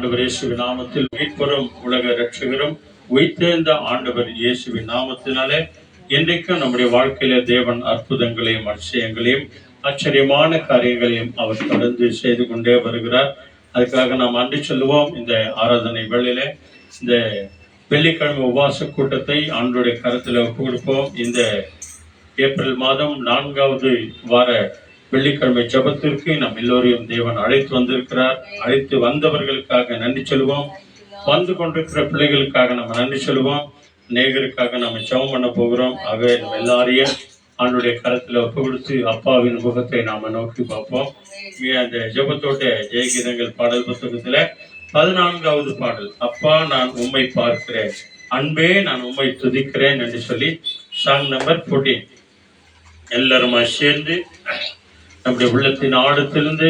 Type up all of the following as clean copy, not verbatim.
ஆண்டவர் இயேசுவின் நாமத்தில் மீட்பரும் உலக இரட்சகரும் உயிர்த்தெழுந்த ஆண்டவர் இயேசுவின் நாமத்தினாலே இன்றைக்கும் நம்முடைய வாழ்க்கையில தேவன் அற்புதங்களையும் அதிசயங்களையும் ஆச்சரியமான காரியங்களையும் அவர் தொடர்ந்து செய்து கொண்டே வருகிறார். அதுக்காக நாம் அன்றி சொல்லுவோம். இந்த ஆராதனை வேளையில இந்த வெள்ளிக்கிழமை உபவாச கூட்டத்தை ஆண்டவருடைய கருத்துல ஒப்பு கொடுப்போம். இந்த ஏப்ரல் மாதம் 4வது வார வெள்ளிக்கிழமை ஜபத்திற்கு நம் எல்லோரையும் தேவன் அழைத்து வந்திருக்கிறார். அழைத்து வந்தவர்களுக்காக நன்றி சொல்லுவோம். வந்து கொண்டிருக்கிற பிள்ளைகளுக்காக நம்ம நன்றி சொல்லுவோம். அநேகருக்காக நம்ம ஜெபம் பண்ண போகிறோம். ஆகவே நம்ம எல்லாரையும் ஆண்டுடைய கருத்துல ஒப்பு கொடுத்து அப்பாவின் முகத்தை நாம நோக்கி பார்ப்போம். அந்த ஜெபத்தோட ஜெயகீதங்கள் பாடல் புத்தகத்துல 14வது பாடல், அப்பா நான் உம்மை பார்க்கிறேன், அன்பே நான் உம்மை துதிக்கிறேன் என்று சொல்லி சாங் நம்பர் 14 எல்லாருமா சேர்ந்து நம்முடைய உள்ளத்தின் ஆழத்திலிருந்து,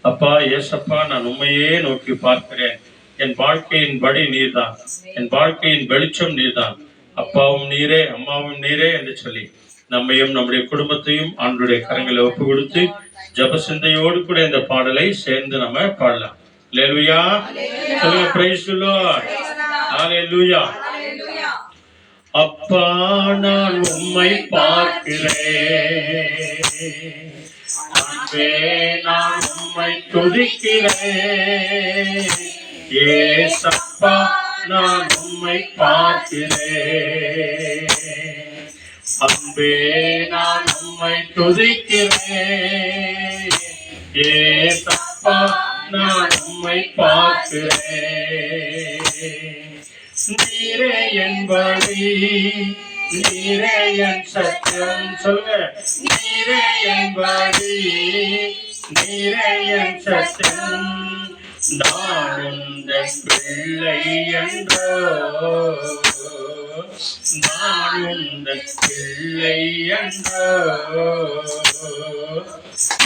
அப்பா ஏசப்பா நான் உண்மையே நோக்கி பார்க்கிறேன், என் வாழ்க்கையின் படி நீர்தான், என் வாழ்க்கையின் வெளிச்சம் நீர்தான், அப்பாவும் நீரே அம்மாவும் நீரே என்று சொல்லி நம்மையும் நம்முடைய குடும்பத்தையும் ஆண்டவருடைய கரங்களை ஒப்பு கொடுத்து ஜப சிந்தையோடு கூட இந்த பாடலை சேர்ந்து நம்ம பாடலாம். அல்லேலூயா சொல்லுங்க, பிரைஸ் தி லார்ட், அல்லேலூயா. அப்பா நான் உம்மை பார்க்கிறேன், அன்பே நான் உம்மை துதிக்கிறேன், ஏசப்பா நான் உம்மை பார்க்கிறேன், அன்பே நான் உம்மை துதிக்கிறேன், ஏசப்பா நான் உம்மை பார்க்கிறேன், நீரே என் வழி, நீரே என் சத்தியம், சொல்லுங்க, நீரே என் வழி, நீரே என் சத்தியம், நான் உந்தன் பிள்ளை என்றோ, நான் உந்தன் பிள்ளை என்றோ,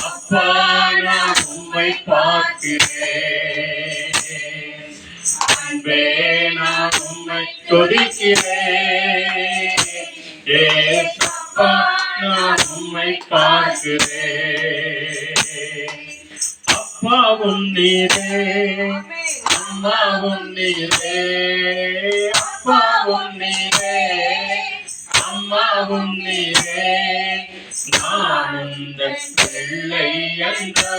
அப்பா நான் உம்மை பார்க்கிறேன், அன்பே நான் உம்மை துதிக்கிறேன், ஏசப்பா நான் உம்மை பார்க்கிறேன், அப்பாவும் நீரே அம்மாவும் நீரே, அப்பாவும் நீரே அம்மாவும் நீரே, நான் உந்தன் பிள்ளை என்றோ,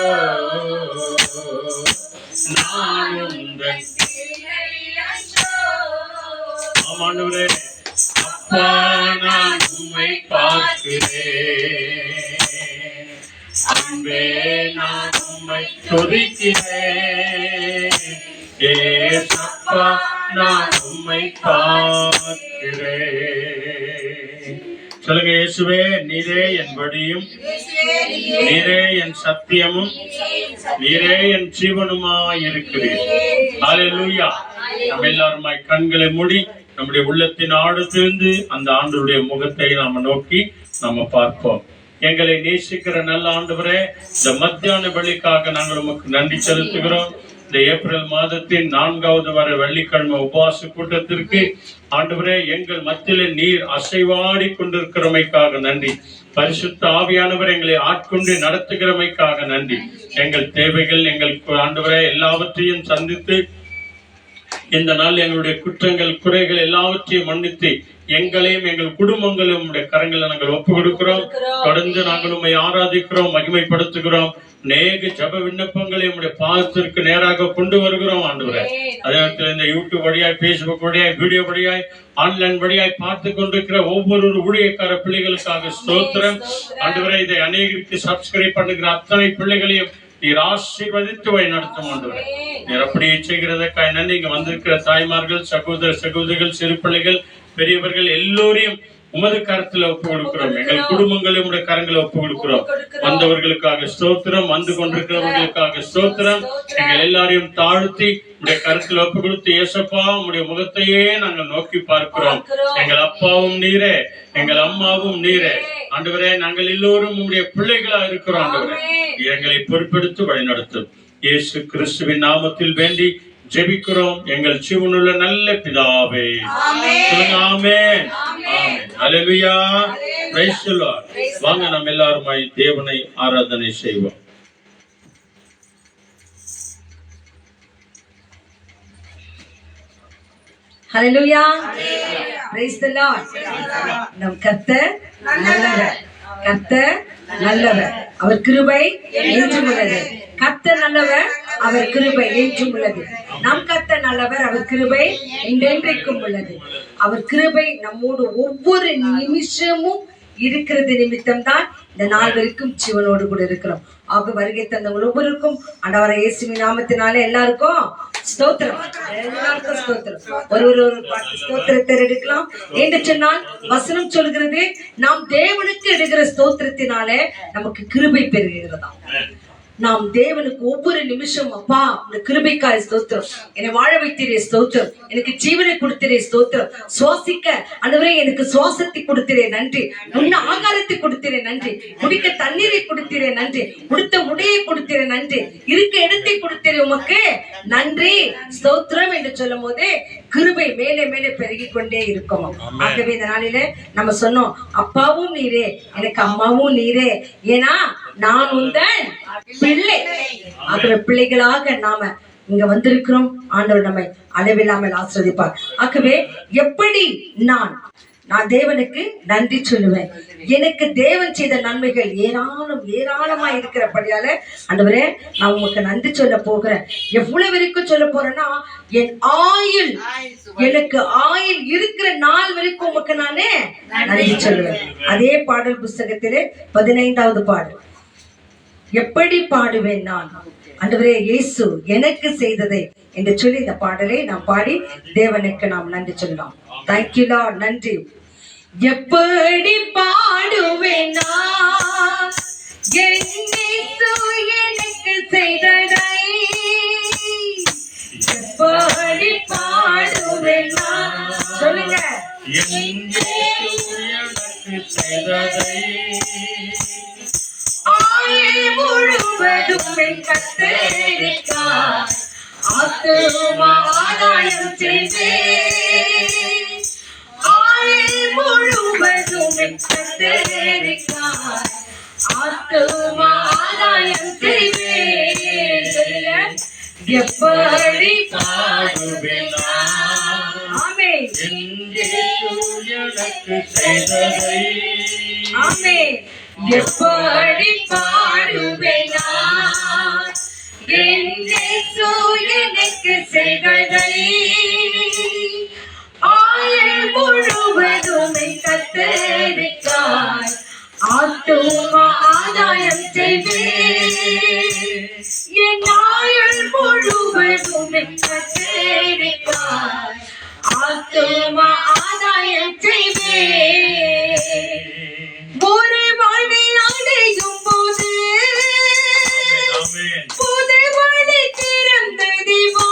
நான் உந்தன் ஆமாண்டவரே, அப்பா நான் உம்மை பார்க்கிறேன், அன்பே நான் உம்மை துதிக்கிறேன், ஏசப்பா நான் உம்மை பார்க்கிறேன். சொல்லுங்க, இயேசுவே நீரே என் வழியும், நீரே என் சத்தியமும், நீரே என் ஜீவனுமாய் இருக்கிறீர். அல்லேலூயா. நம்ம எல்லாருமாய் கண்களை மூடி நம்முடைய உள்ளத்தின் ஆழத்திலிருந்து அந்த ஆண்டவருடைய முகத்தை நாம நோக்கி நாம பார்ப்போம். எங்களை நேசிக்கிற நல்ல ஆண்டவரே, இந்த மத்தியான வேளைக்காக நாங்கள் உமக்கு நன்றி செலுத்துகிறோம். இந்த ஏப்ரல் மாதத்தின் 4வது வார வெள்ளிக்கிழமை உபவாச கூட்டத்திற்கு ஆண்டவரே எங்கள் மத்தியிலே நீர் அசைவாடி கொண்டிருக்கிறமைக்காக நன்றி. பரிசுத்த ஆவியானவர் எங்களை ஆட்கொண்டு நடத்துகிறமைக்காக நன்றி. எங்கள் தேவைகள் எங்களுக்கு ஆண்டவரே எல்லாவற்றையும் சந்தித்து இந்த நாள் எங்களுடைய குற்றங்கள் குறைகள் எல்லாவற்றையும் மன்னித்து எங்களையும் எங்கள் குடும்பங்களையும் உடைய கரங்களை நாங்கள் ஒப்பு கொடுக்கிறோம். தொடர்ந்து நாங்கள் உண்மை ஆராதிக்கிறோம், மகிமைப்படுத்துகிறோம். அநேக ஜப விண்ணப்பங்களை உடைய பாதத்திற்கு நேராக கொண்டு வருகிறோம் ஆண்டவரே. அதே நேரத்தில் இந்த யூடியூப் வழியாய், பேஸ்புக் வழியாய், வீடியோ வழியாய், ஆன்லைன் வழியாய் பார்த்து கொண்டிருக்கிற ஒவ்வொரு ஊழியக்கார பிள்ளைகளுக்காக ஸ்தோத்திரம் ஆண்டவரே. இதை அநேகருக்கு சப்ஸ்கிரைப் பண்ணுகிற அத்தனை பிள்ளைகளையும் நீர் ஆசீர்வதித்து வழி நடத்தும் ஆண்டவரே. நீர் அப்படியே செய்கிறதற்காக நன்றி. இங்க வந்திருக்கிற தாய்மார்கள், சகோதர சகோதரிகள், சிறு பிள்ளைகள், பெரியவர்கள் எல்லோரையும் உமது கரத்துல ஒப்பு கொடுக்கிறோம். எங்கள் குடும்பங்களையும் உடைய கரங்களை ஒப்பு கொடுக்கிறோம். வந்தவர்களுக்காக ஸ்தோத்திரம், வந்து கொண்டிருக்கிறவர்களுக்காக ஸ்தோத்திரம். எங்கள் எல்லாரையும் தாழ்த்தி உடைய கருத்துல ஒப்பு கொடுத்து, ஏசப்பா உடைய முகத்தையே நாங்கள் நோக்கி பார்க்கிறோம். எங்கள் அப்பாவும் நீரே, எங்கள் அம்மாவும் நீரே ஆண்டவரே. நாங்கள் எல்லோரும் உங்களுடைய பிள்ளைகளா இருக்கிறோம் ஆண்டவரே. எங்களை பொறுப்பெடுத்து வழிநடத்தும் இயேசு கிறிஸ்துவின் நாமத்தில் வேண்டி ஜெபிக்கிறோம் எங்கள் ஜீவனுள்ள நல்ல பிதாவே. சொல்லுங்க, ஆமென், amen, hallelujah, praise the Lord. வாங்க நாம் எல்லாருமாய் தேவனை ஆராதனை செய்வோம். ஹல்லேலூயா. Praise the Lord. நம் கர்த்தர் நல்லவர், கர்த்தர் நல்லவர், அவர் கிருபை என்றும் உள்ளது. கர்த்தர் நல்லவர், அவர் கிருபை என்றும் உள்ளது. நம் கர்த்தர் நல்லவர், அவர் கிருபை என்றென்றைக்கும் உள்ளது. அவர் கிருபை நம்மோடு ஒவ்வொரு நிமிஷமும் இருக்கிறது நிமித்தம் தான் இந்த நாள் வரைக்கும் ஜீவனோடு கூட இருக்கிறோம். ஆக வருகை தந்தவங்க ஒவ்வொருக்கும் ஆண்டவராகிய இயேசுவின் நாமத்தினால எல்லாருக்கும் ஸ்தோத்திரம், எல்லாருக்கும் ஸ்தோத்திரம். ஒரு பாட்டு ஸ்தோத்திரத்தை எடுக்கலாம் என்று சொன்னால் வசனம் சொல்கிறது, நாம் தேவனுக்கு எடுக்கிற ஸ்தோத்திரத்தினால நமக்கு கிருபை பெறுகிறதாம். நாம் தேவனுக்கு ஒவ்வொரு நிமிஷம், அப்பா இந்த கிருபைக்காய் ஸ்தோத்திரம், என்னை வாழ வைத்தீரே ஸ்தோத்திரம், எனக்கு ஜீவனை கொடுத்தீரே ஸ்தோத்திரம், சுவாசிக்க ஆண்டவரே எனக்கு சுவாசத்தை கொடுத்தீரே நன்றி, உண்ண ஆகாரத்தை கொடுத்தீரே நன்றி, குடிக்க தண்ணீரை கொடுத்தீரே நன்றி, உடுத்த உடையை கொடுத்தீரே நன்றி, இருக்க இடத்தை கொடுத்தீரே உமக்கு நன்றி ஸ்தோத்திரம் என்று சொல்லும் போதே கிருபை மேலே மேலே பெருகி கொண்டே இருக்கும். ஆகவே இந்த நாளில நம்ம சொன்னோம், அப்பாவும் நீரே எனக்கு அம்மாவும் நீரே, ஏன்னா நான் உந்தன் பிள்ளை. ஆகிற பிள்ளைகளாக நாம இங்க வந்திருக்கிறோம். ஆண்டவர் நம்மை அளவில்லாமல் ஆசீர்வதிப்பார். ஆகவே எப்படி நான் தேவனுக்கு நன்றி சொல்லுவேன்? எனக்கு தேவன் செய்த நன்மைகள் ஏராளம் ஏராளமா இருக்கிறபடியால ஆண்டவரே நான் உங்களுக்கு நன்றி சொல்ல போகிறேன். எவ்வளவு வரைக்கும் சொல்ல போறேன்னா, என் ஆயுள், எனக்கு ஆயுள் இருக்கிற நாள் வரைக்கும் உங்களுக்கு நானே நன்றி சொல்லுவேன். அதே பாடல் புஸ்தகத்திலே 15வது பாடல், எப்படி பாடுவேன் நான் ஆண்டவரே இயேசு எனக்கு செய்ததை என்று சொல்லி இந்த பாடலை நாம் பாடி தேவனுக்கு நாம் நன்றி சொல்லலாம். தேங்க்யூ லார்ட், நன்றி. எப்படி பாடுவேன் நான் இயேசு எனக்கு செய்ததை, எப்படி பாடுவேன் நான், சொல்லுங்க. ஆயுள் முழுவதும் கத்தரிக்காய் ஆத்துமா ஆதாயம் செய்தேன், ஆயுள் முழுவதும் கத்தரிக்காய் ஆத்துமா ஆதாயம் செய்வேன். எப்படி பாடுவேன்? ஆமென். ஆமென். எப்படி பாடுவேன் நான் இயேசு எனக்கு செய்ததை, ஆயுள் முழுவதும் கத்தரிக்காய் ஆத்துமா ஆதாயம் செய்வேன், என் ஆயுள் முழுவதும் கத்தரிக்காய் ஆத்துமா ஆதாயம் செய்வேன். ஒரு வழி அடையும் போது புது வழி திறந்ததிவா,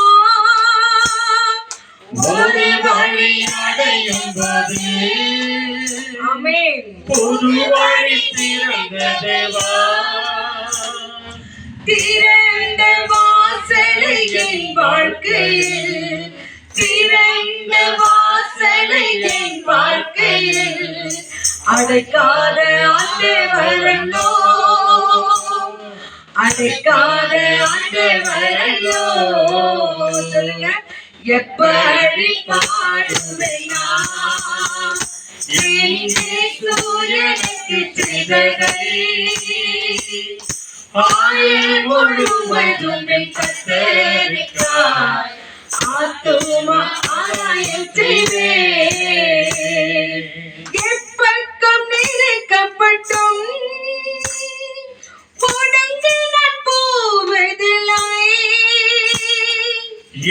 ஒரு வழி அடையும் போது ஆமென் புது வழி திறந்ததிவா, திறந்த வாசலை என் வாழ்க்கையில், திறந்த வாசலை என் வாழ்க்கையில் அடைக்காத ஆண்டவரல்லோ, அடைக்காத ஆண்டவரல்லோ. சொல்லுங்க. எப்படி பாடுவேன் நான் இயேசு எனக்கு செய்ததை, ஆயுள் முழுவதும் கத்தரிக்காய் ஆத்துமா ஆதாயம் செய்வேன். எப்பக்கம் நிறைக்கப்பட்டும் முடங்கி நான் போவதில்லை,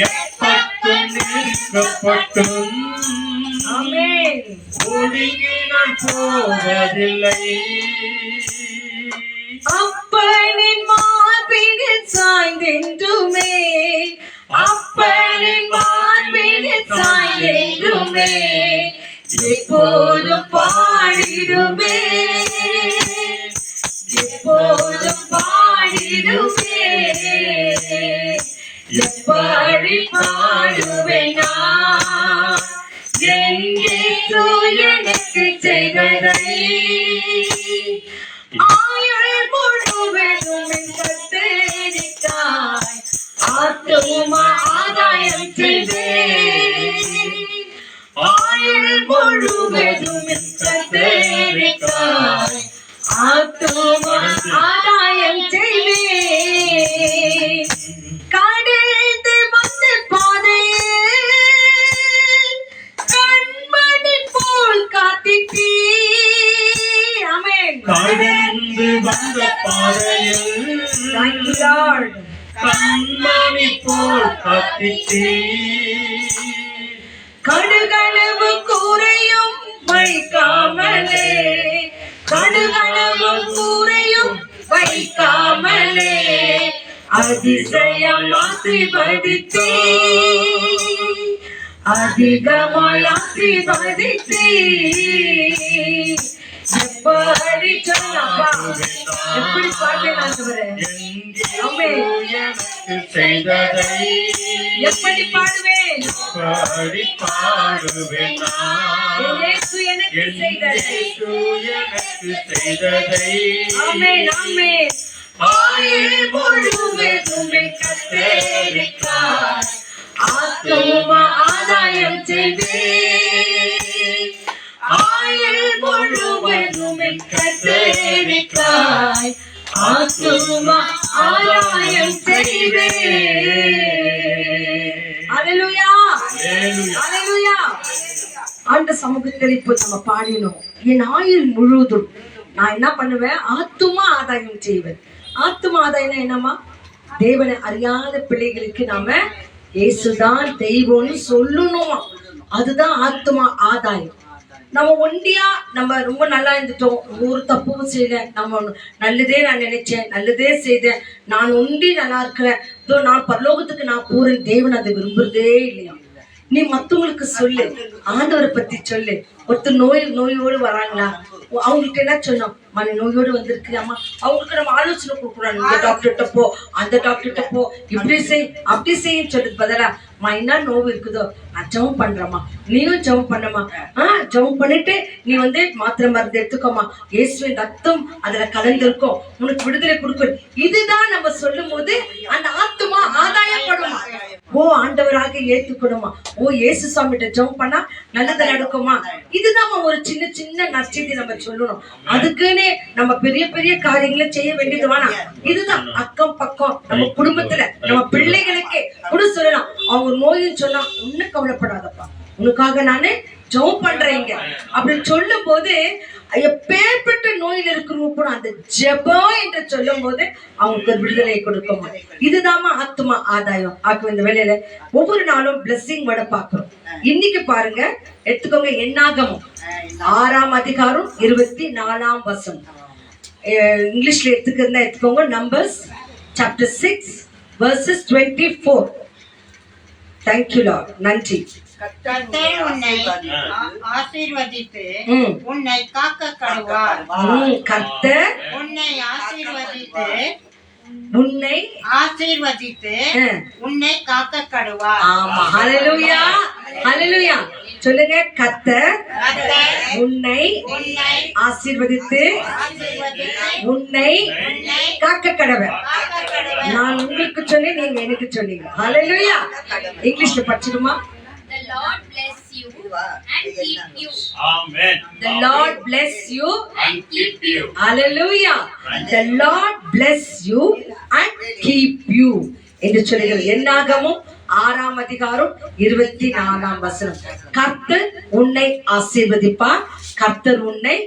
எப்பக்கம் நிறைக்கப்பட்டும் ஆமென் ஒடுங்கி நான் போவதில்லை, அப்பனின் மார்பினில் சாய்ந்தென்றுமே, அப்பனின் மார்பினில் சாய்ந்தென்றுமே எப்போதும் பாடிடுமே, எப்போதும் பாடிடுமே. எப்படி பாடுவேன் நான் இயேசு எனக்கு செய்ததை, ஆயுள் முழுவதும் கத்தரிக்காய் ஆத்துமா ஆதாயம் செய்வேன், முழுவதும் கர்த்தருக்காய் ஆத்துமா ஆதாயம் செய்வேன். கடந்து வந்த பாதையில் கண்மணி போல் காத்திட்டீ. ஆமென். கடந்து வந்த பாதையில் Thank you, Lord. கண்மணி போல் காத்திட்டே. கடுகளவு கூரையும் வைக்காமலே, கடுகளவு கூரையும் வைக்காமலே அதிசயம் ஆசீர்வதித்தே, அதிகமாய் ஆசீர்வதித்தே. எப்படி சொல்லப்பா, எப்படி பாடுவேன் ஆண்டவரே? ஆமென். எனக்கு செய்ததை எப்படி பாடுவேன்? எப்படி பாடுவேன் நான்? இயேசு எனக்கு என் செய்ததை. இயேசு எனக்கு செய்ததை ஆமென், ஆமென். ஆயுள் முழுவதும் கர்த்தருக்காய் ஆத்துமா ஆதாயம் செய்வேன். ஆயுள் முழுவதும் கர்த்தருக்காய் ஆத்துமா ஆதாயம் செய்வேன். அல்லேலூயா, அல்லேலூயா. ஆண்ட சமூகத்தில் இப்போ நம்ம பாடினோம். என் ஆயுள் முழுவதும் நான் என்ன பண்ணுவேன்? ஆத்துமா ஆதாயம் செய்வேன். ஆத்துமா ஆதாயம் என்னமா? தேவனை அறியாத பிள்ளைகளுக்கு நாம இயேசுதான் தெய்வம்னு சொல்லணுமா? அதுதான் ஆத்துமா ஆதாயம். நம்ம ஒண்டியா நம்ம ரொம்ப நல்லா இருந்துட்டோம், ஒரு தப்பும் செய்யல, நம்ம நல்லதே நான் நினைச்சேன், நல்லதே செய்தேன், நான் ஒண்டி நல்லா இருக்கிறேன், இதோ நான் பரலோகத்துக்கு நான் போறேன். தேவன் அதை விரும்புறதே இல்லையா? நீ மத்தவங்களுக்கு சொல்லு, ஆண்டவரை பத்தி சொல்லு. ஒருத்தர் நோயோடு வராங்களா, அவங்களுக்கு என்ன சொன்னோம்? மன நோயோடு வந்திருக்கிறாமா, அவங்களுக்கு நம்ம ஆலோசனை கொடுக்குறோம். இந்த டாக்டர்கிட்ட போ, அந்த டாக்டர்கிட்ட போ, இப்படி செய் அப்படி செய்யும் சொல்றது பதிலா, என்ன நோவு இருக்குதோ நான் ஜெபம் பண்றேம்மா, நீயும் ஜெபம் பண்ணமா, ஜெபம் பண்ணிட்டு நீ மாத்திரை மருந்து எடுத்துக்கோமா, இயேசுவின் ரத்தம் அதுல கலந்திருக்கும், உனக்கு விடுதலை கொடுக்கும். இதுதான் நம்ம சொல்லும் போது அந்த ஆத்துமா ஆதாயப்படுமா? ஓ ஆண்டவராக ஏத்துக்கணுமா, ஓ இயேசு சாமிகிட்ட ஜெபம் பண்ணா நல்லது நடக்குமா? இதுதான் ஒரு சின்ன சின்ன நற்செய்தி நம்ம சொல்லணும். அதுக்குன்னு நம்ம பெரிய பெரிய காரியங்களை செய்ய வேண்டியது வேணாம். இதுதான் அக்கம் பக்கம் நம்ம குடும்பத்துல நம்ம பிள்ளைகளுக்கே கூட சொல்லலாம். அவங்க நோயின்னு சொன்னா ஒன்னும் கவலைப்படாதப்பா, உனக்காக நானு ஜெபம் பண்றேங்க அப்படின்னு சொல்லும் போது, எப்பேற்பட்ட நோயில் இருக்கிறவங்க கூட அந்த ஜெபம் என்று சொல்லும் போது அவங்களுக்கு ஒரு விடுதலை கொடுக்கும். இதுதாமா ஆத்துமா ஆதாயம். ஆக்கும் இந்த வேலையில ஒவ்வொரு நாளும் பிளெஸிங் வட பாக்குறோம். இன்னைக்கு பாருங்க, எடுத்துக்கோங்க, என்னாகமம் 6ஆம் அதிகாரம் 24ஆம் வசனம். இங்கிலீஷ்ல எடுத்துக்கோங்க. Numbers chapter 6 verses 24. Thank you Lord. நன்றி. கர்த்தர் உன்னை ஆசீர்வதித்து உன்னை காக்க கடவார். கர்த்தர் உன்னை ஆசீர்வதித்து உன்னை காக்க கடவார். ஆமா, ஹல்லேலூயா, ஹல்லேலூயா. சொல்லுங்க, கர்த்தர் உன்னை ஆசீர்வதித்து உன்னை காக்க கடவர். நான் உங்களுக்கு சொன்னேன், நீங்க எனக்கு சொன்னீங்க. ஹல்லேலூயா. இங்கிலீஷ்ல படிச்சிடுமா? The Lord bless you and keep you. Amen. The Lord bless you And keep you. Hallelujah. The Lord bless you and keep you என்று சொல்லுகிறது. என்னாகமம் 6ஆம் அதிகாரம் 24ஆம் வசனம். கர்த்தர் உன்னை ஆசீர்வதிப்பார், கர்த்தர் உன்னை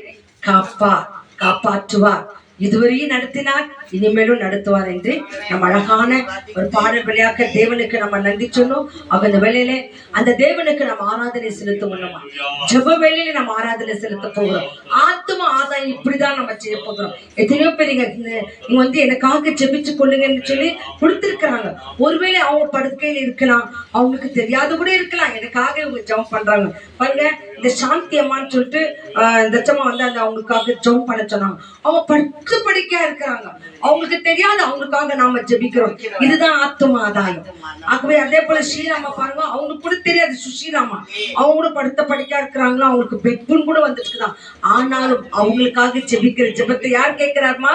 காப்பாற்றுவார். இதுவரையும் நடத்தினார், இனிமேலும் நடத்துவார் என்று நம்ம அழகான ஒரு பாடல் வழியாக தேவனுக்கு நம்ம நன்றி சொன்னோம். அவ இந்த வேலையில அந்த தேவனுக்கு நம்ம ஆராதனை செலுத்தணும். ஜெப வேலையில நம்ம ஆராதனை செலுத்த போகிறோம். ஆத்தும ஆதாயம் இப்படிதான் நம்ம செய்ய போகிறோம். எத்தனையோ பேர் நீங்க எனக்காக ஜெபிச்சு கொள்ளுங்கன்னு சொல்லி கொடுத்திருக்கிறாங்க. ஒருவேளை அவங்க படுக்கையில இருக்கலாம், அவங்களுக்கு தெரியாது கூட இருக்கலாம், எனக்காக இவங்க ஜெபம் பண்றாங்க. பாருங்க, இந்த சாந்தி அம்மான்னு சொல்லிட்டு இந்த அச்சம்மா அந்த அவங்களுக்காக ஜெபம் பண்ண சொன்னாங்க. அவங்க படுக்கையா இருக்கிறாங்க. அவங்களுக்கு தெரியாது, அவங்களுக்காக நாம ஜெபிக்கிறோம். இதுதான் ஆத்தும ஆதாயம். ஆகவே அதே போல ஸ்ரீராமா பாருங்க, அவங்களுக்கு கூட தெரியாது சுஷீராமா, அவங்க கூட படுத்த படிக்கா இருக்கிறாங்களா, அவங்களுக்கு பெட்புண் கூட வந்துட்டுதான். ஆனாலும் அவங்களுக்காக ஜெபிக்கிற ஜெபத்தை யார் கேட்கிறாருமா?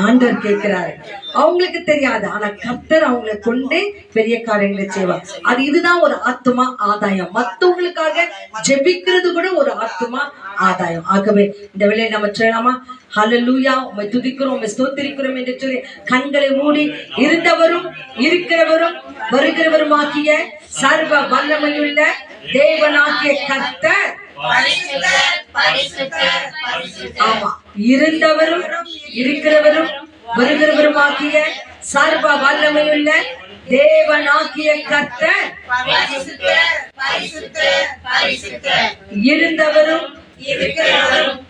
ஆண்டவர் கேட்கிறாரு. அவங்களுக்கு தெரியாது, ஆனா கர்த்தர் அவங்களை கொண்டு பெரிய காரியங்களை செய்வார். அது இதுதான் ஒரு ஆத்துமா ஆதாயம். மத்தவங்களுக்காக ஜெபிக்கிறது கூட ஒரு ஆத்துமா ஆதாயம். ஆகவே இந்த வேளையை நம்ம சொல்லலாமா? ஹல்லேலூயா, உம்மை துதிக்கிறோம், உம்மை ஸ்தோத்திரிக்கிறோம் என்று சொல்லி கண்களை மூடி இருந்தவரும் இருக்கிறவரும் வருகிறவருமாகிய சர்வ வல்லமையுள்ள தேவனாகிய கர்த்தர், ஆமா, இருந்தவரும் இருக்கிறவரும் வருகிறவருமாகிய சர்வ வல்லமையுள்ள தேவனாகிய கர்த்தர், இருந்தவரும் இருக்கிறவரும்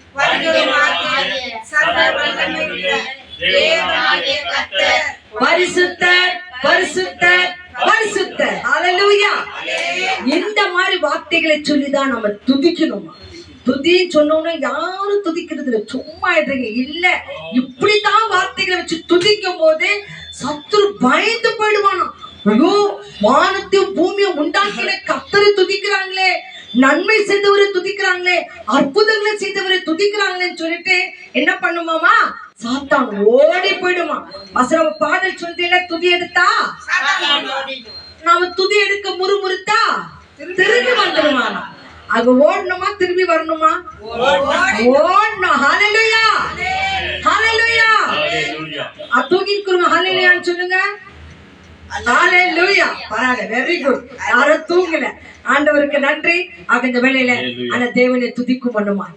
பரிசுத்தர் பரிசுத்தர் பரிசுத்தர். ஹல்லேலூயா. இந்த மாதிரி வார்த்தைகளை சொல்லிதான் நம்ம துதிக்கணும். துதின்னு சொன்னோம்னா யாரும் துதிக்கிறது இல்லை, சும்மா இருங்க. இல்ல, இப்படித்தான் வார்த்தைகளை வச்சு துதிக்கும் போது சத்துரு பயந்து போயிடுவானா. ஐயோ, வானத்தையும் பூமியும் உண்டாக்கின கர்த்தரை துதிக்கிறாங்களே, நன்மை செய்தவரை துதிக்கிறாங்களே, அற்புதங்களை செய்தவரை துதிக்கிறாங்களேன்னு சொல்லிட்டு என்ன பண்ணுமாமா? சாத்தான் ஓடி போயிடுமா. வசனம் பாடல் சொல்றீங்களா? துதி எடுத்தா நாம துதி எடுக்க முறுமுறுத்தா திரும்பி வந்துடுவானா. அங்க ஓடணுமா திரும்பி வரணுமா? ஓடணும். ஹல்லேலூயா, ஹல்லேலூயா. தூங்கிக்குறோம், ஹல்லேலூயான்னு சொல்லுங்க. ஹல்லேலூயா. பரவாயில்ல, வெரி குட். யாரும் தூங்கல. ஆண்டவருக்கு நன்றி. ஆக இந்த வேளையில அந்த தேவனை துதிக்கும் பண்ணுமா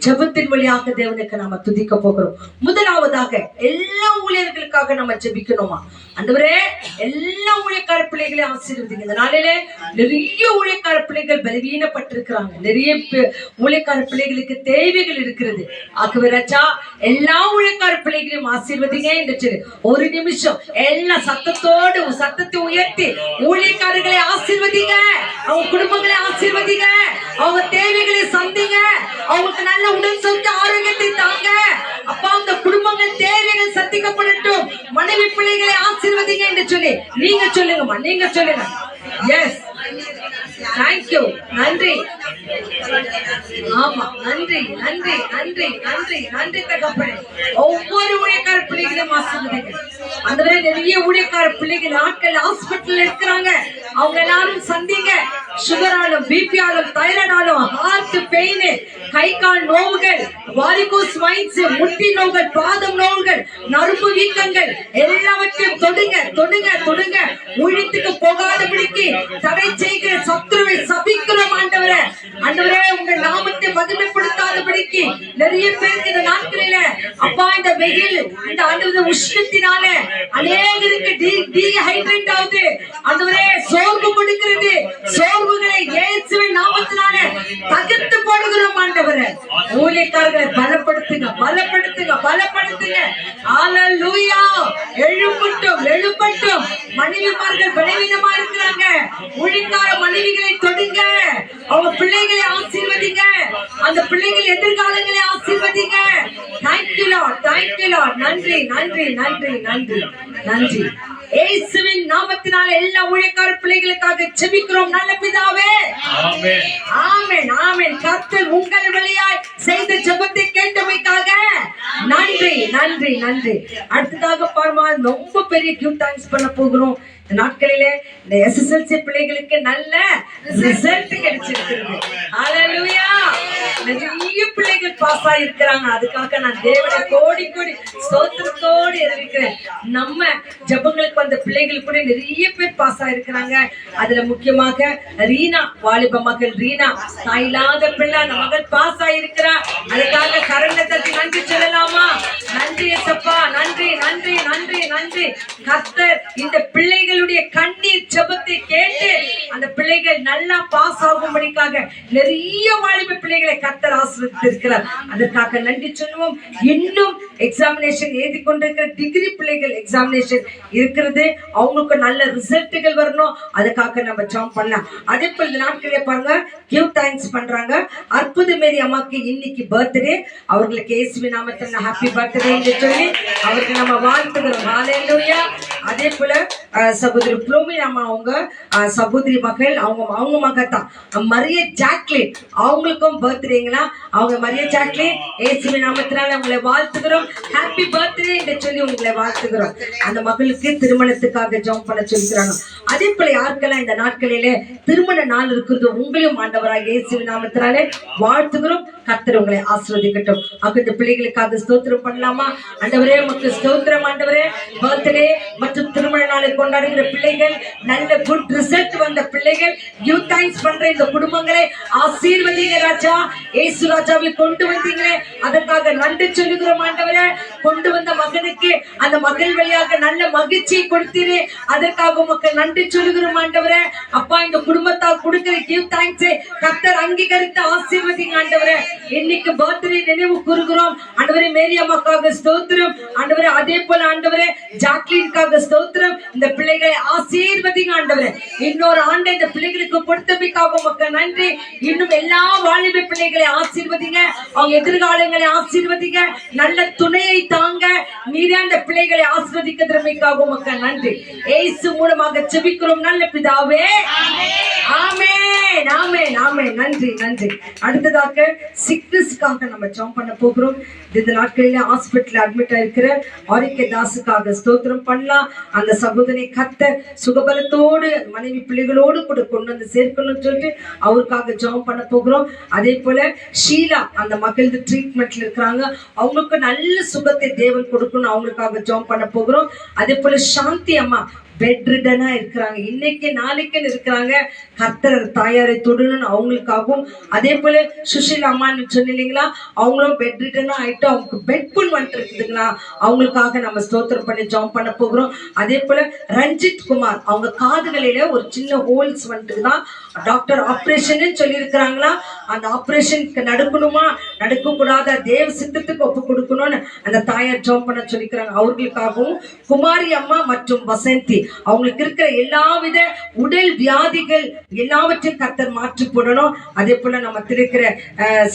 ஜெபத்தின் வழியாக தேவனுக்கு நாம துதிக்க போகிறோம். முதலாவதாக எல்லா ஊழியர்களுக்காக நம்ம ஜெபிக்கணுமா? ஆண்டவரே, எல்லா ஊழியக்கார பிள்ளைகளையும் ஆசீர்வதிங்க. இந்த நாளிலே நிறைய ஊழியக்கார பிள்ளைகள் பலவீனப்பட்டிருக்கிறாங்க. நிறைய ஊழியக்கார பிள்ளைகளுக்கு தேவைகள் இருக்கிறது. ஆகவே ராஜா, எல்லா ஊழியக்கார பிள்ளைகளையும் ஆசீர்வதிங்க என்று சொல்லி ஒரு நிமிஷம் எல்லா சத்தத்தை உயர்த்தி ஊழியக்காரர்களை ஆசீர்வதிங்க, அவங்க குடும்பங்களை ஆசீர்வதிங்க, அவங்க தேவைகளை சந்திங்க, அவங்களுக்கு நல்ல உடல் சொந்த ஆரோக்கியத்தை தாங்க. அப்பா, அந்த குடும்பங்கள் தேவைகள் சந்திக்கப்படட்டும். மனைவி பிள்ளைகளை ஆசீர்வதிங்க என்று சொல்லி நீங்க சொல்லுங்கம்மா, நீங்க சொல்லுங்க. எஸ், தேங்க்யூ, நன்றி. ஆமா, நன்றி நன்றி நன்றி நன்றி நன்றி தகப்பனே. ஒவ்வொரு ஊழியக்கார பிள்ளைகளையும் ஆசீர்வதிங்க. அந்த நிறைய ஊழியக்கார பிள்ளைகள் ஆட்கள் ஹாஸ்பிட்டல் இருக்கிறாங்க, அவங்க எல்லாரும் சந்திங்க. சுகராலும் பிபியாலும் தைராய்டாலும் ஹார்ட் பெயின், கை கால் நோவுகள், வாரிகோஸ் வைன்ஸ், முட்டி நோவுகள், பாதம் நோவுகள், நரம்பு வீக்கங்கள் எல்லாவற்றையும் தொடுங்க தொடுங்க தொடுங்க. ஊழியத்துக்கு போகாதபடிக்கு தடை செய்கிற சத்துருவை சபிக்கிறோம் ஆண்டவரே. ஆண்டவரே, உங்க நாமத்தை மகிமைப்படுத்தாதபடிக்கு நிறைய பேருக்கு இந்த நாட்களில அப்பா இந்த வெயில், இந்த ஆண்டவரே உஷ்ணத்தினால அநேகருக்கு டீஹைட்ரேட் ஆகுது. ஆண்டவரே, சோர்வு கொடுக்கிறது. சோர்வுகளை இயேசுவின் நாமத்தினால தகர்த்து போடுகிறோம் ஆண்டவரே. ஊழியக்காரர்களை பலப்படுத்துங்க பலப்படுத்துங்க பலப்படுத்துங்க. ஹல்லேலூயா. எழுப்பட்டும் எழுப்பட்டும். மனைவிமார்கள் பலவீனமா இருக்கிறாங்க, ஊழியக்கார மனைவிகளை தொடுங்க, அவங்க பிள்ளைகளை ஆசீர்வதிங்க, அந்த பிள்ளைகள் எதிர்காலங்களை ஆசீர்வதிங்க. Thank you Lord, thank you Lord. நன்றி நன்றி நன்றி நன்றி நன்றி. இயேசுவின் நாமத்தினால எல்லா ஊழியக்கார பிள்ளைகளுக்காக ஜெபிக்கிறோம் நல்ல பிதாவே. ஆமென் ஆமென் ஆமென். கர்த்தர் உங்கள் வழியாய் செய்த ஜெபத்தை கேட்டமைக்காக நன்றி நன்றி நன்றி. அடுத்ததாக பாருமா, ரொம்ப பெரிய கியூட் தேங்க்ஸ் பண்ண போகிறோம். இந்த நாட்களிலே இந்த எஸ்எஸ்எல்சி பிள்ளைகளுக்கு நல்ல ரிசல்ட் கிடைச்சிருக்கு. ஹல்லேலூயா. நிறைய பிள்ளைகள் பாஸ் ஆயிருக்கிறாங்க. அதுக்காக நான் தேவனை கோடி கோடி ஸ்தோத்திரத்தோடு இருக்கிறேன். நம்ம ஜெபங்களுக்கு வந்த பிள்ளைகள் கூட நிறைய பேர் பாஸ் ஆயிருக்கிறாங்க. அதுல முக்கியமாக ரீனா, வாலிப மகள் ரீனா, தாயில்லாத பிள்ளை, அந்த மகள் பாஸ் ஆயிருக்கிறா. அதுக்காக கரண்டத்தை நன்றி சொல்லலாமா? நன்றி ஏசப்பா, நன்றி நன்றி நன்றி நன்றி. கர்த்தர் இந்த பிள்ளைகளுடைய கண்ணீர் ஜெபத்தை கேட்டு அந்த பிள்ளைகள் நல்லா பாஸ் ஆகும்படிக்காக நிறைய வாலிப பிள்ளைகளை கர்த்தர் ஆசீர்வதித்திருக்கிறார். அதற்காக நன்றி சொல்லுவோம். இன்னும் எக்ஸாமினேஷன் எழுதி கொண்டிருக்கிற டிகிரி பிள்ளைகள் எக்ஸாமினேஷன் இருக்கிறது, அவங்களுக்கு நல்ல ரிசல்ட்டுகள் வரணும். அதுக்காக நம்ம ஜாம் பண்ணலாம். அதே போல இந்த நாட்களே பாருங்க, கிவ் தேங்க்ஸ் பண்றாங்க. அற்புத மேரி அம்மாக்கு இன்னைக்கு பர்த்டே. அவர்களுக்கு இயேசுவின் நாமத்தில் ஹாப்பி பர்த்டே என்று சொல்லி அவருக்கு நம்ம வாழ்த்துகிறோம். ஹalleluya. அதே போல சகோதரி புளோமின் அம்மா, அவங்க சகோதரி மகள், அவங்க மகள் தான் மரிய ஜாக்லின், அவங்களுக்கும் பர்த்டேங்களா. அவங்க மரிய ஜாக்லின் இயேசுவின் நாமத்தினால உங்களை வாழ்த்துகிறோம். ஹாப்பி பர்த்டே என்று சொல்லி உங்களை வாழ்த்துகிறோம். அந்த மகளுக்கு திருமணத்துக்காக ஜெபம் பண்ண சொல்லிக்கிறாங்க. அதே போல யாருக்கெல்லாம் இந்த நாட்களிலே திருமண நாள் இருக்கிறது, உங்களையும் ஆண்டவராக இயேசுவின் நாமத்தினாலே வாழ்த்துகிறோம். கர்த்தர் உங்களை ஆசீர்வதிக்கட்டும். இந்த பிள்ளைகளுக்காக ஸ்தோத்திரம் பண்ணலாமா? ஆண்டவரே உமக்கு ஸ்தோத்திரம். ஆண்டவரே பர்த்டே மற்றும் திருமண நாளை கொண்டாடுகிற பிள்ளைகள், நல்ல குட் ரிசல்ட் வந்த பிள்ளைகள், கிவ் தேங்க்ஸ் பண்ற இந்த குடும்பங்களை ஆசீர்வதிங்க ராஜா. இயேசு ராஜாவை கொண்டு வந்தீங்களே, அதற்காக நன்றி சொல்லுகிறோம். ஆண்டவரே கொண்டு வந்த மகனுக்கு அந்த மகள் வழியாக நல்ல மகிழ்ச்சியை கொடுத்தீரே, அதற்காக உமக்கு நன்றி சொல்லுகிறோம். ஆண்டவரே அப்பா, இந்த குடும்பத்தால் கொடுக்கிற கிவ் தேங்க்ஸ் கர்த்தர் அங்கீகரித்து ஆசீர்வதிங்க. ஆண்டவரே இன்னைக்கு பர்த்டே நினைவு கூறுகிறோம். ஆண்டவரே மேரி அம்மாக்காக ஸ்தோத்திரம். ஆண்டவரே அதே போல ஆண்டவரே ஜாக்லினுக்காக ஸ்தோத்திரம். இந்த பிள்ளைகளை ஆசீர்வதிங்க. ஆண்டவரே இன்னொரு ஆண்டு இந்த பிள்ளைகளுக்கு கொடுத்தமைக்காக உமக்கு நன்றி. இன்னும் எல்லா வாலிப பிள்ளைகளை ஆசீர்வதிங்க. அவங்க எதிர்காலங்களை ஆசீர்வதிங்க. நல்ல துணையை தாங்க. நீரே அந்த பிள்ளைகளை ஆசீர்வதிக்கிறதுமைக்காக உமக்கு நன்றி. இயேசு மூலமாக ஜெபிக்கிறோம் நல்ல பிதாவே. ஆமென், ஆமென், ஆமென். நன்றி, நன்றி. அடுத்ததாக சிக்னஸ்க்காக நம்ம ஜெபம் பண்ண போகிறோம். இந்த நாட்களில ஹாஸ்பிட்டல் அட்மிட் ஆயிருக்கிற ஆரிக்கே தாசுக்காக ஸ்தோத்திரம் பண்ணலாம். அந்த சகோதரி கர்த்தர் சுகபலத்தோடு மனைவி பிள்ளைகளோடு கூட கொண்டு வந்து சேர்க்கணும்னு சொல்லிட்டு அவருக்காக ஜெபம் பண்ண போகிறோம். அதே போல ஷீலா, அந்த மகள் ட்ரீட்மெண்ட்ல இருக்கிறாங்க, அவங்களுக்கு நல்ல சுகத்தை தேவன் கொடுக்கணும், அவங்களுக்காக ஜெபம் பண்ண போகிறோம். அதே போல சாந்தி அம்மா பெட் ரிடனா இருக்கிறாங்க, இன்னைக்கு நாளைக்குன்னு இருக்கிறாங்க. கர்த்தர் தாயாரை தொடணும்னு அவங்களுக்காகவும். அதே போல சுஷிலா அம்மான்னு சொன்னீங்களா, அவங்களும் பெட் ரிடனா ஆயிட்டு அவங்களுக்கு பெட் புல் வந்துட்டு இருக்குதுங்களா, அவங்களுக்காக நம்ம ஸ்தோத்திரம் பண்ணி ஜெபம் பண்ண போகிறோம். அதே போல ரஞ்சித் குமார், அவங்க காதுகளில ஒரு சின்ன ஹோல்ஸ் வந்துட்டுதான், டாக்டர் ஆபரேஷன் சொல்லி இருக்கிறாங்களா, அந்த ஆபரேஷனுக்கு நடக்கணுமா நடக்க கூடாத தேவ சித்தத்துக்கு ஒப்பு கொடுக்கணும்னு அந்த தாயார் ஜெபம் பண்ண சொல்லிக்கிறாங்க. அவர்களுக்காகவும் குமாரி அம்மா மற்றும் வசந்தி, அவங்களுக்கு இருக்கிற எல்லாவித உடல் வியாதிகள் எல்லாவற்றையும் கர்த்தர் மாற்றி போடணும். அதே போல நம்ம இருக்கிற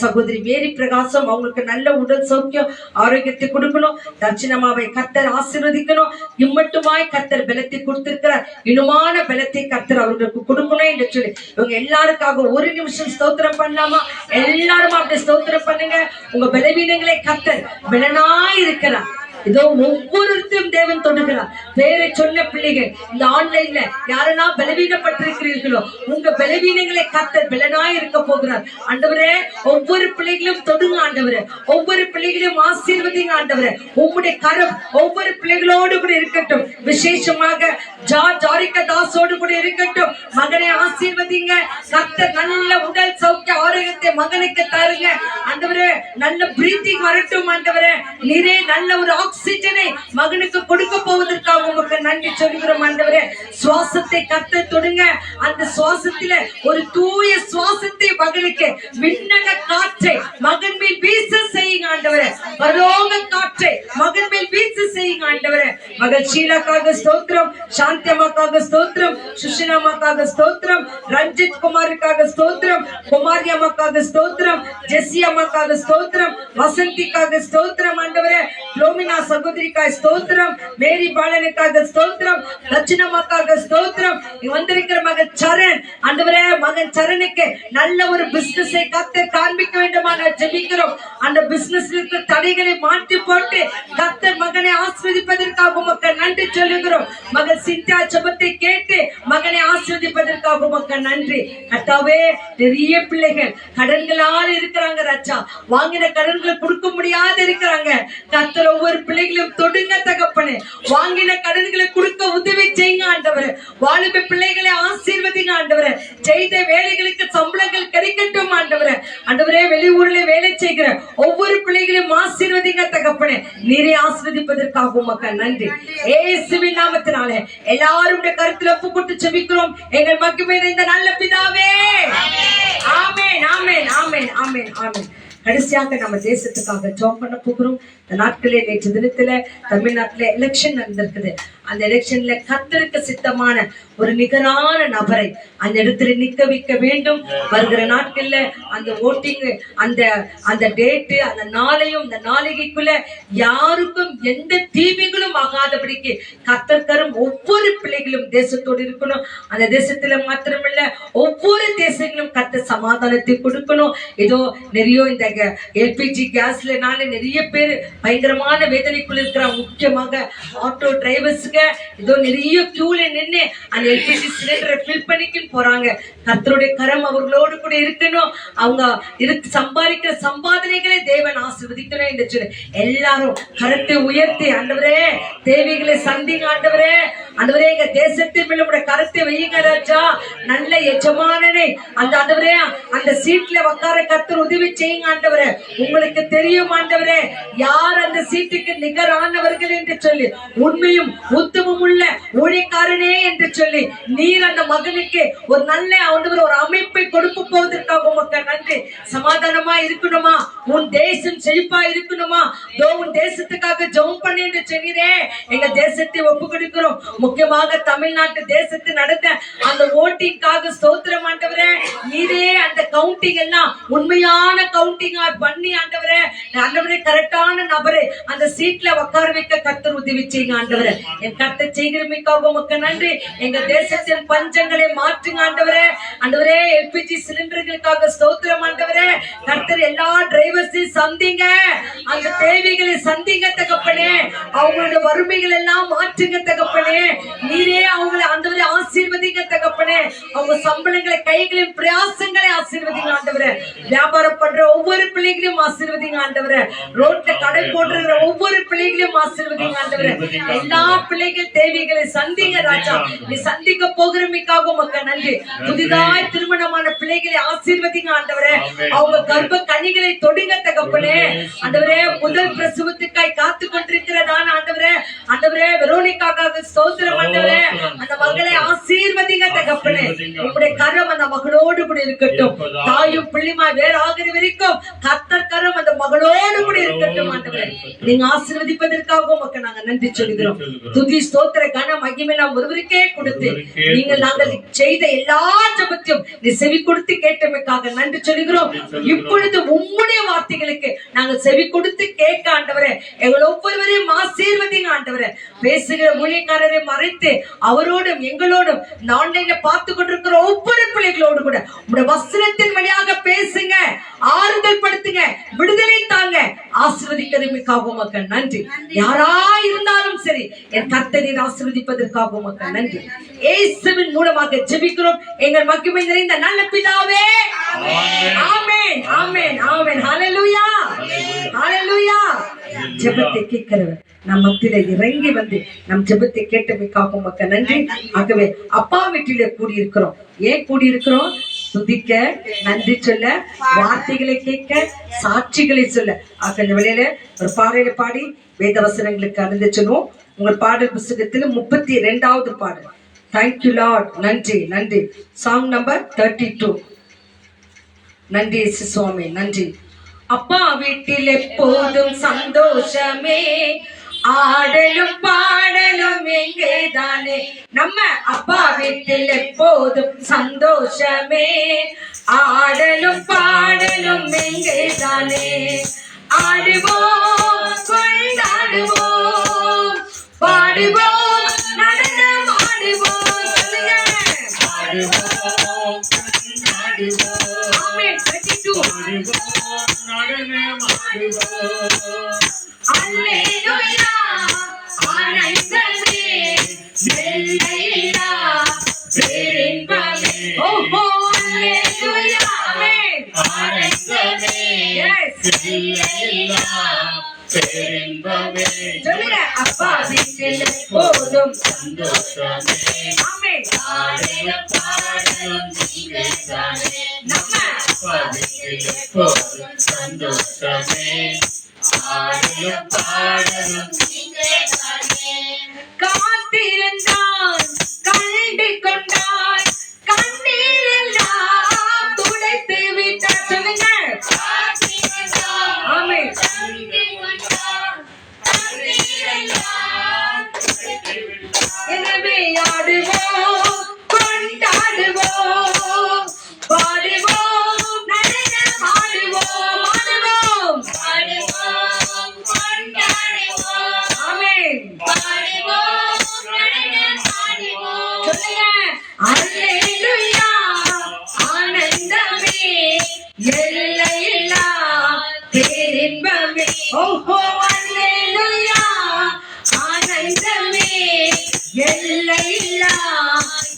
சகோதரி மேரி பிரகாசம், அவங்களுக்கு நல்ல உடல் சௌக்கியம் ஆரோக்கியத்தை கொடுக்கணும். தட்சிணமாவை கர்த்தர் ஆசீர்வதிக்கணும். இம்மட்டுமாய் கர்த்தர் பலத்தை கொடுத்திருக்கிறார், இன்னுமான பலத்தை கர்த்தர் அவர்களுக்கு கொடுக்கணும் என்று சொல்லி இவங்க எல்லாருக்காக ஒரு நிமிஷம் ஸ்தோத்திரம் பண்ணலாமா? எல்லாரும் அப்படி ஸ்தோத்திரம் பண்ணுங்க. உங்க பலவீனங்களை கர்த்தர் பலனாய் இருக்கிறார். இதோ ஒவ்வொருத்தையும் தேவன் தொடுகிறார். பேரை சொன்ன பிள்ளைகள் இந்த ஆன்லைன்ல யாரெல்லாம் பலவீனப்பட்டிருக்கிறீர்களோ, உங்க பலவீனங்களை கர்த்தர் பலனாய் இருக்க போகிறார். ஆண்டவரே ஒவ்வொரு பிள்ளைகளும் தொடுங்க. ஆண்டவரே ஒவ்வொரு பிள்ளைகளையும் ஆசீர்வதிங்க. ஆண்டவரே உம்முடைய கரம் ஒவ்வொரு பிள்ளைகளோடு கூட இருக்கட்டும். விசேஷமாக ஜாரிக்க தாசோடு கூட இருக்கட்டும். மகனை ஆசீர்வதிங்க. கர்த்தர் நல்ல உடல் சௌக்கிய ஆரோக்கியத்தை மகனுக்கு தருங்க. ஆண்டவரே நல்ல பிரீத்திங் வரட்டும். ஆண்டவரே நீரே நல்ல ஒரு ஆக்சிஜனை மகனுக்கு கொடுக்க போவதற்காக உங்களுக்கு நன்றி சொல்கிறோம். ஆண்டவரே சுவாசத்தை கர்த்தர் தொடுங்க. அந்த சுவாசத்தில ஒரு தூய சுவாசத்தை மகனுக்கு, விண்ணக காற்றை மகன் மேல் வீச செய்யுங்க. ஆண்டவரே பரலோக காற்றை மகன் மேல் வீச செய்யுங்க. ஆண்டவரே மகள் ஷீலாக்காக ஸ்தோத்திரம், சாந்தி அம்மாக்காக ஸ்தோத்திரம், சுஷிலா அம்மாக்காக ஸ்தோத்திரம், ரஞ்சித் குமாருக்காக ஸ்தோத்திரம், குமாரி அம்மாக்காக ஸ்தோத்திரம், ஜெசி அம்மாக்காக ஸ்தோத்திரம், வசந்திக்காக ஸ்தோத்திரம். ஆண்டவரே லோமினா சகோதரிக்காக ஸ்தோத்திரம், மேரி பாலனுக்காக ஸ்தோத்திரம், லட்சணமாக்காக ஸ்தோத்திரம். வந்திருக்கிற மகன் சரண், ஆண்டவரே மகன் சரணுக்கு நல்ல ஒரு பிசினஸை கர்த்தர் காண்பிக்க வேண்டுமாக ஜெபிக்கிறோம். அந்த பிசினஸ்ல இருக்கிற தடைகளை மாற்றி போட்டு கர்த்தர் மகனை ஆசீர்வதிப்பதற்காக உமக்கு நன்றி சொல்லுகிறோம். மகன் சிந்தியா ஜெபத்தை கேட்டு மகனை ஆசீர்வதிப்பதற்காக உமக்கு நன்றி. கர்த்தாவே நிறைய பிள்ளைகள் கடன்களால் இருக்கிறாங்க ராஜா, வாங்கின கடன்களை கொடுக்க முடியாது இருக்கிறாங்க. கர்த்தர் ஒவ்வொரு பிள்ளைகளையும் தொடுங்க தகப்பனே. வாங்கின கடன்களை கொடுக்க உதவி செய்யுங்க ஆண்டவரே. வாலிப பிள்ளைகளை ஆசீர்வதிங்க ஆண்டவரே. செய்த வேலைகளுக்கு சம்பளங்கள் கிடைக்கட்டும் ஆண்டவரே. ஆண்டவரே, வெளியூர்ல வேலை செய்கிற ஒவ்வொரு பிள்ளைகளையும் ஆசீர்வதிங்க தகப்பனே. நீரே ஆசீர்வதிப்பதற்காக உமக்கு நன்றி. இயேசுவின் நாமத்தினாலே எல்லாரும் கருத்துல ஒப்பு கொடுத்து ஜெபிக்கிறோம் எங்கள் மகிமை நிறைந்த நல்ல பிதாவே. ஆமென், ஆமென், ஆமென், ஆமென், ஆமென். கடைசியாக நம்ம தேசத்துக்காக ஜெபம் பண்ண போகிறோம். இந்த நாட்களே, நேற்று தினத்துல தமிழ்நாட்டுல எலெக்ஷன் நடந்திருக்குது. அந்த எலெக்ஷன்ல கர்த்தருக்கு சித்தமான ஒரு நிகரான நபரை அந்த இடத்துல நிக்க வைக்க வேண்டும். வருகிற நாட்கள்ல அந்த ஓட்டிங், அந்த டேட்டு, அந்த நாளையும் இந்த நாளிகைக்குள்ள யாருக்கும் எந்த தீமைகளும் ஆகாதபடிக்கு கர்த்தர்கரும் ஒவ்வொரு பிள்ளைகளும் தேசத்தோடு இருக்கணும். அந்த தேசத்துல மாத்திரமில்ல ஒவ்வொரு தேசங்களும் கர்த்தர் சமாதானத்தை கொடுக்கணும். ஏதோ நிறைய இந்த எல்பிஜி கேஸ்லனால நிறைய பேர் பயங்கரமான வேதனைக்குள்ள இருக்கிறாங்க. முக்கியமாக ஆட்டோ டிரைவர்ஸ்க்கு ஏதோ நிறைய கியூல நின்று அந்த எல்பிஜி சிலிண்டரை ஃபில் பண்ணிக்கின்னு போறாங்க. கர்த்தருடைய கரம் அவர்களோடு கூட இருக்கணும். அவங்க சம்பாதிக்கிற சம்பாதனைகளை தேவன் ஆசீர்வதிக்கணும் என்று சொல்லி எல்லாரும் கரத்தை உயர்த்தி, ஆண்டவரே தேவைகளை சந்திங்க ஆண்டவரே. ஆண்டவரே, எங்க தேசத்தின் மேல உடைய கரத்தை வையுங்க ராஜா. நல்ல எஜமானனை அந்த ஆண்டவரே அந்த சீட்ல உட்கார கர்த்தர் உதவி செய்யுங்க ஆண்டவரே. உங்களுக்கு தெரியும் ஆண்டவரே யார் அந்த சீட்டுக்கு நிகரானவர்கள் என்று சொல்லி, உண்மையும் உத்தமும் உள்ள ஊழியக்காரனே என்று சொல்லி நீர் அந்த மகனுக்கு ஒரு நல்ல ஆண்டவர் ஒரு அமைப்பை கொடுக்க போவதற்காக உமக்கு நன்றி. சமாதானமா இருக்கணுமா, உன் தேசம் செழிப்பா இருக்கணுமா, உன் தேசத்துக்காக ஜெபம் பண்ணி என்று சொன்னீரே. எங்க தேசத்தை ஒப்பு கொடுக்கிறோம். முக்கியமாக தமிழ்நாட்டு தேசத்தில் நடந்த அந்த ஓட்டிங்காக ஸ்தோத்திரம் ஆண்டவரே. நீரே அந்த கவுண்டிங் எல்லாம் உண்மையான கவுண்டிங்கா பண்ணி ஆண்டவரே, ஆண்டவரே கரெக்டான நபரை அந்த சீட்ல உட்கார வைக்க கர்த்தர் உதவி செய்யுங்க ஆண்டவரே. என் கர்த்தர் செய்கிறமைக்காக உமக்கு நன்றி. எங்க தேசத்தின் பஞ்சங்களை மாற்றுங்க ஆண்டவரே. ஆண்டவரே, எல்பிஜி சிலிண்டர்களுக்காக ஸ்தோத்திரம் ஆண்டவரே. கர்த்தர் எல்லா டிரைவர்ஸையும் சந்திங்க, அந்த தேவைகளை சந்திங்க தகப்பனே. அவங்களோட வறுமைகள் எல்லாம் மாற்றுங்க தகப்பனே. நீரே அவங்களை ஆண்டவரே ஆசீர்வதிங்க தகப்பனே. அவங்க சம்பளங்களை, கைகளின் பிரயாசங்களை ஆசீர்வதிங்க ஆண்டவரே. வியாபாரம் பண்ற ஒவ்வொரு பிள்ளைகளையும் ஆசீர்வதிங்க ஆண்டவரே. ரோட்ல கடை போடுற ஒவ்வொரு பிள்ளைகளையும் ஆசீர்வதிங்க ஆண்டவரே. எல்லா பிள்ளைகள் தேவைகளை சந்திங்க ராஜா. நீ சந்திக்க போகிறமைக்காக உமக்கு நன்றி. புதிதாய் திருமணமான பிள்ளைகளை ஆசீர்வதிங்க ஆண்டவரே. அவங்க கர்ப்ப கனிகளை தொடுங்க தகப்பனே. ஆண்டவரே, முதல் பிரசவத்துக்காய் காத்து கொண்டிருக்கிறதான ஆண்டவரே, ஆண்டவரே வெரோனிக்காக ஸ்தோத்திரம் ஆண்டவரே. அந்த மகளை ஆசீர்வதிங்க தகப்பனே. உங்களுடைய கரம் அந்த மகளோடு கூட இருக்கட்டும். தாயும் பிள்ளைமா வேற ஆகிற வரைக்கும் கர்த்தர் கரம் அந்த மகளோடு கூட இருக்கட்டும் ஆண்டவரே. நீங்க ஆசீர்வதிப்பதற்காக உமக்கு நாங்க நன்றி சொல்கிறோம். துதி ஸ்தோத்திர கன மகிமை நாம் ஒருவருக்கே கொடுத்து நாங்கள் செய்த எல்லா ஜெபத்தையும் நீ செவி கொடுத்து கேட்டமைக்காக நன்றி சொல்கிறோம். இப்பொழுது உம்முடைய வார்த்தைகளுக்கு நாங்கள் செவி கொடுத்து கேட்க ஆண்டவரே எங்கள் ஒவ்வொருவரையும் ஆசீர்வதிங்க ஆண்டவரே. பேசுகிற ஊழியக்காரரை மறைத்து அவரோடும் எங்களோடும் இந்த ஆன்லைன்ல பார்த்து கொண்டிருக்கிற ஒவ்வொரு பிள்ளைகளோடு கூட உங்களுடைய வசனத்தின் வழியாக பேசுங்க, ஆறுதல் படுத்துங்க, விடுதலை தாங்க, ஆசீர்வதிக்கிறதுக்காக உமக்கு நன்றி. யாரா இருந்தாலும் சரி என் கர்த்தரை ஆசீர்வதிப்பதற்காக உமக்கு நன்றி. இயேசுவின் மூலமாக ஜெபிக்கிறோம் எங்கள் மகிமை நிறைந்த நல்ல பிதாவே. ஆமென், ஆமென், ஆமென். ஹல்லேலூயா, ஹல்லேலூயா. ஜெபத்தை கேட்கிறவர் நம் மத்தியில இறங்கி வந்து நம் ஜெபத்தை கேட்டமைக்காக உமக்கு நன்றி. ஆகவே அப்பா வீட்டிலே கூடியிருக்கிறோம். ஏன் கூடியிருக்கிறோம்? துதிக்க, நன்றி சொல்ல, வார்த்தைகளை கேட்க, சாட்சிகளை சொல்ல. ஆக இந்த வேளையில ஒரு பாடலை பாடி வேத வசனங்களுக்கு அறிந்து சொல்லுவோம். உங்கள் பாடல் புத்தகத்தில் 32வது பாடல். Thank you Lord. நன்றி, நன்றி. Song number 32. நன்றி சுவாமி, நன்றி. அப்பா வீட்டில் எப்போதும் சந்தோஷமே, ஆடலும் பாடலும் எங்கேதானே. நம்ம அப்பா வீட்டில் எப்போதும் சந்தோஷமே, ஆடலும் பாடலும் எங்கேதானே. ஆடுவோம், கொண்டாடுவோம், பாடுவோம், நடனம் ஆடுவோம். சொல்லுங்க. ஆடுவோம், கொண்டாடுவோம். ஆமென். 32. ஆடுவோம், நடனம் ஆடுவோம். அல்லேலூயா, ஆனந்தமே, வெள்ளையா, பேரின்பமே. ஓஹோ, அல்லேலூயா, ஆமென். ஆனந்தமே, வெள்ளையா, பேரின்பமே சொல்லுங்க, அப்பா வீட்டில் எப்போதும் சந்தோஷமே ஆமென். ஆடலும் பாடலும் நீங்கள்தானே. நம்ம அப்பா வீட்டில் எப்போதும் சந்தோஷமே ஆடலும் பாடலும் நீங்கள்தானே. காத்திருந்தான் கண்டு கொண்டான் கண்ணீரெல்லாம் துடைத்து விட்டார். சொல்லுங்க, காத்திருந்தார், ஆமென். கண்டு கொண்டார், கண்ணீரெல்லாம் எனவே ஆடுவோம் கொண்டாடுவோம் பாடுவோம் நடனம் ஆடுவோம் ஆடுவோம் பாடுவோம், கொண்டாடுவோம், ஆமென். பாடுவோம், நடனம் ஆடுவோம். சொல்லுங்க, அல்லேலூயா ஆனந்தமே எல்லையில்லா பேரின்பமே. ஓஹோ, அல்லேலூயா ஆனந்தமே எல்லையில்லா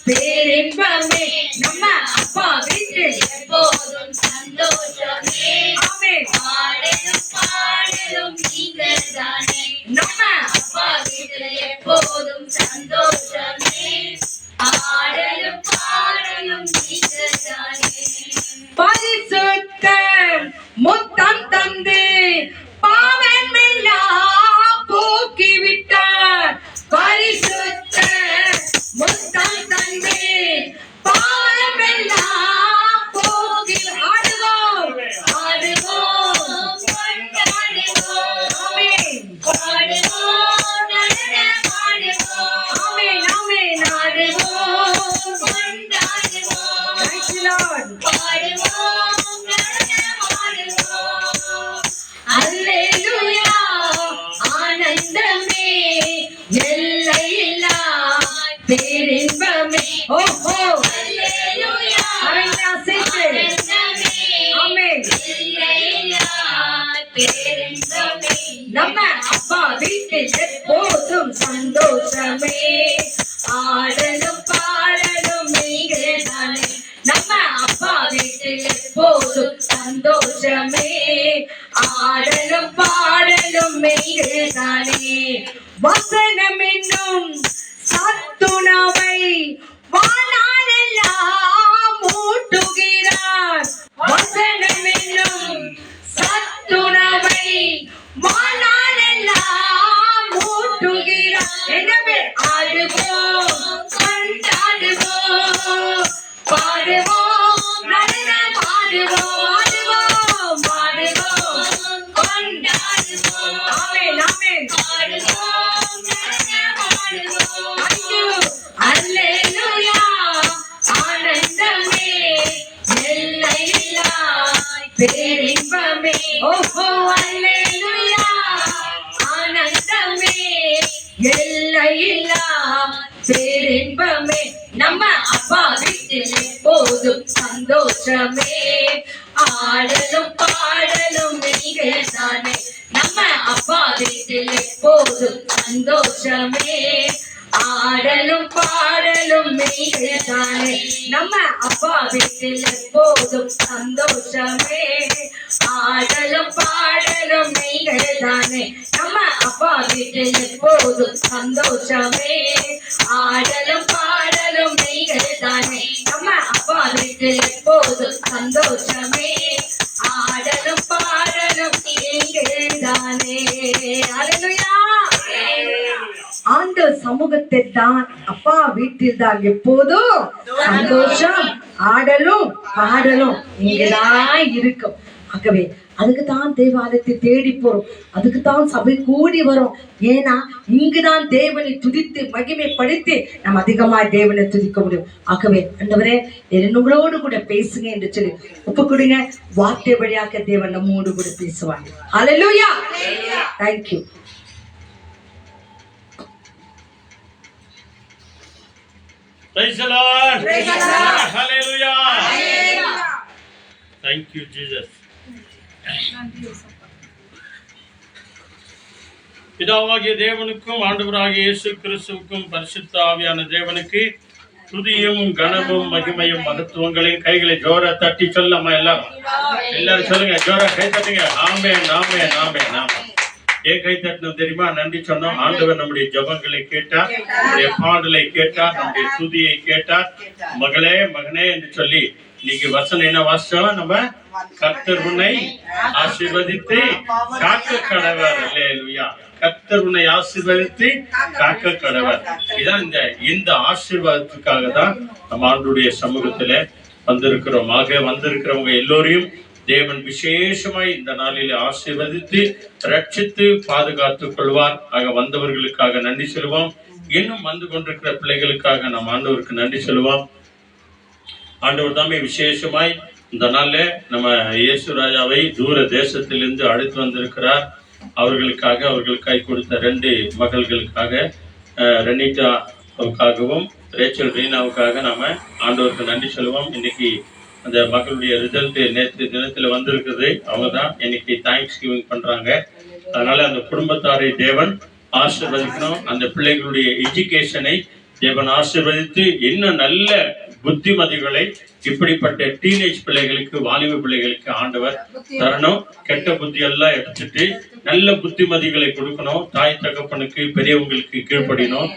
பேரின்பமே. நம்ம அப்பா வீட்டில் எப்போதும் சந்தோஷமே. ஆமென். ஆடலும் பாடலும் நீங்கள்தானே. நம்ம அப்பா வீட்டில் எப்போதும் சந்தோஷமே. ஆடலும் பாடலும் நீங்கள்தானே. பரிசுத்த முத்தம் தந்து பாவமெல்லாம் போக்கிவிட்டார். பரிசுத்த முத்தம் தந்து பாவமெல்லாம் போக்கி ஆடுவோம் ஆடுவோம் கொண்டாடுவோம், ஆமென். பாடுவோம், நடனம் ஆடுவோம், ஆமென், ஆமென். ஆடுவோம். கொண்டாடுவோம், Thank you, Lord. பாடுவோம், நடனம் ஆடுவோம். அல்லேலூயா ஆனந்தமே எல்லையில்லா பேரின்பமே. ஓஹோ, அல்லேலூயா அவன் சேர்த்து ஆனந்தமே ஆமென். இல்லையா பேரின்பமே. நம்ம அப்பா வீட்டில் எப்போதும் சந்தோஷமே ஆடலும் பாடலும் நீங்கள்தானே. நம்ம அப்பா வீட்டில் எப்போதும் சந்தோஷமே ஆடலும் பாடலும் நீங்கள்தானே. வசனம் என்னும் சத்துணவை வாழ்நாளெல்லாம் ஊட்டுகிறார். வசனம் என்னும் சத்துணவை வாழ்நாளெல்லாம் ஊட்டுகிறார். எனவே ஆடுவோம் கொண்டாடுவோம் பாடுவோம் நடனம் ஆடுவோம் ஆடுவோம் பாடுவோம் கொண்டாடுவோம், ஆமென், ஆமென். பாடுவோம், நடனம் ஆடுவோம். Thank you. அல்லேலூயா ஆனந்தமே எல்லையில்லா பேரின்பமே. ஓஹோ, அல்லேலூயா ஆனந்தமே எல்லையில்லா பேரின்பமே. நம்ம அப்பா வீட்டில் எப்போதும் சந்தோஷமே ஆடலும் பாடலும் நீங்கள்தானே. நம்ம அப்பா வீட்டில் எப்போதும் சந்தோஷமே ஆடலும் பாடலும் நீங்கள்தானே. நம்ம அப்பா வீட்டில் எப்போதும் சந்தோஷமே ஆடலும் பாடலும் நீங்கள்தானே. நம்ம அப்பா வீட்டில் எப்போதும் சந்தோஷமே ஆடலும் பாடலும் நீங்கள்தானே. நம்ம அப்பா வீட்டில் எப்போதும் சந்தோஷமே ஆடலும் பாடலும் நீங்கள்தானே. அல்லேலூயா. ஆண்டவர் சமூகத்தில் தான் அப்பா வீட்டில் தான் எப்போதும் சந்தோஷம் ஆடலும் பாடலும் இங்கதான் இருக்கும். ஆகவே அதுக்கு தான் தேவாலயத்தை தேடி போறோம், அதுக்கு தான் சபை கூடி வரும். ஏன்னா இங்குதான் தேவனை துதித்து மகிமைப்படுத்தி நம்ம அதிகமாய் தேவனை துதிக்க முடியும். ஆகவே ஆண்டவரே என்னோடு கூட பேசுங்க என்று சொல்லி ஒப்பு கொடுங்க. வார்த்தை வழியாக தேவன் நம்மோடு கூட பேசுவாங்க. ஹல்லேலூயா. Thank you. Praise the Lord. Praise the Lord. Hallelujah. Thank you, Jesus. பிதாவாகிய தேவனுக்கும் ஆண்டவராகிய இயேசு கிறிஸ்துவுக்கும் பரிசுத்த ஆவியான தேவனுக்கு துதியும் கனமும் மகிமையும் மகத்துவங்களையும் கைகளை ஜோரா தட்டி சொல்லமா எல்லாரும் சொல்லுங்க, ஜோரா கை தட்டுங்க. ஆமென், ஆமென், ஆமென், ஆமென். ஏன் கை தட்டணும் தெரியுமா? நன்றி சொன்னோம். ஆண்டவர் நம்முடைய ஜெபங்களை கேட்டார், நம்முடைய பாடலை கேட்டார், நம்முடைய துதியை கேட்டார். மகளே மகனே என்று சொல்லி இன்னைக்கு வசனம் என்ன வாசிச்சோம்? நம்ம கர்த்தர் உன்னை ஆசீர்வதித்து காக்க கடவர். அல்லேலூயா. கர்த்தர் உன்னை ஆசீர்வதித்து காக்க கடவர். இதான் இந்த ஆசீர்வாதத்துக்காக தான் நம்ம ஆண்டுடைய சமூகத்துல வந்திருக்கிறோம். ஆக வந்திருக்கிறவங்க எல்லோரையும் தேவன் விசேஷமாய் இந்த நாளில் ஆசீர்வதித்து ரட்சித்து பாதுகாத்துக் கொள்வார். ஆக வந்தவர்களுக்காக நன்றி சொல்லுவோம். இன்னும் வந்து கொண்டிருக்கிற பிள்ளைகளுக்காக நம்ம ஆண்டவருக்கு நன்றி சொல்லுவோம். ஆண்டவர் தாமே விசேஷமாய் இந்த நாள்ல நம்ம இயேசு ராஜாவை தூர தேசத்திலிருந்து அழைத்து வந்திருக்கிறார். அவர்களுக்காக கை கொடுத்த 2 மகள்களுக்காக, ரெனிட்டாவுக்காகவும் ரேச்சல் ரீனாவுக்காக நாம ஆண்டவருக்கு நன்றி சொல்லுவோம். இன்னைக்கு அந்த மகளுடைய ரிசல்ட் நேற்று தினத்துல வந்திருக்குது. அவங்க தான் இன்னைக்கு தேங்க்ஸ் கிவிங் பண்றாங்க. அதனால அந்த குடும்பத்தாரை தேவன் ஆசீர்வதிக்கணும். அந்த பிள்ளைகளுடைய எஜுகேஷனை தேவன் ஆசீர்வதித்து இன்னும் நல்ல புத்திமதிகளை இப்படிப்பட்ட டீனேஜ் பிள்ளைகளுக்கு, வாலிப பிள்ளைகளுக்கு ஆண்டவர் தரணும். கெட்ட புத்தி எல்லாம் எடுத்துட்டு நல்ல புத்திமதிகளை கொடுக்கணும். தாய் தகப்பனுக்கு பெரியவங்களுக்கு கீழ்ப்படினோம்.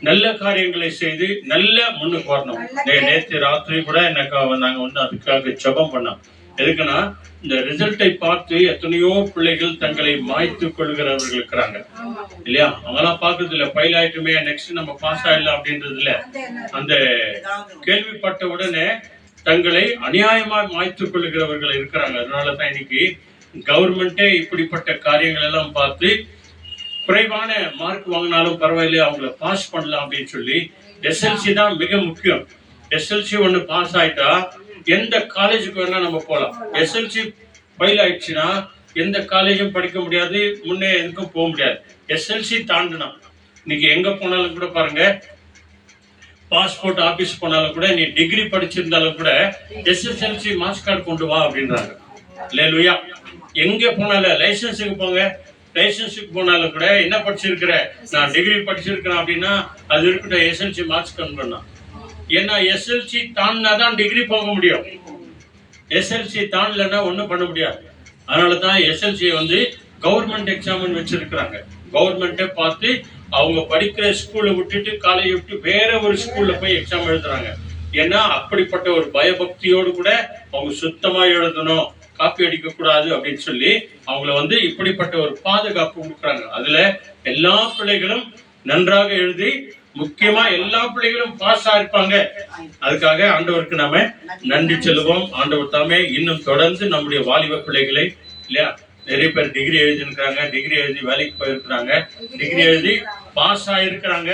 நல்ல காரியங்களை செய்து நல்ல முன்னுக்கு வரணும். நேற்று ராத்திரி கூட எனக்கு நாங்க அதுக்காக ஜெபம் பண்ணோம். எதுக்குன்னா இந்த ரிசல்ட்டை பார்த்து எத்தனையோ பிள்ளைகள் தங்களை மாய்த்து கொள்கிறவர்கள் இருக்கிறாங்க இல்லையா? அவங்கெல்லாம் பாக்குறது இல்ல, ஃபெயில் ஆயிட்டுமே நெக்ஸ்ட் நம்ம பாஸ் ஆயிடலாம் அப்படின்றது இல்ல. அந்த கேள்விப்பட்ட உடனே தங்களை அநியாயமா மாய்த்து கொள்கிறவர்கள் இருக்கிறாங்க. அதனாலதான் இன்னைக்கு கவர்மெண்டே இப்படிப்பட்ட காரியங்கள் எல்லாம் பார்த்து குறைவான மார்க் வாங்கினாலும் பரவாயில்ல, அவங்கள பாஸ் பண்ணலாம் அப்படின்னு சொல்லி எஸ்எல்சி தான் மிக முக்கியம். எஸ்எல்சி ஒண்ணு பாஸ் ஆயிட்டா எந்த காலேஜுக்கு வேணா நம்ம போகலாம். எஸ்எல்சி ஃபெயில் ஆயிடுச்சுன்னா எந்த காலேஜும் படிக்க முடியாது, முன்னே எதுக்கும் போக முடியாது. எஸ்எல்சி தாண்டினா இன்னைக்கு எங்க போனாலும் கூட பாருங்க, பாஸ்போர்ட் ஆபீஸ் போனாலும் கூட நீ டிகிரி படிச்சிருந்தாலும் கூட எஸ்எஸ்எல்சி மார்க்ஸ் கார்டு கொண்டு வா அப்படின்றாங்க. அல்லேலூயா. எங்க போனாலும் லைசன்ஸுக்கு போங்க, லைசன்ஸுக்கு போனாலும் கூட என்ன படிச்சிருக்கிற, நான் டிகிரி படிச்சிருக்கிறேன் அப்படின்னா அது இருக்கட்டும், எஸ்எல்சி மார்க்ஸ் கார்டு பண்ணா. ஏன்னா எஸ்எல்சி தாண்டினாதான் டிகிரி போக முடியும். எஸ்எல்சி தாண்டலன்னா ஒண்ணும் பண்ண முடியாது. அதனாலதான் எஸ்எல்சி கவர்மெண்ட் எக்ஸாம் வச்சிருக்கிறாங்க. கவர்மெண்டே பார்த்து அவங்க படிக்கிற ஸ்கூலை விட்டுட்டு காலேஜ் விட்டு வேற ஒரு ஸ்கூல்ல போய் எக்ஸாம் எழுதுறாங்க. ஏன்னா அப்படிப்பட்ட ஒரு பயபக்தியோடு கூட அவங்க சுத்தமா எழுதணும், காப்பி அடிக்க கூடாது அப்படின்னு சொல்லி அவங்கள இப்படிப்பட்ட ஒரு பாதுகாப்பு கொடுக்குறாங்க. அதுல எல்லா பிள்ளைகளும் நன்றாக எழுதி, முக்கியமா எல்லா பிள்ளைகளும் பாஸ் ஆயிருப்பாங்க. அதுக்காக ஆண்டவருக்கு நாம நன்றி சொல்லுவோம். ஆண்டவர் தாமே இன்னும் தொடர்ந்து நம்முடைய வாலிப பிள்ளைகளை இல்லையா, நிறைய பேர் டிகிரி எழுதிருக்கிறாங்க, டிகிரி எழுதி வேலைக்கு போயிருக்கிறாங்க, டிகிரி எழுதி பாஸ் ஆயிருக்கிறாங்க,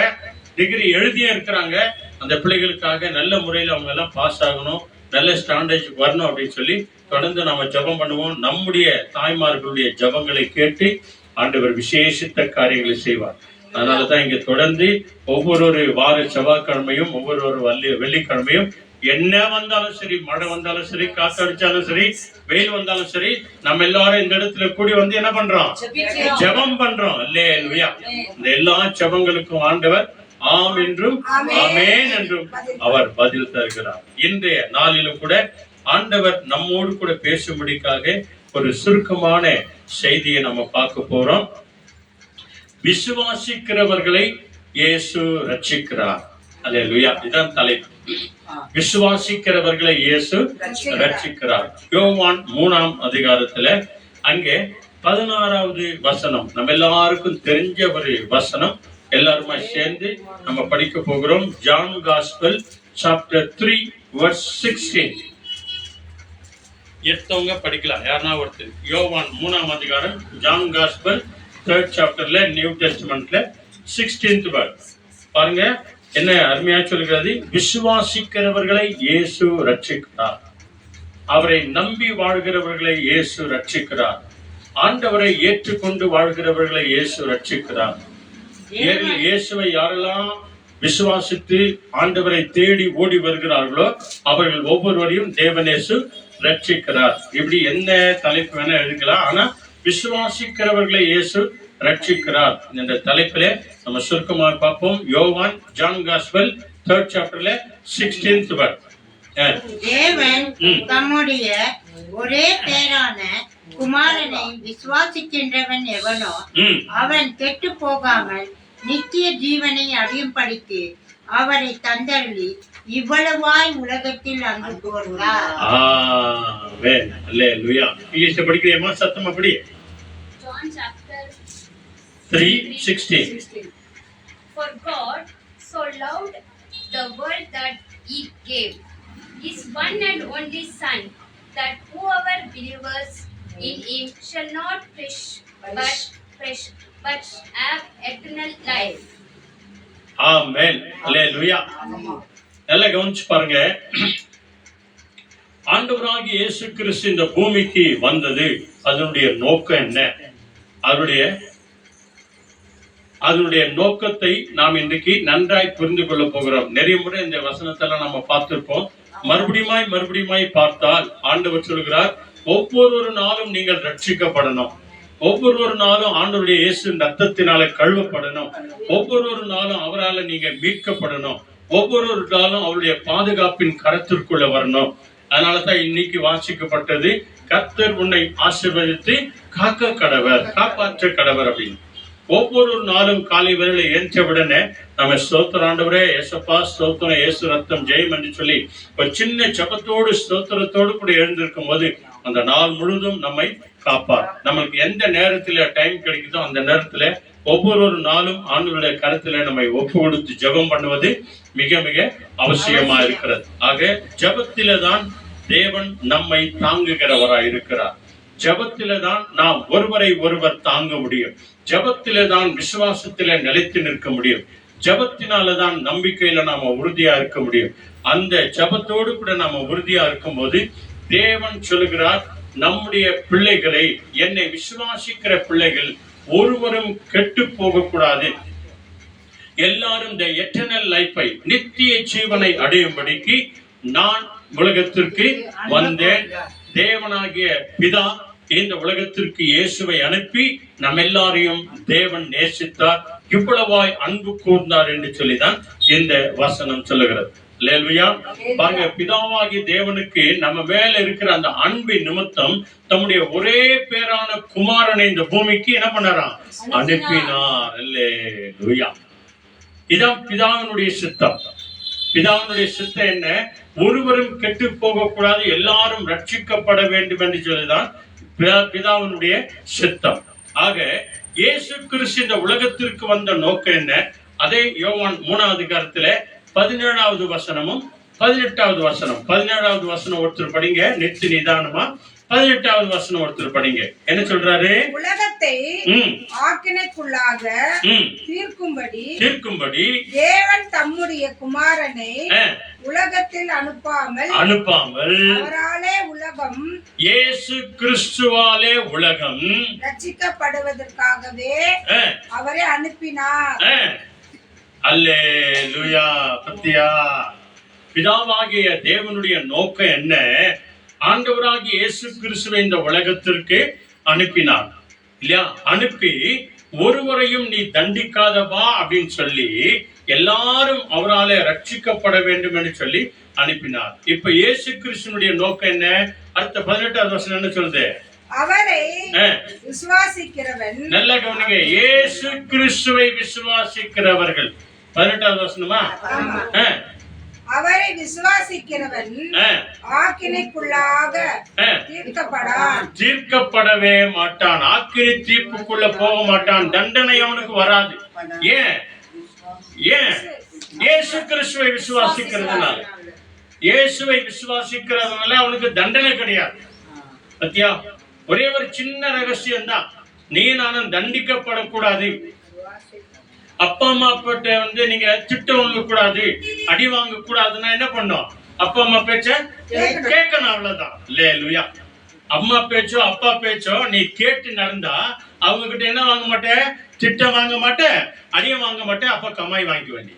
டிகிரி எழுதியும் இருக்கிறாங்க. அந்த பிள்ளைகளுக்காக நல்ல முறையில் அவங்க எல்லாம் பாஸ் ஆகணும், நல்ல ஸ்டாண்டர்ட் வரணும் அப்படின்னு சொல்லி தொடர்ந்து நாம ஜெபம் பண்ணுவோம். நம்முடைய தாய்மார்களுடைய ஜெபங்களை கேட்டு ஆண்டவர் விசேஷித்த காரியங்களை செய்வார். அதனாலதான் இங்க தொடர்ந்து ஒவ்வொரு வார செவ்வாய்க்கிழமையும் ஒவ்வொரு வெள்ளிக்கிழமையும் என்ன வந்தாலும் சரி, மழை வந்தாலும் சரி, காத்து அடிச்சாலும் சரி, வெயில் வந்தாலும் சரி, நம்ம எல்லாரும் இந்த இடத்துல கூடி என்ன பண்றோம்? ஜெபம் பண்றோம். அல்லேலூயா. இந்த எல்லா ஜெபங்களுக்கும் ஆண்டவர் ஆம் என்றும் ஆமென் என்றும் அவர் பதில் தருகிறார். இன்றைய நாளிலும் கூட ஆண்டவர் நம்மோடு கூட பேசும்படிக்காக ஒரு சுருக்கமான செய்தியை நம்ம பார்க்க போறோம். விசுவாசிக்கிறவர்களை இயேசு ரட்சிக்கிறார். அல்லேலூயா. இதான் தலைப்பு. விசுவாசிக்கிறவர்களை இயேசு ரட்சிக்கிறார். யோவான் 3ஆம் அதிகாரத்துல அங்கே 16வது வசனம், நம்ம எல்லாருக்கும் தெரிஞ்ச ஒரு வசனம், எல்லாருமா சேர்ந்து நம்ம படிக்க போகிறோம். John gospel chapter 3 verse 16. எடுத்தவங்க படிக்கலாம், யாருன்னா ஒருத்தர். யோவான் 3ஆம் அதிகாரம், ஜான் காஸ்பல் 3rd chapterல நியூ டெஸ்டமெண்ட்ல 16th verse பாருங்க, என்ன அருமையா சொல்கிறது. விசுவாசிக்கிறவர்களை இயேசு ரட்சிக்கிறார். அவரை நம்பி வாழ்கிறவர்களை இயேசு ரட்சிக்கிறார். ஆண்டவரை ஏற்றுக்கொண்டு வாழ்கிறவர்களை இயேசு ரட்சிக்கிறார். இயேசுவை யாரெல்லாம் விசுவாசித்து ஆண்டவரை தேடி ஓடி வருகிறார்களோ அவர்கள் ஒவ்வொருவரையும் தேவனேசு ரட்சிக்கிறார். இப்படி என்ன தலைப்பு வேணா எழுதிக்கலாம், ஆனா விசுவாசிக்கிறவர்களை இயேசு ரட்சிக்கிறார் என்ற தலைப்பிலே நம்ம சுருக்கமாக பார்ப்போம். யோவான் John gospel 3rd chapterல 16th verse. தேவன் தம்முடைய ஒரே பேரான குமாரனை விசுவாசிக்கின்றவன் எவனோ ம். அவன் கெட்டு போகாமல் நித்திய ஜீவனை அடையும்படிக்கு அவரை தந்தருளி இவ்வளவாய் உலகத்தில் அன்பு கூர்ந்தார். ஆமென். அல்லேலூயா. இங்கிலீஷ்ல படிக்கிறேமா? சத்தமா படி. John chapter 3:16. For God so loved the world that he gave his one and only Son, that whoever believes in him shall not but have eternal life. ஆமென். அல்லேலூயா. நல்லா கவனிச்சு பாருங்க. ஆண்டவராகிய இயேசு கிறிஸ்து இந்த பூமிக்கு வந்தது, அதனுடைய நோக்கம் என்ன? அதனுடைய நோக்கத்தை நாம் இன்றைக்கு நன்றாய் புரிந்து கொள்ள போகிறோம். நிறைய முறை இந்த வசனத்தெல்லாம் நம்ம பார்த்திருப்போம். மறுபடியுமாய் பார்த்தால் ஆண்டவர் சொல்கிறார், ஒவ்வொரு நாளும் நீங்கள் ரட்சிக்கப்படணும், ஒவ்வொரு நாளும் ஆண்டவருடைய இயேசு ரத்தத்தினால கழுவப்படணும், ஒவ்வொரு நாளும் அவரால் நீங்க மீட்கப்படணும், ஒவ்வொரு நாளும் அவருடைய பாதுகாப்பின் கரத்திற்குள்ள வரணும். அதனாலதான் இன்னைக்கு வாசிக்கப்பட்டது, கர்த்தர் உன்னை ஆசீர்வதித்து காக்க கடவர், காப்பாற்ற கடவர் அப்படின்னு. ஒவ்வொரு நாளும் காலை வேளையில ஏற்ற உடனே நம்ம ஸ்தோத்திரம் ஆண்டவரே, ஏசப்பா ஸ்தோத்திரம், இயேசு ரத்தம் ஜெயம் என்று சொல்லி ஒரு சின்ன ஜெபத்தோடு ஸ்தோத்திரத்தோடு கூட எழுந்திருக்கும் போது அந்த நாள் முழுதும் நம்மை காப்பார். நமக்கு எந்த நேரத்துல டைம் கிடைக்குதோ அந்த நேரத்துல ஒவ்வொரு நாளும் ஆண்டவருடைய கருத்துல நம்மை ஒப்பு கொடுத்து ஜெபம் பண்ணுவது மிக மிக அவசியமா இருக்கிறது. ஆக ஜெபத்தில தான் தேவன் நம்மை தாங்குகிறவராய் இருக்கிறார். ஜெபத்தில தான் நாம் ஒருவரை ஒருவர் தாங்க முடியும். ஜெபத்தில தான் விசுவாசத்தில நிலைத்து நிற்க முடியும். ஜெபத்தினாலதான் நம்பிக்கையில நாம உறுதியா இருக்க முடியும். அந்த ஜெபத்தோடு கூட நாம உறுதியா இருக்கும் போது தேவன் சொல்லுகிறார், நம்முடைய பிள்ளைகளை, என்னை விசுவாசிக்கிற பிள்ளைகள் ஒருவரும் கெட்டு போக கூடாது, எல்லாரும் இந்த எட்டர்னல் லைஃபை, நித்திய ஜீவனை அடையும்படிக்கு நான் உலகத்திற்கு வந்தேன். தேவனாகிய பிதா இந்த உலகத்திற்கு இயேசுவை அனுப்பி நம்ம எல்லாரையும் தேவன் நேசித்தார், இவ்வளவாய் அன்பு கூர்ந்தார் என்று சொல்லிதான் இந்த வசனம் சொல்லுகிறது. அல்லேலூயா. பாருங்க, பிதாவாகி தேவனுக்கு நம்ம மேல இருக்கிற அந்த அன்பின் நிமித்தம் தம்முடைய ஒரே பேரான குமாரனை இந்த பூமிக்கு என்ன பண்ணாராம்? அனுப்பினார். அல்லேலூயா. இதான் பிதாவினுடைய சித்தம். பிதாவினுடைய சித்தம் என்ன? ஒருவரும் கெட்டு போக கூடாது, எல்லாரும் ரட்சிக்கப்பட வேண்டும் என்று சொல்லிதான் பிதாவினுடைய சித்தம். ஆக இயேசு கிறிஸ்து இந்த உலகத்திற்கு வந்த நோக்கம் என்ன? அதே யோவான் 3வது அதிகாரத்துல 17வது வசனமும் 18வது வசனம். 17வது வசனம் ஒருத்தர் படிங்க, நிறுத்தி நிதானமா. 18வது வசனம் ஒருத்தர் படிங்க. என்ன சொல்றாரு? உலகத்தை ஆக்கினைக்குள்ளாக தீர்க்கும்படி தேவன் தம்முடைய குமாரனை உலகத்தில் அனுப்பாமல் அவராலே உலகம், இயேசு கிறிஸ்துவாலே உலகம் ரட்சிக்கப்படுவதற்காகவே அவரை அனுப்பினார். அல்லேலூயா. பத்தியா, பிதாவாகிய தேவனுடைய நோக்கம் என்ன? ஆண்டவராகிய இயேசு கிறிஸ்துவை இந்த உலகத்திற்கு அனுப்பினார் இல்லையா? அனுப்பி ஒருவரையும் நீ தண்டிக்காதவா அப்படின்னு சொல்லி எல்லாரும் அவராலே ரட்சிக்கப்பட வேண்டும் என்று சொல்லி அனுப்பினார். இப்ப இயேசு கிறிஸ்துனுடைய நோக்கம் என்ன? அடுத்த 18வது வசனம் என்ன சொல்லுது? அவரை விசுவாசிக்கிறவன். நல்ல கவனிங்க, இயேசு கிறிஸ்துவை விசுவாசிக்கிறவர்கள். 18வது வசனமா? அவரை விசுவாசிக்கிறவன் ஆக்கினைக்குள்ளாக தீர்க்கப்படவே மாட்டான். ஆக்கினை தீர்ப்புக்குள்ள போக மாட்டான். தண்டனை அவனுக்கு வராது. ஏன்? இயேசு கிறிஸ்துவை விசுவாசிக்கிறதுனால, இயேசுவை விசுவாசிக்கிறதுனால அவனுக்கு தண்டனை கிடையாது. பத்தியா, ஒரே ஒரு சின்ன ரகசியம் தான். நீ நானும் தண்டிக்கப்படக்கூடாது. அப்பா அம்மா கிட்ட நீங்க திட்டு வாங்க கூடாது, அடி வாங்க கூடாதுன்னா என்ன பண்ணும்? அப்பா அம்மா பேச்ச கேட்கணும், அவ்வளவுதான். அல்லேலூயா. அம்மா பேச்சோ அப்பா பேச்சோ நீ கேட்டு நடந்தா அவங்க கிட்ட என்ன வாங்க மாட்டேன்? திட்டம் வாங்க மாட்டேன், அடியும் வாங்க மாட்டேன், அப்ப கமாய் வாங்கி வேண்டி.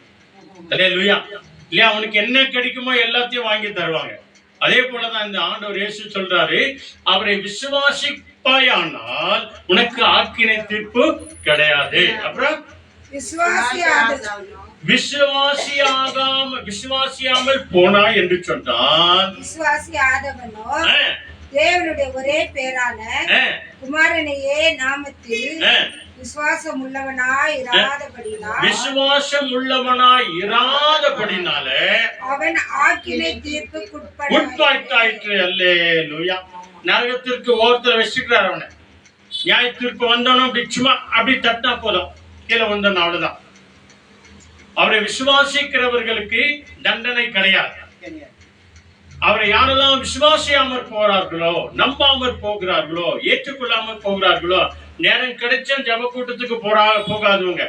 அல்லேலூயா. இல்லையா? அவனுக்கு என்ன கிடைக்குமோ எல்லாத்தையும் வாங்கி தருவாங்க. அதே போலதான் இந்த ஆண்டவர் இயேசு சொல்றாரு, அவரை விசுவாசிப்பாயானால் உனக்கு ஆக்கினை தீர்ப்பு கிடையாது. அப்புறம் விசுவாசியாமல் போனா என்று சொன்னால் தேவனுடைய ஒரே பேரான ஆ, குமாரனையே நாமத்தில் ஆ. விசுவாசம் உள்ளவனாய் இராதபடினால் விசுவாசம் உள்ளவனாய் இராதபடினால அவன் ஆக்கினை தீர்ப்புக்குட்பட உட்பாட்டாயிற்று. அல்லேலூயா. நரகத்திற்கு ஓரத்துல வச்சுக்கிறார் அவனை. நியாய தீர்ப்பு வந்தவனும் அப்படி சும்மா அப்படி தட்டினா போதும், கீழே வந்தவன் அவ்வளவுதான். அவரை விசுவாசிக்கிறவர்களுக்கு தண்டனை கிடையாது. அவரை யாரெல்லாம் விசுவாசியாமற் போறார்களோ, நம்பாமற் போகிறார்களோ, ஏற்றுக்கொள்ளாமற் போகிறார்களோ, நேரம் கிடைச்சும் ஜப கூட்டத்துக்கு போகாதவங்க,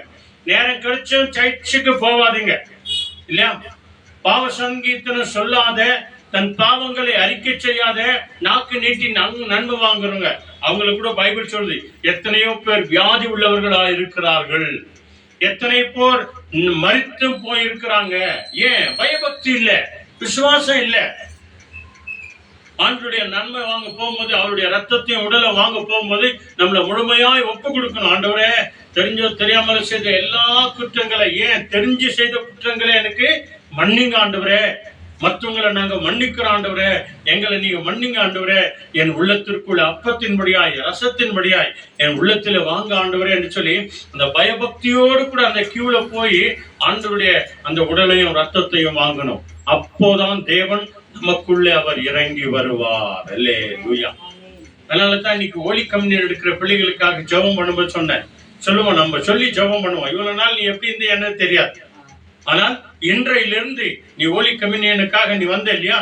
நேரம் கிடைச்சும் சர்ச்சுக்கு போகாதீங்க இல்லையா? பாவ சங்கீர்த்தனம் சொல்லாத, தன் பாவங்களை அறிக்கை செய்யாத, நாக்கு நீட்டி நன்மை வாங்குறவங்க, அவங்களுக்கு கூட பைபிள் சொல்லுது, எத்தனையோ பேர் வியாதி உள்ளவர்களா இருக்கிறார்கள், எத்தனை பேர் மரித்தும் போயிருக்கிறாங்க. ஏன்? பயபக்தி இல்ல, விசுவாசம் இல்ல. ஆண்டுடைய நன்மை வாங்க போகும்போது, அவருடைய ரத்தத்தையும் உடலை வாங்க போகும்போது நம்மள முழுமையாய் ஒப்பு கொடுக்கணும். ஆண்டவரே, தெரிஞ்சோ தெரியாமல செய்த எல்லா குற்றங்களை, ஏன் தெரிஞ்சு செய்த குற்றங்களை எனக்கு மன்னிங்க ஆண்டவரே, மற்றவங்களை நாங்க மன்னிக்கிறோம் ஆண்டவரே, எங்களை நீங்க மன்னிங்க ஆண்டவரே, என் உள்ளத்திற்குள்ள அப்பத்தின்படியாய் ரசத்தின்படியாய் என் உள்ளத்துல வாங்க ஆண்டவரே என்று சொல்லி அந்த பயபக்தியோடு கூட அந்த கியூல போய் ஆண்டவருடைய அந்த உடலையும் ரத்தத்தையும் வாங்கணும். அப்போதான் தேவன் நமக்குள்ளே அவர் இறங்கி வருவார். அல்லேலூயா. அதனாலதான் இன்னைக்கு ஹோலி கம்யூனியன் எடுக்கிற பிள்ளைகளுக்காக ஜெபம் பண்ணும்போது சொன்னேன், சொல்லுவோம், நம்ம சொல்லி ஜெபம் பண்ணுவோம். இவ்வளவு நாள் நீ எப்படி இருந்து என்ன தெரியாது, ஆனால் இன்றையிலிருந்து நீ ஹோலி கம்யூனியனுக்காக நீ வந்த இல்லையா,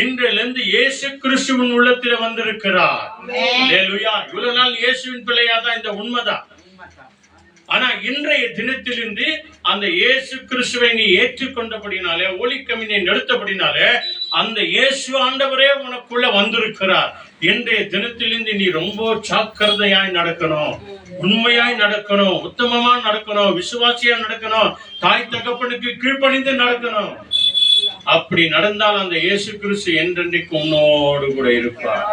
இன்றையிலிருந்து இயேசு கிறிஸ்துவின் உள்ளத்தில வந்திருக்கிறார். அல்லேலூயா. இவ்வளவு நாள் இயேசுவின் பிள்ளையாதான், இந்த உண்மைதான். ஆனா இன்றைய தினத்திலிருந்து அந்த இயேசு கிறிஸ்துவை நீ ஏற்றுக்கொண்டபடினாலே, ஹோலி கம்யூனியன் எடுத்தபடினாலே, அந்த இயேசு ஆண்டவரே உனக்குள்ள வந்திருக்கிறார். இன்றைய தினத்திலிருந்து நீ ரொம்ப ஜாக்கிரதையாய் நடக்கணும், உண்மையாய் நடக்கணும், உத்தமமா நடக்கணும், விசுவாசியா நடக்கணும், தாய் தகப்பனுக்கு கீழ்ப்பணிந்து நடக்கணும். அப்படி நடந்தால் அந்த இயேசு கிறிஸ்து என்றென்றைக்கு உன்னோடு கூட இருப்பார்.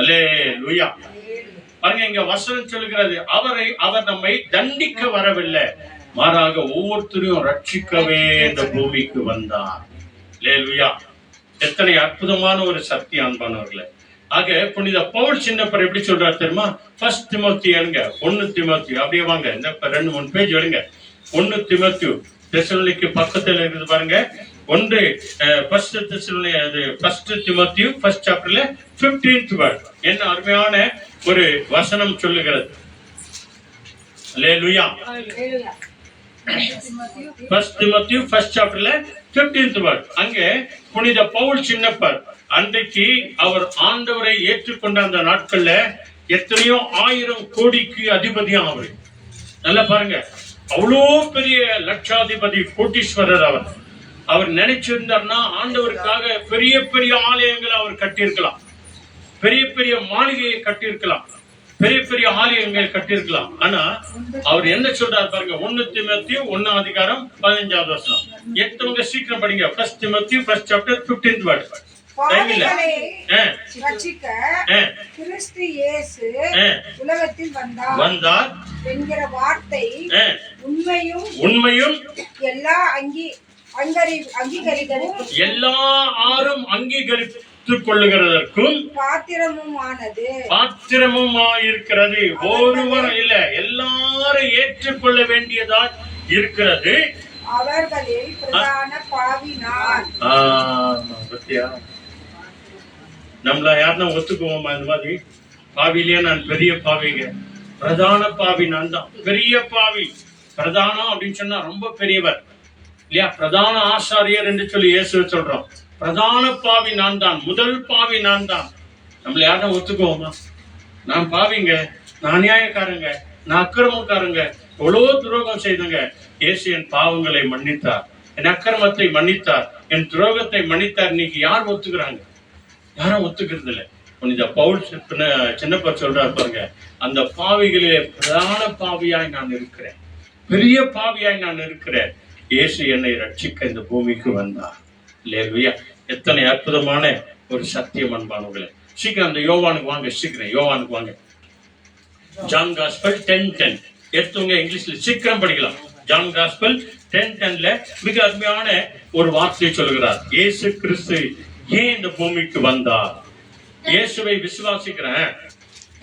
அல்லேலூயா. பாருங்க, இங்க வசனம் சொல்லுகிறது, அவர் நம்மை தண்டிக்க வரவில்லை, மாறாக ஒவ்வொருத்தரையும் ரட்சிக்கவே இந்த பூமிக்கு வந்தார். அல்லேலூயா. எத்தனை அற்புதமான ஒரு சக்தி அன்பானவர்களே. ஆக புனித பவுல் சின்னப்பர் எப்படி சொல்றாரு தெரியுமா? 1 திமோத்தி எடுங்க, 1 திமோத்தி, அப்படியே வாங்க, இந்த 2-3 பேஜ் எடுங்க. 1 திமோத்தி தெசலோனிக்கு பக்கத்துல இருக்குது பாருங்க. 1 திமோத்தி 1 சாப்டர்ல 15th வேர்ட் என்ன அருமையான ஒரு வசனம் சொல்லுகிறது. அல்லேலூயா. 1 திமோத்தி 1 சாப்டர்ல 15th வேர்ட். அங்கே புனித பவுல் சின்னப்பர் அன்றைக்கு அவர் ஆண்டவரை ஏற்றுக்கொண்ட அந்த நாட்கள்ல எத்தனையோ 1000 கோடிக்கு அதிபதியா அவரு. நல்லா பாருங்க, அவ்வளோ பெரிய லட்சாதிபதி, கோட்டீஸ்வரர் அவர். அவர் நினைச்சிருந்தார்னா ஆண்டவருக்காக பெரிய பெரிய ஆலயங்களை அவர் கட்டியிருக்கலாம், பெரிய பெரிய மாளிகையை கட்டியிருக்கலாம், பெரிய பெரிய ஆலயங்கள் கட்டியிருக்கலாம். ஆனா அவர் என்ன சொல்றாரு பாருங்க, 1 திமோத்தி 1 அதிகாரம் 15வது வசனம். எத்தவங்க சீக்கிரம் படிங்க. 1 திமோத்தி 1 சாப்டர் 15th வேர்ட். பாவிகளை ரட்சிக்க கிறிஸ்து இயேசு உலகத்தில் வந்தார் என்கிற வார்த்தை உண்மையும் எல்லா எல்லாரும் அங்கீகரித்துக் கொள்ளுகிறதற்கும் பாத்திரமுமாயிருக்கிறது. ஒருவரும் இல்ல, எல்லாரும் ஏற்றுக்கொள்ள வேண்டியதா இருக்கிறது. அவர்களில் பிரதான பாவி நான். நம்மள யாருன்னா ஒத்துக்குவோமா இந்த மாதிரி? பாவிலேயே நான் பெரிய பாவிங்க, பிரதான பாவி நான் தான், பெரிய பாவி. பிரதானம் அப்படின்னு சொன்னா ரொம்ப பெரியவர் இல்லையா? பிரதான ஆசாரியர் என்று சொல்லி இயேசு சொல்றோம். பிரதான பாவி நான் தான், முதல் பாவி நான் தான். நம்மள யாருன்னா ஒத்துக்குவோமா? நான் பாவிங்க, நான் அநியாயக்காரங்க, நான் அக்கிரமக்காரங்க, எவ்வளவு துரோகம் செய்தங்க. இயேசு என் பாவங்களை மன்னித்தார், என் அக்கிரமத்தை மன்னித்தார், என் துரோகத்தை மன்னித்தார். இன்னைக்கு யார் ஒத்துக்கிறாங்க? யாரும் ஒத்துக்கிறது இல்லை. புனித பவுல் சின்னப்பர் சொல்றாரு பாருங்க, அந்த பாவிகளிலே பிரதான பாவியாய் நான் இருக்கிறேன், பெரிய பாவியாய் நான் இருக்கிறேன். இயேசு என்னை ரட்சிக்க இந்த பூமிக்கு வந்தார். இல்லையா? எத்தனை அற்புதமான ஒரு சத்தியம் அன்பானவர்களே. சீக்கிரம் அந்த யோவானுக்கு வாங்க, சீக்கிரம் யோவானுக்கு வாங்க. ஜான் காஸ்பல் 10:10 எடுத்தவங்க இங்கிலீஷ்ல சீக்கிரம் படிக்கலாம். ஜான் காஸ்பல் 10:10ல மிக அருமையான ஒரு வார்த்தையை சொல்கிறார். இயேசு கிறிஸ்து ஏன் இந்த பூமிக்கு வந்தார்? இயேசுவை விசுவாசிக்கிறேன்.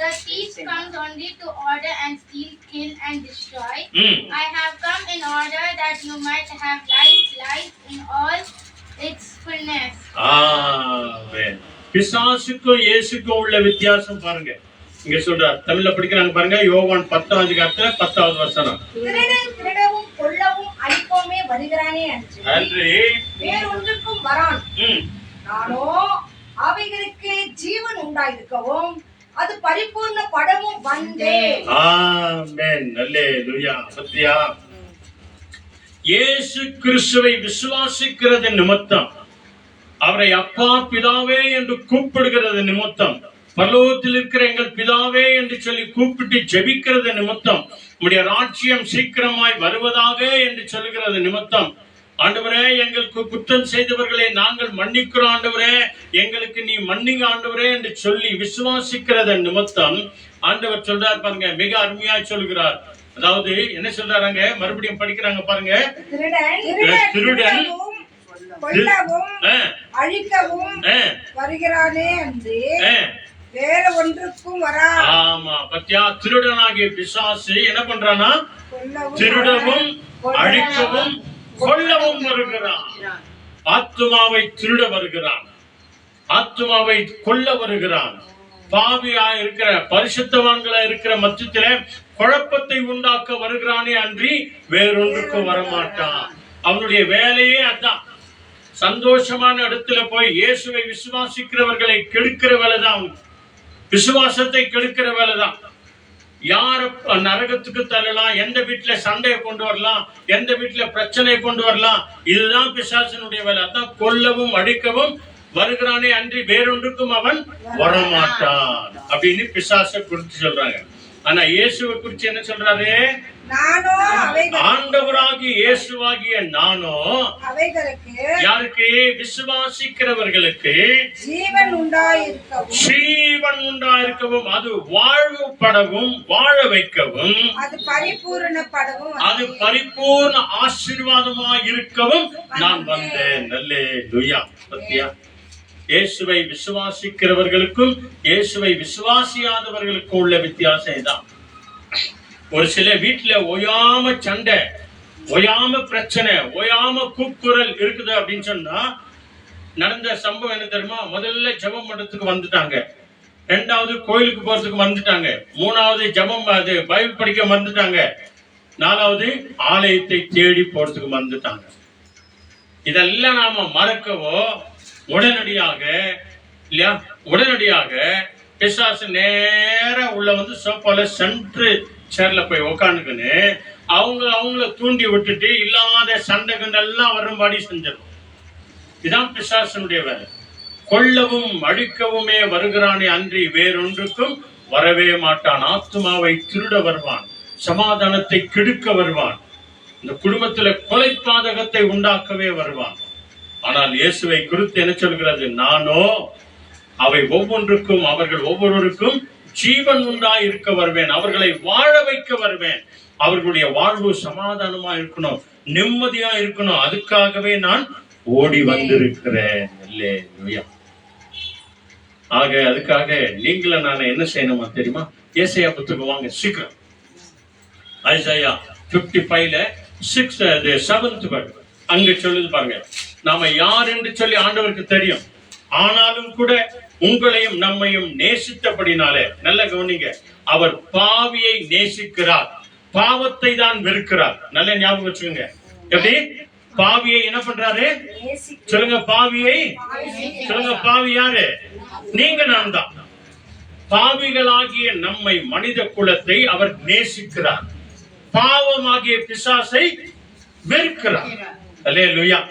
The thief comes only to order and steal, kill and destroy. ம். I have come in order that you might have life in all its fullness. ஆமென். பிசாசுக்கும் இயேசுக்கும் உள்ள வித்தியாசம் பாருங்க. இங்க சொல்றார், தமிழ்ல படிக்கிறாங்க பாருங்க. யோவான் 10ஆம் அதிகாரத்துல 10வது வசனம். திருடன் திருடவும் கொல்லவும் அழிப்போமே வருகிறானே அன்றி வேறொன்றுக்கும் வரான். ம். நானோ அவைகளுக்கு ஜீவன் உண்டாயிருக்கவும் அது பரிபூர்ண படமும் வந்தேன். ஆமென். அல்லேலூயா. சத்தியா. இயேசு கிறிஸ்துவை விசுவாசிக்கிறது நிமித்தம், அவரை அப்பா பிதாவே என்று கூப்பிடுகிறது நிமித்தம், பரலோகத்தில் இருக்கிற எங்கள் பிதாவே என்று சொல்லி கூப்பிட்டு ஜெபிக்கிறது நிமித்தம், உம்முடைய ராஜ்யம் சீக்கிரமாய் வருவதாக என்று சொல்கிறது நிமித்தம், ஆண்டவரே எங்களுக்கு குற்றம் செய்தவர்களை நாங்கள் மன்னிக்கிறோம் ஆண்டவரே, எங்களுக்கு நீ மன்னிங்க ஆண்டவரே என்று சொல்லி விசுவாசிக்கிறத நிமித்தம் ஆண்டவர் சொல்றார் பாருங்க. மிக அருமையாய் சொல்கிறார். அதாவது என்ன சொல்றாங்க, மறுபடியும் படிக்கிறாங்க பாருங்க. திருடன் திருடன் கொல்லவும் ஆ, அழிக்கவும் ஆ, வருகிறானே அன்றி ஆ. வேற ஒன்றுக்கும் வரா. ஆமா பத்தியா, திருடனாகிய பிசாசு என்ன பண்றானா, கொல்லவும் திருடவும் அழிக்கவும் கொல்லவும் வருகிறான். ஆத்துமாவை திருட வருகிறான், ஆத்துமாவை கொல்ல வருகிறான். பாவியா இருக்கிற பரிசுத்தவான்களா இருக்கிற மத்தியில குழப்பத்தை உண்டாக்க வருகிறானே அன்றி வேறொன்றுக்கும் வரமாட்டான். அவனுடைய வேலையே அதான். சந்தோஷமான இடத்துல போய் இயேசுவை விசுவாசிக்கிறவர்களை கெடுக்கிற வேலைதான், விசுவாசத்தை கெடுக்கிற வேலைதான். யார நரகத்துக்கு தள்ளலாம், எந்த வீட்டுல சண்டையை கொண்டு வரலாம், எந்த வீட்டுல பிரச்சனையை கொண்டு வரலாம், இதுதான் பிசாசனுடைய வேலை. அதான் கொல்லவும் அழிக்கவும் வருகிறானே அன்றி வேறொன்றுக்கும் அவன் வரமாட்டான் அப்படின்னு பிசாசை குறித்து சொல்றாங்க. ஆனா இயேசுவை குறித்து என்ன சொல்றாரு, நானோ ஆண்டவராகிய இயேசுவாகிய நானோ அவைகளுக்கு யாருக்கு, விசுவாசிக்கிறவர்களுக்கு ஜீவன் உண்டாயிருக்கவும் ஜீவன் உண்டாயிருக்கவும் அது வாழ்வுப்படவும் வாழ வைக்கவும் அது பரிபூரணப்படவும் அது பரிபூர்ண ஆசீர்வாதமாய் இருக்கவும் நான் வந்தேன். அல்லேலூயா. பத்தியா, இயேசுவை விசுவாசிக்கிறவர்களுக்கும் இயேசுவை விசுவாசியாதவர்களுக்கும் உள்ள வித்தியாசம் தான். ஒரு சில வீட்டுல ஓயாம சண்டை, ஓயாம பிரச்சனை, ஓயாம கூக்குரல் இருக்குது அப்படின்னு சொன்னா நடந்த சம்பவம் என்ன தெரியுமா, முதல்ல ஜெபம் பண்றதுக்கு வந்துட்டாங்க, ரெண்டாவது கோயிலுக்கு போறதுக்கு வந்துட்டாங்க, மூணாவது ஜெபம் அது பைபிள் படிக்க வந்துட்டாங்க, நாலாவது ஆலயத்தை தேடி போறதுக்கு வந்துட்டாங்க. இதெல்லாம் நாம மறக்கவோ உடனடியாக இல்லையா, உடனடியாக பிசாசு நேர உள்ள வந்து சோப்பால சென்ட்ரு சேர்ல போய் உக்காந்துக்குன்னு அவங்கள தூண்டி விட்டுட்டு இல்லாத சண்டை கண்டெல்லாம் வரும்படி செஞ்சிடும். இதுதான் பிசாசனுடைய வேலை. கொல்லவும் அழிக்கவுமே வருகிறானே அன்றி வேறொன்றுக்கும் வரவே மாட்டான். ஆத்துமாவை திருட வருவான், சமாதானத்தை கெடுக்க வருவான், இந்த குடும்பத்துல கொலை பாதகத்தை உண்டாக்கவே வருவான். ஆனால் இயேசுவை குறித்து என்ன சொல்கிறது, நானோ அவை ஒவ்வொன்றுக்கும் அவர்கள் ஒவ்வொருவருக்கும் ஜீவன் உண்டாய் இருக்க வருவேன், அவர்களை வாழ வைக்க வருவேன், அவர்களுடைய வாழ்வு சமாதானமா இருக்கணும், நிம்மதியா இருக்கணும், அதுக்காகவே நான் ஓடி வந்திருக்கிறேன். அல்லேலூயா. ஆக அதுக்காக நீங்களும் நான் என்ன செய்யணுமா தெரியுமா, ஏசாயா புத்தகம் வாங்க சீக்கிரம். ஐசாயா 55ல 7th verse அங்க சொல்லுது பாருங்க. நாம யார் என்று சொல்லி ஆண்டவருக்கு தெரியும், ஆனாலும் கூட உங்களையும் நம்மையும் நேசித்தபடினாலே, நல்ல கவனிங்க, அவர் பாவியை நேசிக்கிறார், பாவத்தை தான் வெறுக்கிறார். நல்ல ஞாபகம் வச்சுக்கோங்க. எப்படி பாவியை என்ன பண்றாரு சொல்லுங்க, பாவியை சொல்லுங்க. பாவி யாரு? நீங்க நான் தான். பாவிகளாகிய நம்மை மனித குலத்தை அவர் நேசிக்கிறார், பாவமாகிய பிசாசை வெறுக்கிறார். அல்லேலூயா.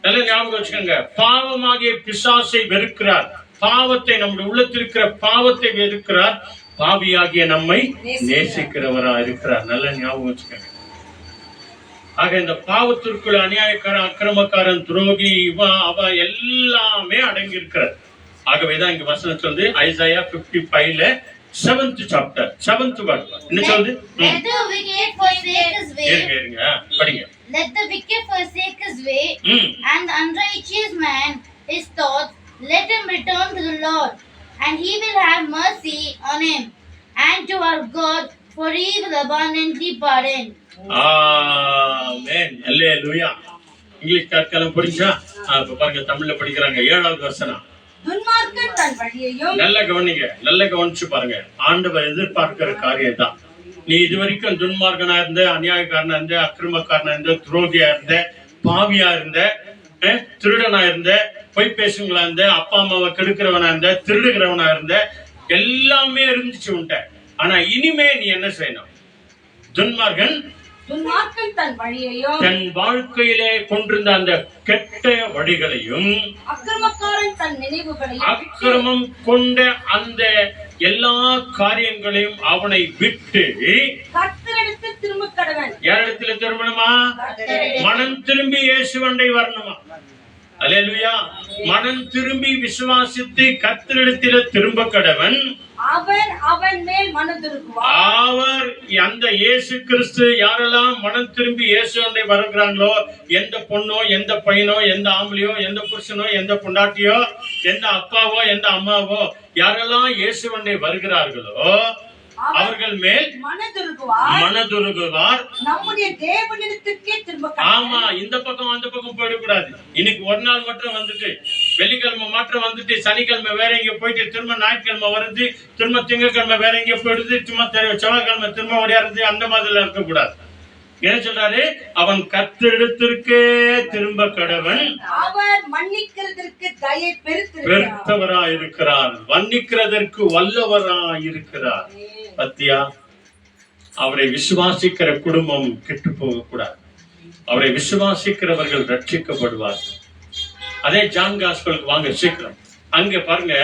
நல்ல ஞாபகம் வச்சுக்கோங்க. பாவமாகிய பிசாசை வெறுக்கிறார், பாவத்தை, நம்முடைய உள்ளத்தில் இருக்கிற பாவத்தை வெறுக்கிறார், பாவியாகிய நம்மை நேசிக்கிறவரா இருக்கிறார். நல்ல ஞாபகம் வச்சுக்கோங்க. ஆக இந்த பாவத்திற்குள்ள அநியாயக்காரன், அக்கிரமக்காரன், துரோகி, அவ எல்லாமே அடங்கி இருக்கிறார். ஆகவேதான் இங்க வசனம் சொல்லுது, Isaiah 55ல 7th chapter 7th verse என்ன சொல்லுது? Let the wicked forsake his way. இருங்க படிங்க. Let the wicked forsake his way, and the unrighteous man his thoughts. Let him return to the Lord, and he will have mercy on him, and to our God, for he will abundantly pardon. Amen. Hallelujah. English கற்கலாம் புரிஞ்சா? இப்ப பாருங்க தமிழ்ல படிக்கிறாங்க 7வது வசனம். துன்மார்க்கன் தன் வழியையும் நல்ல கவனிங்க, நல்ல கவனிச்சு பாருங்க. ஆண்டவர் எதிர்பார்க்கிற காரியம் தான். நீ இதுவரைக்கும் துன்மார்க்கனா இருந்த, அநியாயக்காரனா இருந்த, அக்கிரமக்காரனா இருந்த, துரோகியா இருந்த, பாவியா இருந்த, திருடனா இருந்த, பொய் பேசுங்களா இருந்த, அப்பா அம்மாவை கெடுக்கிறவனா இருந்த, திருடுகிறவனா இருந்த, எல்லாமே இருந்துச்சு உன்ட்ட. ஆனா இனிமே நீ என்ன செய்யணும்? துன்மார்க்கன் தன் வழியையும் தன் வாழ்க்கையிலே கொண்டிருந்த அந்த கெட்ட வழிகளையும் அக்கிரமக்காரன் தன் நினைவுகளையும் அக்கிரமம் கொண்ட அந்த எல்லா காரியங்களையும் அவனை விட்டு கர்த்தரிடத்தில் திரும்ப கடவன். யாரிடத்துல திரும்பணுமா? மனம் திரும்பி இயேசுவண்டை வரணுமா? அல்லேலூயா. மனம் திரும்பி விசுவாசித்து கர்த்தரிடத்திலே திரும்ப கடவன். அவன் மேல் மனதுருகுவார். அவர் அந்த இயேசு கிறிஸ்து யாரெல்லாம் மனம் திரும்பி இயேசுவண்டை வருகிறாங்களோ, எந்த பொண்ணோ, எந்த பையனோ, எந்த ஆம்பளையோ, எந்த புருஷனோ, எந்த பொண்டாட்டியோ, எந்த அப்பாவோ, எந்த அம்மாவோ, யாரெல்லாம் இயேசுவண்டை வருகிறார்களோ அவர்கள் மேல் மனதுருகுவார். நம்முடைய தேவனிடத்திற்கே திரும்ப. ஆமா, இந்த பக்கம் அந்த பக்கம் போயிடக்கூடாது. இன்னைக்கு ஒரு நாள் மட்டும் வந்துட்டு, வெள்ளிக்கிழமை மாற்றம் வந்துட்டு, சனிக்கிழமை வேற எங்க போயிட்டு, திரும்ப ஞாயிற்றுக்கிழமை வருது, திரும்ப திங்கட்கிழமை வேற எங்க போயிடுது, சும்மா செவ்வாய்க்கிழமை திரும்ப ஓடியாருது, அந்த மாதிரி இருக்கக்கூடாது. என்ன சொல்றாரு? அவன் கர்த்தரிடத்திற்கே திரும்ப கடவன். அவர் மன்னிக்கிறதற்கு தயை பெருத்தவராய் இருக்கிறார், மன்னிக்கிறதற்கு வல்லவராய் இருக்கிறார். பத்தியா, அவரை விசுவாசிக்கிற குடும்பம் கெட்டு போக கூடாது. அவரை விசுவாசிக்கிறவர்கள் ரட்சிக்கப்படுவார். அதே ஜான் காஸ்பலுக்கு வாங்க சீக்கிரம். அங்க பாருங்க,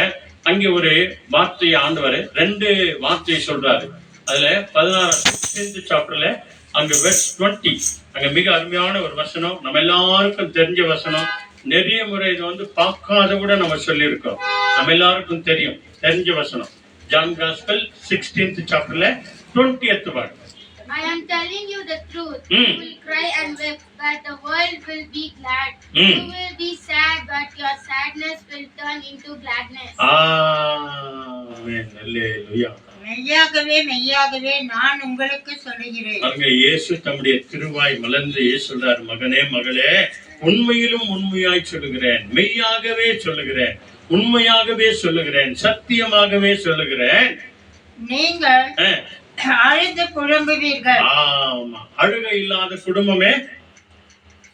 அங்க ஒரு வார்த்தையை ஆண்டவர் 2 வார்த்தையை சொல்றாரு. அதுல 16th சாப்டர்ல அங்க வெர்ஸ் 20, அங்க மிக அருமையான ஒரு வசனம், நம்ம எல்லாருக்கும் தெரிஞ்ச வசனம். நிறைய முறை இது பார்க்காத கூட நம்ம சொல்லியிருக்கோம், நம்ம எல்லாருக்கும் தெரிஞ்ச வசனம். ஜான் காஸ்பல் 16th சாப்டர்ல 20th word. I am telling you the truth. You will cry and weep, but the world will be glad. You will be sad, but your sadness will turn into gladness. ஆமென். அல்லேலூயா. மெய்யாகவே மெய்யாகவே நான் உங்களுக்கு சொல்லுகிறேன். அங்க இயேசு தம்முடைய திருவாய் மலர்ந்து சொல்றார், மகனே மகளே, உண்மையிலும் உண்மையாய் சொல்லுகிறேன், மெய்யாகவே சொல்லுகிறேன், உண்மையாகவே சொல்லுகிறேன், சத்தியமாகவே சொல்லுகிறேன், நீங்கள் அழுது புலம்புவீர்கள். ஆமா, அழுகை இல்லாத குடும்பமே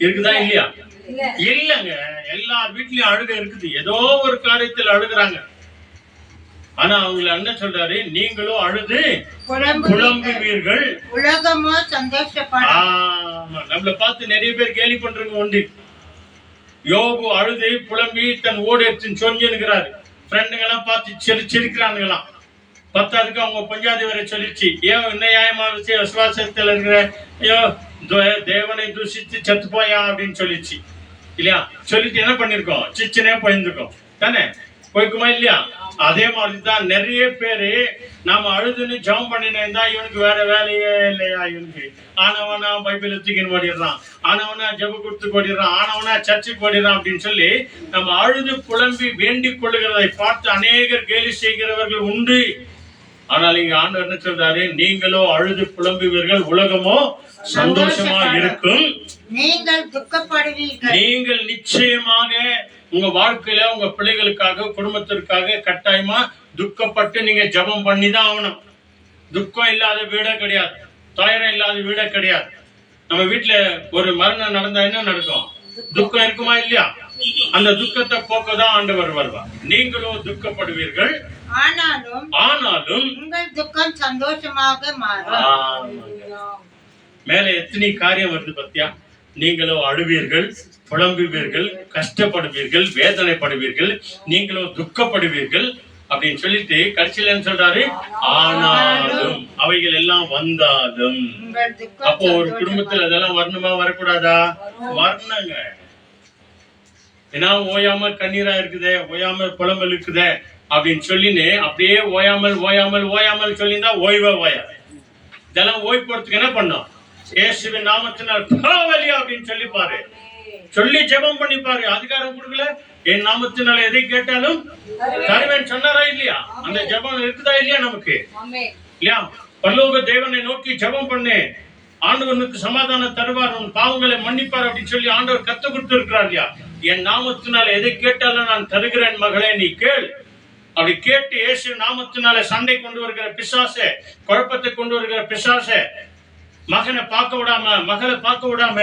இருக்குதா இல்லையா? இல்லங்க, எல்லார் வீட்லயும் அழுகை இருக்குது. ஏதோ ஒரு காரியத்தில் அழுகுறாங்க. ஆனா அவங்களை என்ன சொல்றாரு? நீங்களும் அழுது புலம்புவீர்கள், உலகமோ சந்தோஷப்படும். ஆமா, நம்மள பார்த்து நிறைய பேர் கேலி பண்றவங்க உண்டு. யோபு அழுது புலம்பி தன் ஓடு எடுத்து சொஞ்சுங்கிறாரு. ஃப்ரெண்டுங்க எல்லாம் பார்த்து சிரிக்கிறானுங்களாம். பத்தாவதுக்கு அவங்க பஞ்சாதி வரை சொல்லிச்சு, ஏன் என்ன நியாயமா வச்சு விசுவாசத்துல இருக்கிற, ஐயோ தேவனை தூஷித்து செத்து போயா அப்படின்னு சொல்லிச்சு இல்லையா? சொல்லிட்டு என்ன பண்ணிருக்கோம்? சிச்சனே போயிருந்துருக்கோம் தானே? போய்க்குமா இல்லையா? அதே மாதிரிதான் நிறைய பேரு நாம அழுதுன்னு ஜெபம் பண்ணினா, இவனுக்கு வேற வேலையே இல்லையா, இவனுக்கு ஆனவனா பைபிள் தூக்கின்னு ஓடிடுறான், ஆனவனா ஜெப கொடுத்து ஓடிடுறான், ஆனவனா சர்ச்சுக்கு ஓடிடுறான் அப்படின்னு சொல்லி நம்ம அழுது புலம்பி வேண்டிக் கொள்ளுகிறதை பார்த்து அநேகர் கேலி செய்கிறவர்கள் உண்டு. ஆனால் இங்க ஆண்டவர் என்ன சொல்றாரு? நீங்களோ அழுது புலம்புவீர்கள், உலகமோ சந்தோஷமா இருக்கும். நீங்கள் துக்கப்படுவீர்கள். நீங்கள் நிச்சயமாக உங்க வாழ்க்கையில உங்க பிள்ளைகளுக்காக, குடும்பத்திற்காக கட்டாயமா துக்கப்பட்டு நீங்க ஜெபம் பண்ணிதான் ஆகணும். துக்கம் இல்லாத வீடே கிடையாது, துயரம் இல்லாத வீடே கிடையாது. நம்ம வீட்டுல ஒரு மரணம் நடந்தா என்ன நடக்கும்? துக்கம் இருக்குமா இல்லையா? அந்த துக்கத்தை போக்கதான் ஆண்டவர் வருவார். நீங்களும் துக்கப்படுவீர்கள், ஆனாலும் உங்கள் துக்கம் சந்தோஷமாக மாறும். மேல எத்தனை காரியம் வருது பத்தியா? நீங்களோ அழுவீர்கள், புலம்புவீர்கள், கஷ்டப்படுவீர்கள், வேதனைப்படுவீர்கள், நீங்களோ துக்கப்படுவீர்கள் அப்படின்னு சொல்லிட்டு கடைசியில என்ன சொல்றாரு? ஆனாலும் அவைகள் எல்லாம் வந்தாலும். அப்போ ஒரு குடும்பத்துல அதெல்லாம் வரணுமா வரக்கூடாதா? வரணுங்க. ஏன்னா ஓயாம கண்ணீரா இருக்குதே, ஓயாம புலம்பல் இருக்குதே அப்படின்னு சொல்லின்னு அப்படியே ஓயாமல் ஓயாமல் ஓயாமல் சொல்லியிருந்தா ஓய்வா ஓயாது. இதெல்லாம் ஓய்வு போறதுக்கு என்ன பண்ணோம்? இயேசுவின் நாமத்தினால் அப்படின்னு சொல்லி பாரு. சொல்லி ஜெபம் பண்ணிப்பாரு. அதிகாரம் கொடுக்கல, என் நாமத்தினால எதை கேட்டாலும் தருவேன் சொன்னாரா இல்லையா? அந்த ஜெபம் இருக்குதா இல்லையா நமக்கு? இல்லையா? பரலோக தேவனை நோக்கி ஜெபம் பண்ணு, ஆண்டவனுக்கு சமாதானம் தருவார், உன் பாவங்களை மன்னிப்பார் அப்படின்னு சொல்லி ஆண்டவர் கத்து கொடுத்து இருக்கிறார் இல்லையா? என் நாமத்தினால எதை கேட்டாலும் நான் தருகிறேன் மகளே, நீ கேள். அப்படி கேட்டு இயேசு நாமத்தினால சண்டை கொண்டு வருகிற பிசாசே, குழப்பத்தை கொண்டு வருகிற பிசாசே, மகனை பார்க்க விடாம, மகளை பார்க்க விடாம,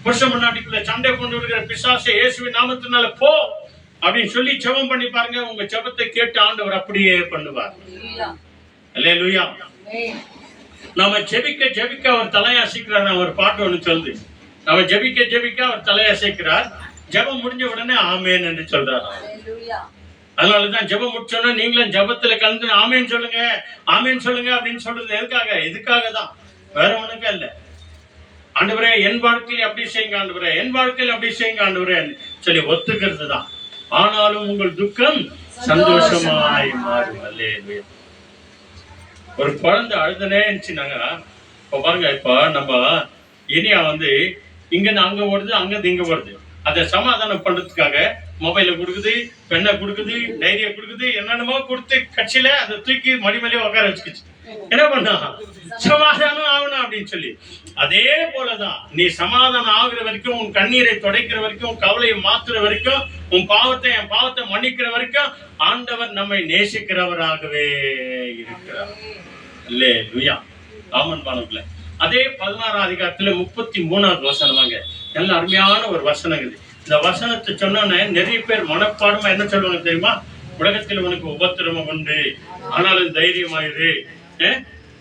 புருஷன் முன்னாடிக்குள்ள சண்டை கொண்டு வருகிற பிசாசே, இயேசுவின் நாமத்தினால போ அப்படின்னு சொல்லி ஜெபம் பண்ணி பாருங்க. உங்க ஜெபத்தை கேட்டு ஆண்டவர் அப்படியே பண்ணுவார். அல்லேலூயா. நாம ஜெபிக்க ஜெபிக்க அவர் தலையசைக்கிறார். அவர் பாட்டு ஒண்ணு சொல்லுது, நம்ம ஜெபிக்க ஜெபிக்க அவர் தலையசைக்கிறார். ஜெபம் முடிஞ்ச உடனே ஆமேன் என்று சொல்றார். அதனாலதான் ஜெபம் முடிச்சோன்னா நீங்களும் ஜெபத்துல கலந்து ஆமேன் சொல்லுங்க, ஆமேன் சொல்லுங்க அப்படின்னு சொல்றது எதுக்காக? இதுக்காக தான், வேற ஒண்ணுக்கே இல்ல. ஆண்டவரே என் வாழ்க்கையில் அப்படி செய்யுங்க, ஆண்டவரே என் வாழ்க்கையில் அப்படி செய்யுங்க ஆண்டவரே சொல்லி ஒத்துக்கிறது தான். ஆனாலும் உங்கள் துக்கம் சந்தோஷமாய் மாறும். அல்லேலூயா. ஒரு குழந்தை அழுதனே இருந்துச்சுனாங்க, இப்ப பாருங்க, இப்ப நம்ம இனியா வந்து இங்க அங்க ஓடுது, அங்க இங்க ஓடுது. அதை சமாதானம் பண்றதுக்காக மொபைல கொடுக்குது, பெண்ணை கொடுக்குது, டைரிய கொடுக்குது, என்னென்னமோ கொடுத்து கட்சியில அதை தூக்கி மடிமலையே உட்கார வச்சுக்கிச்சு. என்ன பண்ணா? சமாதானம் ஆகணும் அப்படின்னு சொல்லி. அதே போலதான் நீ சமாதானம் ஆகுற வரைக்கும், உன் கண்ணீரை துடைக்கிற வரைக்கும், உன் கவலையை மாத்துற வரைக்கும், உன் பாவத்தை என் பாவத்தை மன்னிக்கிற வரைக்கும் ஆண்டவர் நம்மை நேசிக்கிறவராகவே இருக்கிறார். அல்லேலூயா. ஆமன் பானங்களே. அதே 16ஆம் அதிகாரத்துல 33வது வசனம் வாங்க. நல்ல அருமையான ஒரு வசனம் இது. இந்த வசனத்தை சொன்னோன்னே நிறைய பேர் மனப்பாடமா என்ன சொல்லுவாங்க தெரியுமா? உலகத்தில் உனக்கு உபத்திரமம் உண்டு, ஆனாலும் தைரியமாயிரு,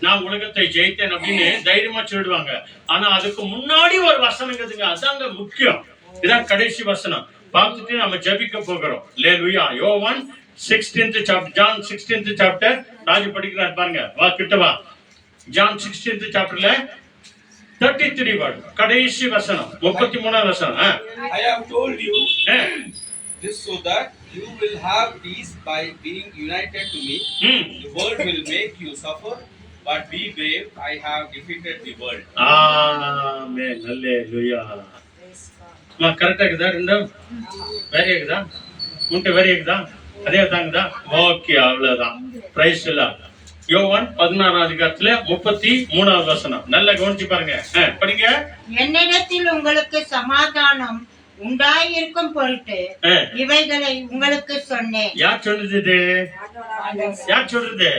நான் உலகத்தை ஜெயித்தேன் அப்படின்னு தைரியமா சொல்லிடுவாங்க. ஆனா அதுக்கு முன்னாடி ஒரு வசனங்கிறதுங்க, அதாங்க முக்கியம். இதான் கடைசி வசனம். பார்த்துட்டு நம்ம ஜெபிக்க போகிறோம். அல்லேலூயா. யோவான் 16th chapter, John 16th chapter, Raju படிக்கிறார் பாருங்க, வா கிட்ட வா. John 16th chapterல 33 word, கடைசி வசனம், 33வது வசனம். I have told you this so that you will have peace by being united to me. The world will make you suffer, but be brave, I have defeated the world. Amen. Hallelujah. மா கரெக்டா இருக்குதா? ரெண்டும் வேற இருக்குதா? முட்டை வேற இருக்குதா? அதே தாங்குதா? ஓகே, அவ்வளவுதான். பிரைஸ் எல்லாம். யோவான் 16ஆம் அதிகாரத்துல 33வது வசனம். நல்லா கவனிச்சு பாருங்க, படிங்க. என்னிடத்தில் உங்களுக்கு சமாதானம் உண்டாயிருக்கும் பொருட்டு இவைகளை உங்களுக்கு சொன்னேன். யார் சொல்றது இது? யார் சொல்றது?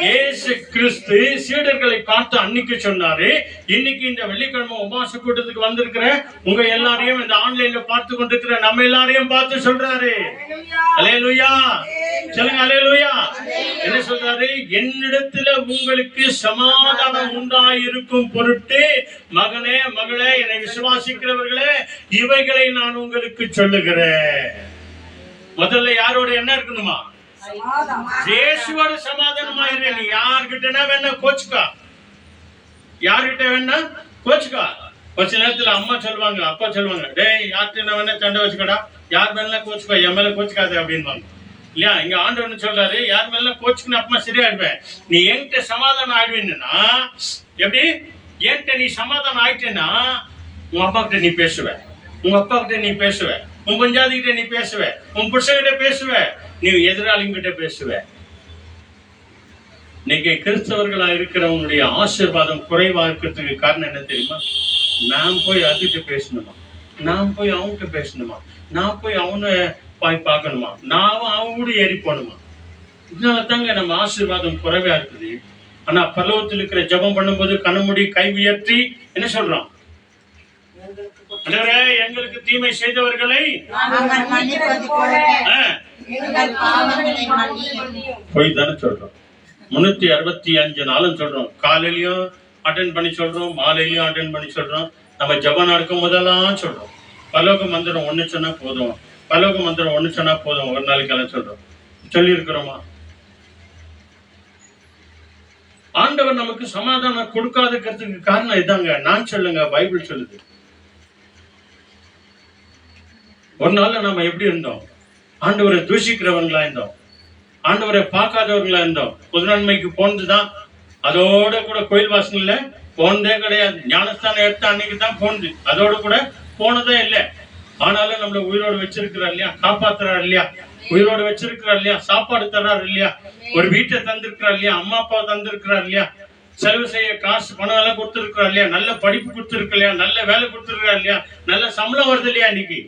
இயேசு கிறிஸ்து சீடர்களை பார்த்து அன்னைக்கு சொன்னாரு. இன்னைக்கு இந்த வெள்ளிக்கிழமை உபவாச கூட்டத்துக்கு வந்திருக்கிற உங்க எல்லாரையும், இந்த ஆன்லைன்ல பார்த்து கொண்டிருக்கிற நம்ம எல்லாரையும் பார்த்து சொல்றாரு. அல்லேலூயா. சொல்லுங்க அல்லேலூயா. என்ன சொல்றாரு? என்னிடத்துல உங்களுக்கு சமாதானம் உண்டாயிருக்கும் பொருட்டு மகனே மகளே, என்னை விசுவாசிக்கிறவர்களே, இவைகளை நான் உங்களுக்கு சொல்லுகிறேன். முதல்ல யாரோட என்ன இருக்கணுமா? இயேசுவோட சமாதானமாயிரு. நீ யார்கிட்டனா வேணா கோச்சுக்கா, யார்கிட்ட வேணா கோச்சுக்கா. கொஞ்ச நேரத்துல அம்மா சொல்லுவாங்க, அப்பா சொல்லுவாங்க, டேய் யார்கிட்ட வேணா சண்டை வச்சுக்கடா, யார் மேல கோச்சுக்கோ, என் மேல கோச்சுக்காது அப்படின்வாங்க இல்லையா? இங்க ஆண்டவன் சொல்றாரு, யார் மேல கோச்சுக்குன்னு அப்பமா சரியாயிடுவேன். நீ என்கிட்ட சமாதானம் ஆயிடுவீன்னா எப்படி? என்கிட்ட நீ சமாதானம் ஆயிட்டேன்னா உங்க அப்பா கிட்ட நீ பேசுவ, உங்க அப்பா கிட்ட நீ பேசுவ, உன் பஞ்சாதி கிட்ட நீ பேசுவ, உன் புருஷகிட்ட பேசுவ, நீ எதிராளிங்கிட்ட பேசுவ. இன்னைக்கு கிறிஸ்தவர்களா இருக்கிறவங்களுடைய ஆசீர்வாதம் குறைவா இருக்கிறதுக்கு காரணம் என்ன தெரியுமா? நான் போய் அதுகிட்ட பேசணுமா, நான் போய் அவன்கிட்ட பேசணுமா, நான் போய் அவனை போய் பார்க்கணுமா, நான் அவன் கூட ஏறி போகணுமா. இதனால தாங்க நம்ம ஆசீர்வாதம் குறைவா இருக்குது. ஆனா பரலோகத்தில் இருக்கிற ஜெபம் பண்ணும்போது கண்ணமுடி கை உயர்த்தி என்ன சொல்றோம்? எங்களுக்கு தீமை செய்தவர்களை போய் தானே சொல்றோம். 365 நாளும் சொல்றோம். காலையிலயும் அட்டென்ட் பண்ணி சொல்றோம், மாலையிலயும் அட்டென்ட் பண்ணி சொல்றோம். நம்ம ஜெபம் நடக்கும் போதெல்லாம் சொல்றோம். பரலோக மந்திரம் ஒண்ணு சொன்னா போதும், பரலோக மந்திரம் ஒண்ணு சொன்னா போதும். ஒரு நாளைக்கு எல்லாம் சொல்றோம். சொல்லி இருக்கிறோமா? ஆண்டவர் நமக்கு சமாதானம் கொடுக்காதுக்கிறதுக்கு காரணம் இதாங்க. நான் சொல்லுங்க, பைபிள் சொல்லுது. ஒரு நாள்ல நம்ம எப்படி இருந்தோம்? ஆண்டவரை தூஷிக்கிறவங்களா இருந்தோம், ஆண்டவரை பார்க்காதவங்களா இருந்தோம். பொது நன்மைக்கு போனதுதான், அதோட கூட கோயில் வாசல்ல போனதே கிடையாது. ஞானஸ்தானம் எடுத்த அன்னைக்கு தான் போனது, அதோட கூட போனதே இல்லை. ஆனாலும் நம்மள உயிரோடு வச்சிருக்கிறார் இல்லையா, காப்பாத்துறாரு இல்லையா, உயிரோடு வச்சிருக்கிறார் இல்லையா, சாப்பாடு தர்றாரு இல்லையா, ஒரு வீட்டை தந்திருக்கிறார் இல்லையா, அம்மா அப்பா தந்திருக்கிறார் இல்லையா, செலவு செய்ய காசு பணம் எல்லாம் கொடுத்துருக்கிறார் இல்லையா, நல்ல படிப்பு கொடுத்துருக்கு இல்லையா, நல்ல வேலை கொடுத்துருக்காரு இல்லையா, நல்ல சம்பளம் வருது இல்லையா. இன்னைக்கு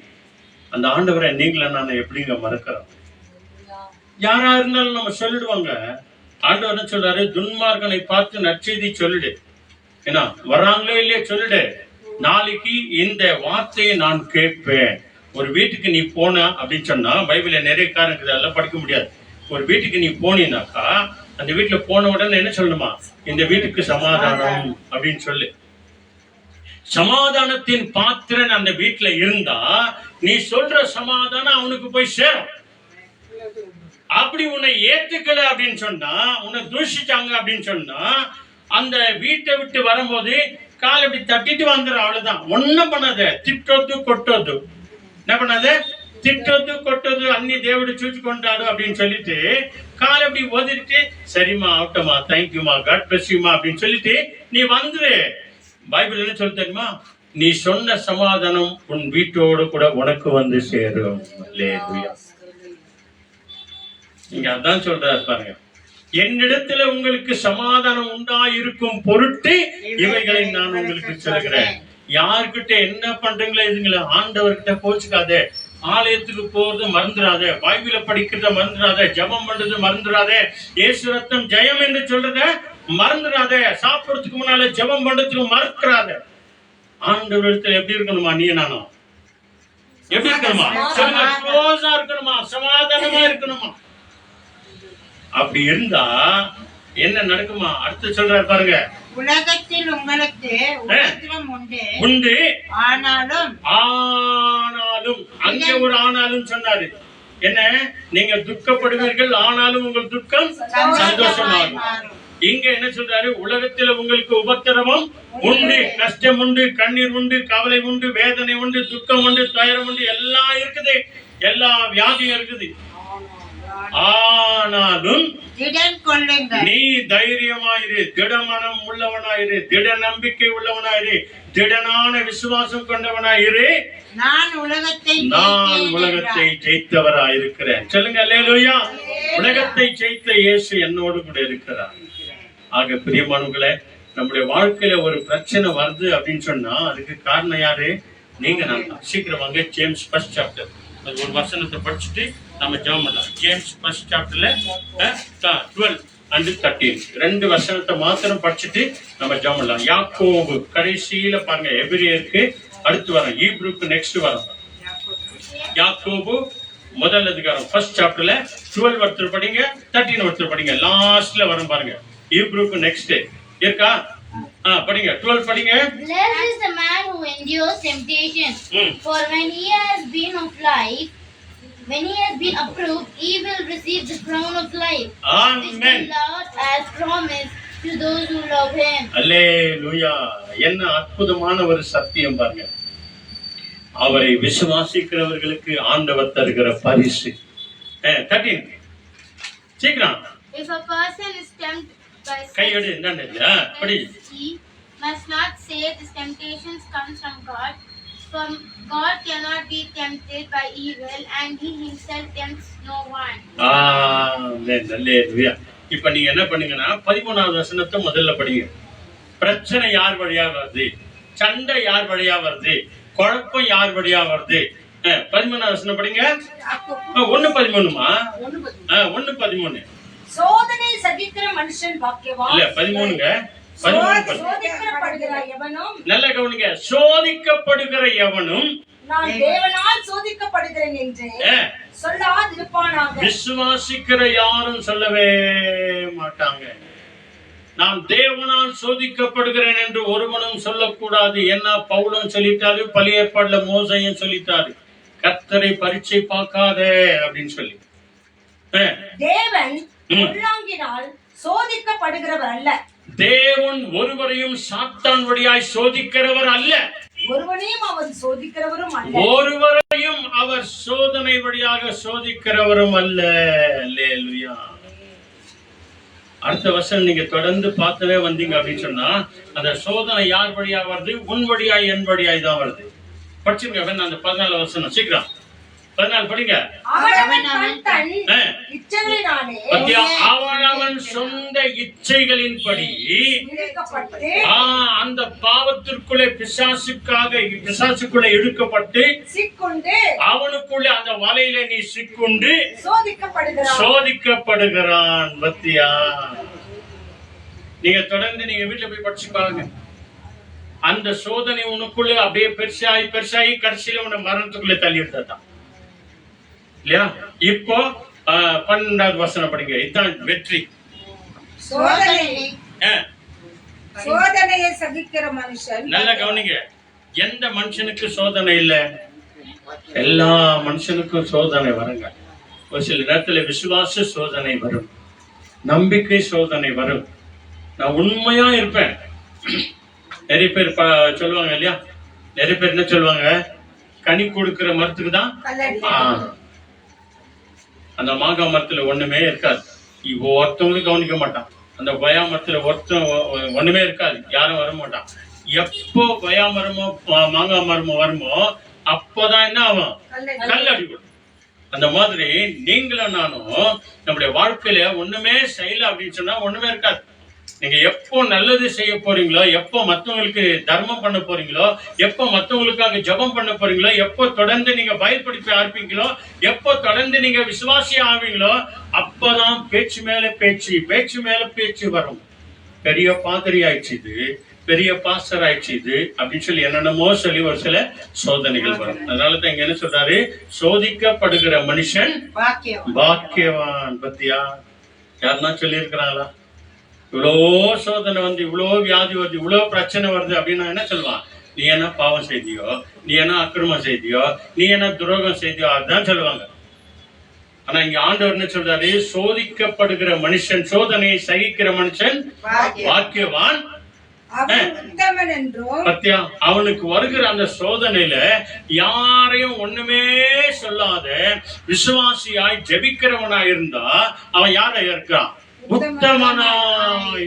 அந்த ஆண்டவரை நீங்கள நான் எப்படிங்க மறக்கிறோம்? யாரா இருந்தாலும் நம்ம சொல்லிடுவாங்க. ஆண்டவர் என்ன சொல்றாரு, துன்மார்கனை பார்த்து நற்செய்தி சொல்லிடு, ஏன்னா வர்றாங்களோ இல்லையா சொல்லிடு, நாளைக்கு இந்த வார்த்தையை நான் கேட்பேன். ஒரு வீட்டுக்கு நீ போன அப்படின்னு சொன்னா, பைபிள்ல நிறைய காரணம் அதெல்லாம் படிக்க முடியாது. ஒரு வீட்டுக்கு நீ போனீனாக்கா அந்த வீட்டுல போன உடனே என்ன சொல்லணுமா, இந்த வீட்டுக்கு சமாதானம் அப்படின்னு சொல்லு. சமாதானத்தின் பாத்திரன் அந்த வீட்டுல இருந்தா நீ சொல்ற சமாதானம் அவனுக்கு போய் சேரும். அப்படி உன்னை ஏத்துக்கல அப்படின்னு சொன்னா, உன்னை தூஷிச்சாங்க அப்படின்னு சொன்னா, அந்த வீட்டை விட்டு வரும்போது காலை இப்படி தட்டிட்டு வந்துடும், அவ்வளவுதான். ஒன்னும் பண்ணாத, திட்டோது கொட்டோது, என்ன பண்ணாத, திட்டோது கொட்டோது, அன்னி தேவடு சூச்சுக்கொண்டாடு அப்படின்னு சொல்லிட்டு காலை இப்படி ஒதிட்டு, சரிம்மா ஆகட்டமா, தேங்க்யூமா, காட் பிளஸ் யூமா அப்படின்னு சொல்லிட்டு நீ வந்துரு. பைபிள் என்ன சொல்லு தெரியுமா, நீ சொன்ன சமாதானம் உன் வீட்டோடு கூட உனக்கு வந்து சேரும். நீங்க அதான் சொல்றாரு பாருங்க, என்னிடத்துல உங்களுக்கு சமாதானம் உண்டாயிருக்கும் பொருட்டு இவைகளை நான் உங்களுக்கு சொல்கிறேன். யாருக்கிட்ட என்ன பண்றீங்களோ இதுங்கள ஆண்டவர்கிட்ட கோச்சுக்காதே, ஆலயத்துக்கு போறது மறந்துடாதே, பைபிள படிக்கிறத மறந்துடாதே, ஜெபம் பண்றது மறந்துடாதே, இயேசு ரத்தம் ஜெயம் என்று சொல்றத மறந்துடாதே, சாப்பிடுறதுக்கு முன்னால ஜெபம் பண்றதுக்கு மறக்கிறாத. ஆண்டவர் இடத்துல எப்படி இருக்கணுமா, நீ நானும் எப்படி இருக்கணுமா, க்ளோஸா இருக்கணுமா, சமாதானமா இருக்கணுமா. அப்படி இருந்தா என்ன நடக்குமா, அடுத்து சொல்றாரு பாருங்க, உலகத்தில் உங்களுக்கு உபத்திரம் உண்டு, ஆனாலும் அங்கே ஒரு ஆனாலும் சொன்னாரு. என்ன, நீங்க துக்கப்படுவீர்கள், ஆனாலும் உங்கள் துக்கம் சந்தோஷமாகும். இங்க என்ன சொல்றாரு, உலகத்துல உங்களுக்கு உபத்திரவம் உண்டு, கஷ்டம் உண்டு, கண்ணீர் உண்டு, கவலை உண்டு, வேதனை உண்டு, துக்கம் உண்டு, துயரம் உண்டு, எல்லாம் இருக்குது, எல்லா வியாதியும் இருக்குது. ஆனாலும் நீ தைரியமாயிரு, திடமனம் உள்ளவனாயிரு, திட நம்பிக்கை உள்ளவனாயிரு, திடனான விசுவாசம் கொண்டவனாயிரு, நான் உலகத்தை ஜெயித்தவராயிருக்கிறேன். சொல்லுங்க அல்லேலூயா. உலகத்தை ஜெயித்த இயேசு என்னோடு கூட இருக்கிறார். ஆக பிரியமானவர்களே, நம்முடைய வாழ்க்கையில ஒரு பிரச்சனை வருது அப்படின்னு சொன்னா அதுக்கு காரணம் யாரு, நீங்க நான் தான். சீக்கிரம் வாங்க, ஜேம்ஸ் ஃபர்ஸ்ட் சாப்டர் அது ஒரு வசனத்தை படிச்சுட்டு நம்ம ஜெபம் பண்ணலாம். ஜேம்ஸ் ஃபர்ஸ்ட் சாப்டர்ல 12 and 13 ரெண்டு வசனத்தை மாத்திரம் படிச்சுட்டு நம்ம ஜெபம் பண்ணலாம். யாக்கோபு கடைசியில பாருங்க, எபிரேயருக்கு அடுத்து வரோம், ஈப்ரூக்கு நெக்ஸ்ட் வரோம். யாக்கோபு முதல் அதிகாரம் ஃபர்ஸ்ட் சாப்டர்ல 12 ஒருத்தர் படிங்க, 13 ஒருத்தர் படிங்க, லாஸ்ட்ல வரும் பாருங்க. ஈப்ரூக்கு நெக்ஸ்ட் இருக்கா, படிங்க, 12 படிங்க. Blessed is the man who endures temptation, for when he has been approved, he will receive the crown of life, which the Lord has promised to those who love him. அல்லேலூயா. என்ன அற்புதமான ஒரு சத்தியம் பாருங்க. அவரை விசுவாசிக்கிறவர்களுக்கு ஆண்டவர் தருகிற பரிசு. 13 சீக்கிரம். If a person is tempted by கையோடு என்னன்னு படி. he must not say this temptations comes from God, for God cannot be tempted by evil, and he himself tempts no one. அல்லேலூயா. இப்ப நீங்க என்ன பண்ணீங்கன்னா 13வது வசனத்தை முதல்ல படிங்க. பிரச்சனை யார் வழியா வருது, சண்டை யார் வழியா வருது, குழப்பம் யார் வழியா வருது, 13வது வசனம் படிங்க. 1:13மா? 1:13. சோதனை சகிக்கிற மனுஷன் பாக்கியவான். இல்ல 13ங்க, 13. சோதிக்கப்படுகிற எவனும், நல்ல கவனிங்க, சோதிக்கப்படுகிற எவனும் நான் தேவனால் சோதிக்கப்படுகிறேன் என்று சொல்லாதிருப்பானாக. விசுவாசிக்கிற யாரும் சொல்லவே மாட்டாங்க. நான் தேவனால் சோதிக்கப்படுகிறேன் என்று ஒருவனும் சொல்லக்கூடாது. என்ன, பவுலும் சொல்லிட்டாரு, பழைய ஏற்பாடுல மோசையும் சொல்லிட்டாரு, கர்த்தரை பரீட்சை பார்க்காதே அப்படின்னு சொல்லி. தேவன் பொல்லாங்கினால் சோதிக்கப்படுகிறவர் அல்ல. தேவன் ஒருவரையும் சாத்தான் வழியாய் சோதிக்கிறவர் அல்ல. ஒருவனையும் அவர் சோதிக்கிறவரும் அல்ல. ஒருவரையும் அவர் சோதனை வழியாக சோதிக்கிறவரும் அல்ல. அல்லேலூயா. அடுத்த வருஷம் நீங்க தொடர்ந்து பார்த்தவே வந்தீங்க அப்படின்னு சொன்னா, அந்த சோதனை யார் வழியா வருது, உன் வழியாய் என் வழியாய் தான் வருது. படிச்சிருங்க வேணா அந்த 14 வசனம் சீக்கிரம் 14 படிங்க. அவன் தன் ஆ. இச்சைகளினாலே பத்தியா, அவன் சொந்த இச்சைகளின்படி இழுக்கப்பட்டு அந்த பாவத்திற்குள்ளே பிசாசுக்குள்ளே இழுக்கப்பட்டு சிக்குண்டு அவனுக்குள்ளே அந்த வலையில நீ சிக்குண்டு சோதிக்கப்படுகிறான். சோதிக்கப்படுகிறான். பத்தியா, நீங்க தொடர்ந்து நீங்க வீட்டுல போய் படிச்சு பாருங்க. அந்த சோதனை உனக்குள்ளே அப்படியே பெருசாகி கடைசியில உன்னை மரணத்துக்குள்ளே தள்ளி விட்டதான் இல்லையா? இப்போ 12வது வசனம் படிங்க. இதுதான் வெற்றி. சோதனையை சகிக்கிற மனுஷன். நல்லா கவனிங்க. எந்த மனுஷனுக்கு சோதனை இல்ல? எல்லா மனுஷனுக்கும் சோதனை வருங்க. ஒரு சில நேரத்துல விசுவாச சோதனை வரும், நம்பிக்கை சோதனை வரும். நான் உண்மையா இருப்பேன். நிறைய பேர் சொல்லுவாங்க இல்லையா, நிறைய பேர் என்ன சொல்லுவாங்க, கனி கொடுக்கிற மரத்துக்கு தான் அந்த மாங்காய் மரத்துல ஒண்ணுமே இருக்காது. ஒருத்தவங்களும் கவனிக்க மாட்டான். அந்த கொய்யா மரத்துல ஒண்ணுமே இருக்காது, யாரும் வர மாட்டான். எப்போ கொய்யா மரமோ மாங்காய் மரமோ வருமோ அப்போதான் என்ன ஆகும், கல் அடிக்கும். அந்த மாதிரி நீங்களும் நானும் நம்முடைய வாழ்க்கையில ஒண்ணுமே செய்யல அப்படின்னு சொன்னா ஒண்ணுமே இருக்காது. நீங்க எப்போ நல்லது செய்ய போறீங்களோ, எப்போ மத்தவங்களுக்கு தர்மம் பண்ண போறீங்களோ, எப்போ மத்தவங்களுக்காக ஜெபம் பண்ண போறீங்களோ, எப்போ தொடர்ந்து நீங்க பயப்படுத்தி ஆரம்பிங்களோ, எப்போ தொடர்ந்து நீங்க விசுவாசி ஆவீங்களோ, அப்பதான் பேச்சு மேல பேச்சு வரும். பெரிய பாதிரி ஆயிடுச்சு இது, பெரிய பாஸ்டர் ஆயிடுச்சு இது அப்படின்னு சொல்லி என்னென்னமோ சொல்லி ஒரு சில சோதனைகள் வரும். அதனாலதான் இங்க என்ன சொல்றாரு, சோதிக்கப்படுகிற மனுஷன் பாக்கியவான். பத்தியா, யாருன்னா சொல்லி இருக்கிறாங்களா? இவ்வளோ சோதனை வந்து, இவ்வளோ வியாதி வருது, இவ்வளோ பிரச்சனை வருது அப்படின்னா என்ன சொல்லுவான், நீ என்ன பாவம் செய்தியோ, நீ என்ன அக்கிரமம் செய்தியோ, நீ என்ன துரோகம் செய்தியோ, அதுதான் சொல்லுவாங்க. ஆனா இங்க ஆண்டவர் என்ன சொல்றாரு, சோதிக்கப்படுகிற மனுஷன், சோதனையை சகிக்கிற மனுஷன் பாக்கியவான். பத்தியா, அவனுக்கு வருகிற அந்த சோதனையில யாரையும் ஒண்ணுமே சொல்லாத விசுவாசியாய் ஜெபிக்கிறவனாய் இருந்தா அவன் யார இருக்கான், உத்தமனா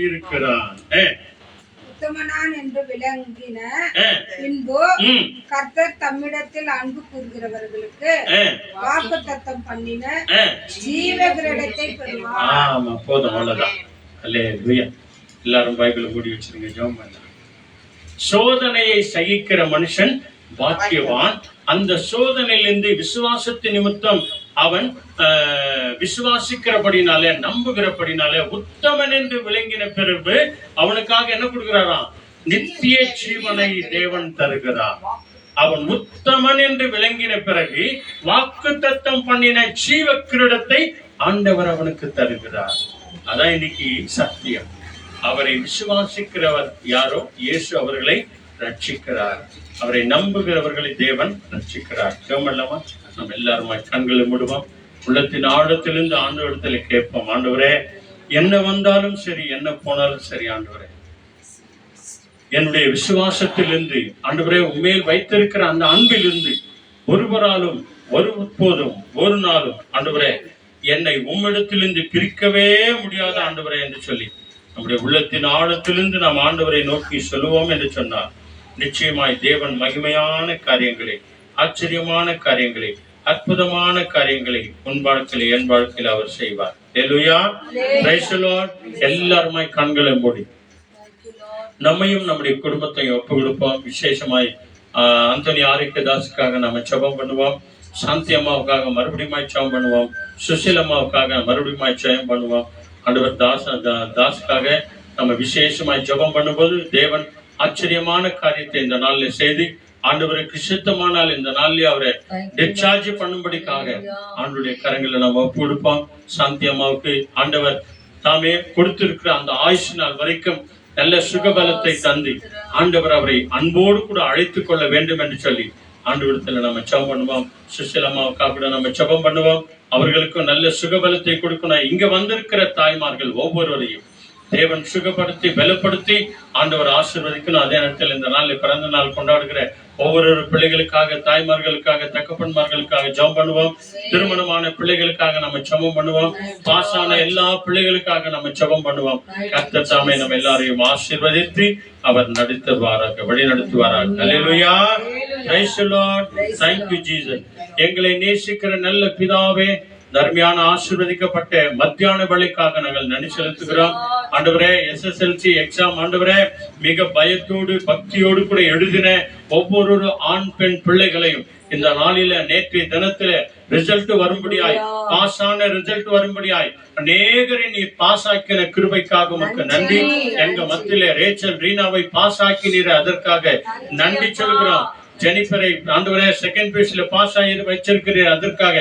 இருக்கிறான். உத்தமனான் என்று விளங்கின பின்பு கர்த்தர் தம்மிடத்தில் அன்பு கூறுகிறவர்களுக்கு வாக்குத்தத்தம் பண்ணின ஜீவ கிரீடத்தை பெறுவார். ஆமா, போதும், அவ்வளவுதான். அல்லேலூயா. எல்லாரும் பைபிளை மூடி வச்சிருங்க, ஜெபம் பண்ணலாம். சோதனையை சகிக்கிற மனுஷன் பாக்கியவான். அந்த சோதனையிலிருந்து விசுவாசத்தின் நிமித்தம் அவன் விசுவாசிக்கிறபடினாலே, நம்புகிறபடினாலே உத்தமன் என்று விளங்கின பிறகு அவனுக்காக என்ன கொடுக்கிறாராம், நித்திய ஜீவனை தேவன் தருகிறார். அவன் உத்தமன் என்று விளங்கின பிறகு வாக்குத்தத்தம் பண்ணின ஜீவ கிரீடத்தை ஆண்டவர் அவனுக்கு தருகிறார். அதான் இன்னைக்கு சத்தியம். அவரை விசுவாசிக்கிறவர் யாரோ இயேசு அவர்களை ரட்சிக்கிறார். அவரை நம்புகிறவர்களை தேவன் ரட்சிக்கிறார். ஜெபம் நம்ம எல்லாருமா கண்களை மூடுவோம். உள்ளத்தின் ஆழத்திலிருந்து ஆண்டவரிடத்துல கேட்போம், ஆண்டவரே என்ன வந்தாலும் சரி, என்ன போனாலும் சரி, ஆண்டவரே என்னுடைய விசுவாசத்திலிருந்து, ஆண்டவரே உண்மையில் வைத்திருக்கிற அந்த அன்பிலிருந்து ஒருவராலும் ஒருபோதும் ஒரு நாளும் ஆண்டவரே என்னை உம்மிடத்திலிருந்து பிரிக்கவே முடியாத ஆண்டவரே என்று சொல்லி நம்முடைய உள்ளத்தின் ஆழத்திலிருந்து நாம் ஆண்டவரை நோக்கி சொல்லுவோம் என்று சொன்னார். நிச்சயமாய் தேவன் மகிமையான காரியங்களை, ஆச்சரியமான காரியங்களை, அற்புதமான காரியங்களை உன் வாழ்க்கையில என் வாழ்க்கையில அவர் செய்வார். ஹல்லேலூயா, பிரைஸ் தி லார்ட். எல்லாருமாய் கண்களை மூடி நம்மையும் நம்முடைய குடும்பத்தையும் ஒப்பு கொடுப்போம். விசேஷமாய் அந்தோனி ஆரோக்கியதாஸுக்காக நம்ம ஜெபம் பண்ணுவோம். சாந்தி அம்மாவுக்காக மறுபடியும் ஜெபம் பண்ணுவோம். சுசில் அம்மாவுக்காக மறுபடியும் ஜெபம் பண்ணுவோம். ஆண்டவர் தாஸுக்காக நம்ம விசேஷமாய் ஜெபம் பண்ணும்போது தேவன் ஆச்சரியமான காரியத்தை இந்த நாள்ல செய்து ஆண்டவருக்கு சித்தமானால் இந்த நாள்லயே அவரை டிஸ்சார்ஜ் பண்ணும்படிக்காக ஆண்டவருடைய கரங்களை நம்ம ஒப்பு கொடுப்போம். சாந்தி அம்மாவுக்கு ஆண்டவர் தாமே கொடுத்திருக்கிற அந்த ஆயுஷ் நாள் வரைக்கும் நல்ல சுகபலத்தை தந்து ஆண்டவர் அவரை அன்போடு கூட அழைத்துக் கொள்ள வேண்டும் என்று சொல்லி ஆண்டவரத்துல நம்ம ஜெபம் பண்ணுவோம். சுசில் அம்மாவுக்காக கூட நம்ம ஜெபம் பண்ணுவோம். அவர்களுக்கும் நல்ல சுகபலத்தை கொடுக்கணும். இங்க வந்திருக்கிற தாய்மார்கள் ஒவ்வொருவரையும் தேவன் சுகப்படுத்தி பலப்படுத்தி ஆண்டவர் ஆசீர்வதிக்கணும். அதே நேரத்தில் இந்த நாள் பிறந்த நாள் கொண்டாடுகிற ஒவ்வொரு பிள்ளைகளுக்காக, தாய்மார்களுக்காக, தகப்பன்மார்களுக்காக ஜெபம் பண்ணுவோம். திருமணமான பிள்ளைகளுக்காக நம்ம ஜெபம் பண்ணுவோம். பாஸான எல்லா பிள்ளைகளுக்காக நம்ம ஜெபம் பண்ணுவோம். கர்த்தர் தாமே நம்ம எல்லாரையும் ஆசீர்வதித்து அவர் நடத்துவாராக, வழி நடத்துவாராக. அல்லேலூயா. Praise the Lord. Thank you Jesus. எங்களை நேசிக்கிற நல்ல பிதாவே, தர்மியான ஆசீர்வதிக்கப்பட்ட மத்தியான வேளைக்காக நாங்கள் நன்றி செலுத்துகிறோம். ஆண்டவரே, SSLC எக்ஸாம் ஆண்டவரே மிக பயத்தோடு பக்தியோடு கூட எழுதின ஒவ்வொரு ஆண் பெண் பிள்ளைகளையும் இந்த நாளில நேற்றைய தினத்தில ரிசல்ட் வரும்படியாய், பாஸ் ஆன ரிசல்ட் வரும்படியாய் அநேகரை நீ பாஸ் ஆக்கின கிருபைக்காக உமக்கு நன்றி. எங்க மத்தியில ரேச்சல் ரீனாவை பாஸ் ஆக்கினீர், அதற்காக நன்றி சொல்கிறோம். ஜெனிஃபரை ஆண்டவரே செகண்ட் பேஜ்ல பாஸ் ஆகி வச்சிருக்கிறீர், அதற்காக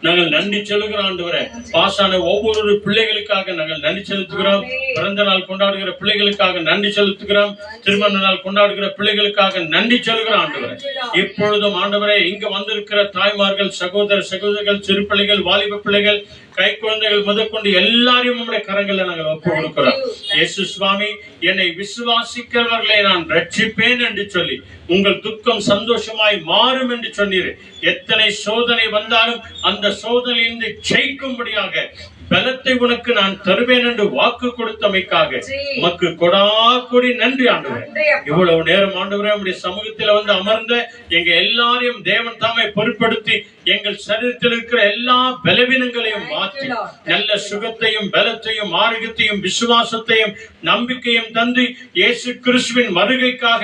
நாங்கள் நன்றி செலுத்துகிறோம். ஆண்டவரே, பாஸ் ஆன ஒவ்வொரு பிள்ளைகளுக்காக நாங்கள் நன்றி செலுத்துகிறோம். பிறந்த நாள் கொண்டாடுகிற பிள்ளைகளுக்காக நன்றி செலுத்துகிறோம். திருமண நாள் கொண்டாடுகிற பிள்ளைகளுக்காக நன்றி செலுத்துகிறோம். ஆண்டவரே, இப்பொழுதும் ஆண்டவரே இங்க வந்திருக்கிற தாய்மார்கள், சகோதர சகோதரிகள், சிறு பிள்ளைகள், வாலிப பிள்ளைகள், கை குழந்தைகள் முதற்கொண்டு எல்லாரையும் நம்முடைய கரங்களை நாங்கள் ஒப்பு கொடுக்கிறோம். இயேசு சுவாமி, என்னை விசுவாசிக்கிறவர்களை நான் ரட்சிப்பேன் என்று சொல்லி உங்கள் துக்கம் சந்தோஷமாய் மாறும் என்று சொன்னீர். எத்தனை சோதனை வந்தாலும் அந்த சோதனையிலிருந்து ஜெயிக்கும்படியாக பலத்தை உனக்கு நான் தருவேன் என்று வாக்கு கொடுத்தமைக்காக உமக்கு கொடாக்கொடி நன்றி ஆண்டவரே. இவ்வளவு நேரம் ஆண்டவரே உம்முடைய சமூகத்தில் வந்து அமர்ந்த எங்க எல்லாரையும் தேவன் தாமே பொறுப்படுத்தி எங்கள் சரீரத்தில் இருக்கிற எல்லா பலவீனங்களையும் மாற்றி நல்ல சுகத்தையும் பலத்தையும் ஆரோக்கியத்தையும் விசுவாசத்தையும் நம்பிக்கையும் தந்து இயேசு கிறிஸ்துவின் வருகைக்காக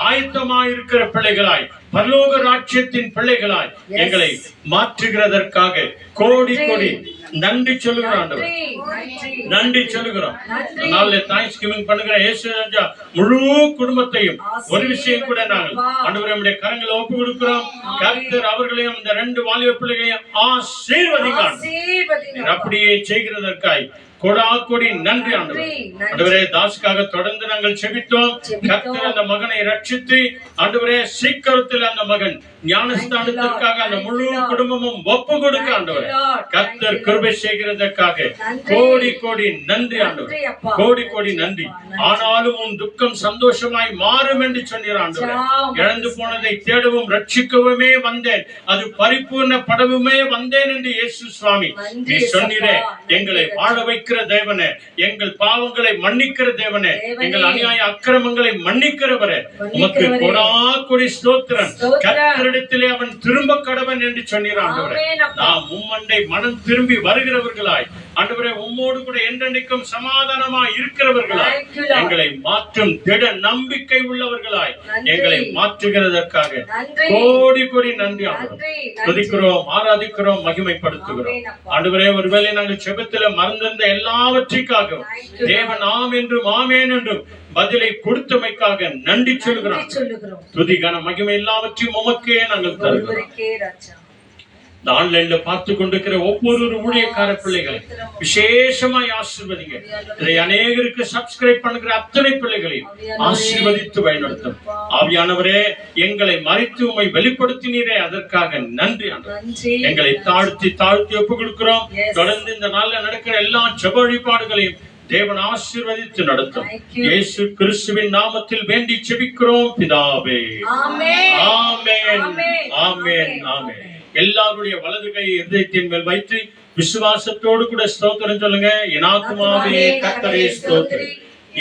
ஆயத்தமாயிருக்கிற பிள்ளைகளாய், பரலோக ராஜ்யத்தின் பிள்ளைகளாய் எங்களை மாற்றுகிறதற்காக கோடி கோடி நன்றி சொல்லுகிறோம். நன்றி சொல்லுகிறோம். தேங்க்ஸ் கிவிங் பண்ணுகிற இயேசு ராஜா முழு குடும்பத்தையும் ஒரு விஷயம் கூட நாங்கள் ஆண்டவரே நம்முடைய கரங்களை ஒப்பு கொடுக்கிறோம். கர்த்தர் அவர்களையும் இந்த 2 வாலிப பிள்ளைகளையும் ஆசீர்வதிங்க. அப்படியே செய்கிறதற்காய் கொடாக்கொடி நன்றி ஆண்டவரே. ஆண்டவரே, தாசுக்காக தொடர்ந்து நாங்கள் செபித்தோம். கர்த்தர் அந்த மகனை ரட்சித்து ஆண்டவரே சீக்கிரத்தில் அந்த மகன் ஞானஸ்தானத்திற்காக அந்த முழு குடும்பமும் ஒப்பு கொடுக்க ஆண்டவரே கர்த்தர் கிருபை செய்கிறதற்காக கோடி கோடி நன்றி ஆண்டவரே, கோடி கோடி நன்றி. ஆனாலும் உன் துக்கம் சந்தோஷமாய் மாறும் என்று சொன்னீர் ஆண்டவரே. இழந்து போனதை தேடவும் ரட்சிக்கவுமே வந்தேன், அது பரிபூர்ணப்படவுமே வந்தேன் என்று இயேசு சுவாமி நீ சொன்னீரே. எங்களை வாழ வைக்கிற தேவனே, எங்கள் பாவங்களை மன்னிக்கிற தேவனே, எங்கள் அநியாய அக்கிரமங்களை மன்னிக்கிறவரே, உமக்கு கொடாக்கொடி ஸ்தோத்திரம். கர்த்தரிடத்திலே அவன் திரும்ப கடவன் என்று சொன்னீர் ஆண்டவரே. நாம் உம்மண்டை மனம் திரும்பி வருகிறவர்களாய் ஆண்டவரே, உம்மோடு கூட என்றென்றைக்கும் சமாதானமாய் இருக்கிறவர்களாய், எங்களை மாற்றும் திட நம்பிக்கை உள்ளவர்களாய் எங்களை மாற்றுகிறதற்காக கோடி கோடி நன்றி ஆண்டவரே. துதிக்கிறோம், ஆராதிக்கிறோம், மகிமைப்படுத்துகிறோம் ஆண்டவரே. ஒருவேளை நாங்கள் செபத்தில மறந்திருந்த எல்லாவற்றிற்காகவும் தேவன் ஆம் என்றும் ஆமேன் என்றும் பதிலை கொடுத்தமைக்காக நன்றி சொல்கிறோம். துதி கன மகிமை எல்லாவற்றையும் உமக்கே நாங்கள் தருகிறோம். ஆன்லைன்ல பார்த்து கொண்டிருக்கிற ஒவ்வொரு ஊழியக்கார பிள்ளைகளை விசேஷமாய் ஆசீர்வதிங்க. இதை அநேகருக்கு சப்ஸ்கிரைப் பண்ணுகிற அத்தனை பிள்ளைகளையும் ஆசீர்வதித்து வழிநடத்தும். ஆவியானவரே, எங்களை மறைத்து உம்மை வெளிப்படுத்தினீரே, அதற்காக நன்றி ஆண்டவரே. எங்களை தாழ்த்தி தாழ்த்தி ஒப்பு கொடுக்கிறோம். தொடர்ந்து இந்த நாள்ல நடக்கிற எல்லா ஜெப வழிபாடுகளையும் தேவன் ஆசீர்வதித்து நடத்தும். இயேசு கிறிஸ்துவின் நாமத்தில் வேண்டி ஜெபிக்கிறோம் பிதாவே. ஆமென், ஆமென், ஆமென், ஆமென். எல்லாருடைய வலது கை இதயத்தின் மேல் வைத்து விசுவாசத்தோடு கூட ஸ்தோத்திரம் சொல்லுங்க. என் ஆத்துமாவே கர்த்தரை ஸ்தோத்திரி,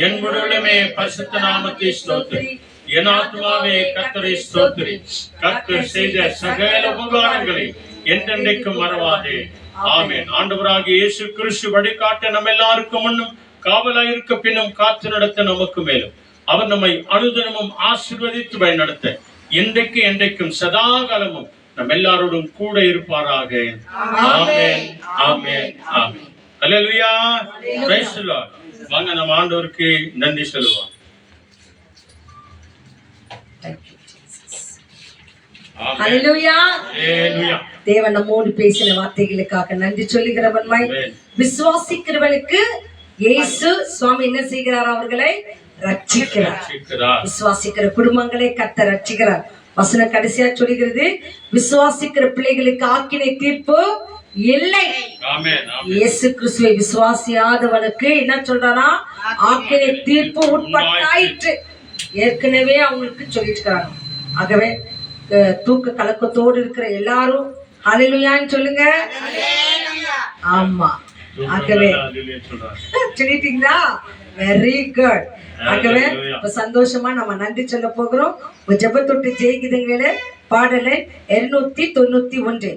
என் முழுவதுமே பரிசுத்த நாமத்தை ஸ்தோத்திரி. என் ஆத்துமாவே கர்த்தரை ஸ்தோத்திரி, கர்த்தர் செய்த சகல உபகாரங்களை என்றென்றைக்கும் மறவாதே. ஆமென். ஆண்டவராகிய இயேசு கிறிஸ்து வழிகாட்ட நம்ம எல்லாருக்கும் முன்னும் காவலாயிருக்க பின்னும் காத்து நடத்த நமக்கு மேலும் அவர் நம்மை அனுதினமும் ஆசீர்வதித்து வழிநடத்த இன்றைக்கு என்றைக்கும் சதா காலமும் நம்ம எல்லாரோடும் கூட இருப்பாராக. Amen, amen, amen. Hallelujah. Praise the Lord. வாங்க நம்ம ஆண்டவருக்கு நன்றி சொல்லுவோம். ஹல்லேலூயா. ஹல்லேலூயா. தேவன் நம்மோடு பேசின வார்த்தைகளுக்காக நன்றி சொல்லுகிறவன்மாய் விசுவாசிக்கிறவனுக்கு இயேசு சுவாமி என்ன செய்கிறார்? அவர்களை ரட்சிக்கிறார். விசுவாசிக்கிற குடும்பங்களை கர்த்தர் ரட்சிக்கிறார். வசனம் கடைசியா சொல்லுகிறது, விசுவாசிக்கிற பிள்ளைகளுக்கு ஆக்கினை தீர்ப்பு இல்லை. இயேசு கிறிஸ்துவை விசுவாசியாதவனுக்கு என்ன சொல்றானா? ஆக்கினை தீர்ப்பு உட்பட்டாயிற்று. ஏற்கனவே அவங்களுக்கு சொல்லிட்டு இருக்காங்க. ஆகவே தூக்க கலக்கத்தோடு இருக்கிற எல்லாரும் ஹalleluyaன்னு சொல்லுங்க. ஆமா, ஆகவே சொல்லிட்டீங்களா? Very good. ஆகவே இப்ப சந்தோஷமா நம்ம நன்றி சொல்ல போகிறோம். ஜெபத்தொட்டு ஜெயிக்குதுங்களே பாடலை 291.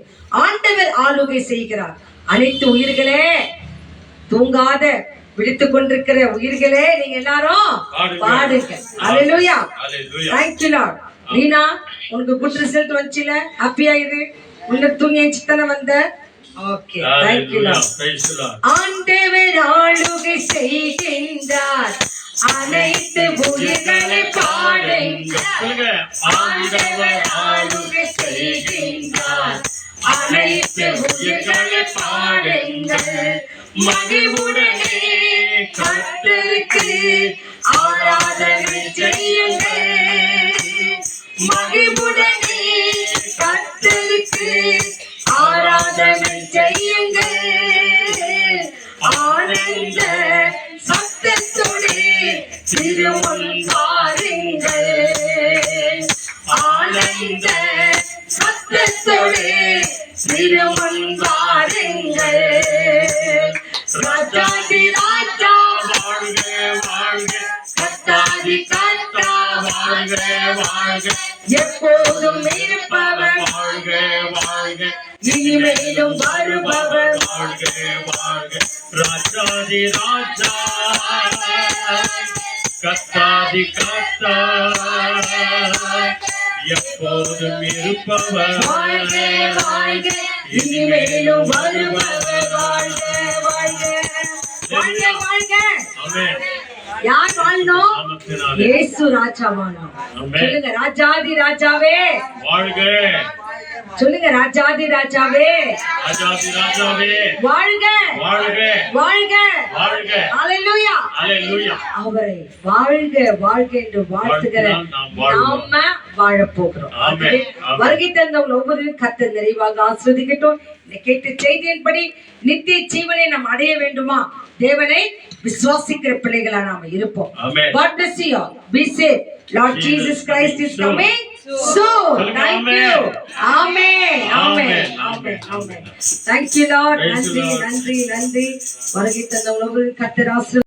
ஆண்டவர் ஆளுகை செய்கிறார். அனைத்து உயிர்களே, தூங்காத விழித்துக் கொண்டிருக்கிற உயிர்களே, நீங்க எல்லாரும் பாடுங்க. ஹalleluya. Thank you Lord. ரீனா, உனக்கு குட் ரிசல்ட் வந்துச்சுல? ஹாப்பியா இரு. உள்ள தூங்கி எஞ்சித்தானே வந்த? Okay, thank you Lord. ஆண்டவர் ஆளுகை செய்கின்றார். அனைத்து உயிர்களை பாடுங்கள். ஆண்டவர் ஆளுகை செய்கின்றார். அனைத்து உயிர்களை பாடுங்கள். மகிழ்வுடனே கர்த்தருக்கு ஆராதனை செய்யுங்கள். மகிழ்வுடனே கர்த்தருக்கு ஆராதனை செய்யுங்கள். ஆனந்த சத்தத்தோடு திருமுன் வாருங்கள். ஆனந்த சத்தத்தோடு திருமுன் வாருங்கள். ராஜாதி ராஜா வாழ்க வாழ்க, கர்த்தாதி கர்த்தா வாழ்க வாழ்க, எப்போதும் இருப்பவர் வாழ்க வாழ்க, இனிமேலும் வருபவர் வாழ்க வாழ்க. ராஜாதி ராஜா கர்த்தாதி கர்த்தா எப்போதும் இருப்பவர் வாழ்க வாழ்க, இனிமேலும் வருபவர் வாழ்க வாழ்க. வாழ்க வாழ்க. ஆமென். யார் வாழணும்? இயேசு ராஜா வாழணும். சொல்லுங்க, ராஜாதி ராஜாவே வாழ்க. சொல்லுங்க, ராஜாதி ராஜாவே ராஜாதி ராஜாவே வாழ்க வாழ்க வாழ்க வாழ்க. ஹalleluya ஹalleluya. அவரை வாழ்க வாழ்க என்று வாழ்த்துகிற நாம வாழப் போகிறோம். வருகை தந்தவங்க ஒவ்வொருவரும் கர்த்தர் நிறைவாக ஆசீர்வதிக்கட்டும். இந்த கேட்ட செய்தியின்படி நித்திய ஜீவனை நாம் அடைய வேண்டுமா? தேவனை விசுவாசிக்கிற பிள்ளைகளா நாம இருப்போம். God bless you all. Be safe. Lord Jesus Christ is coming soon. Thank you. Amen. Amen. Amen. Amen. Thank you Lord. நன்றி நன்றி நன்றி. வருகை தந்தவங்க ஒவ்வொருவரும் கர்த்தர் ஆசீர்வதிக்கட்டும்.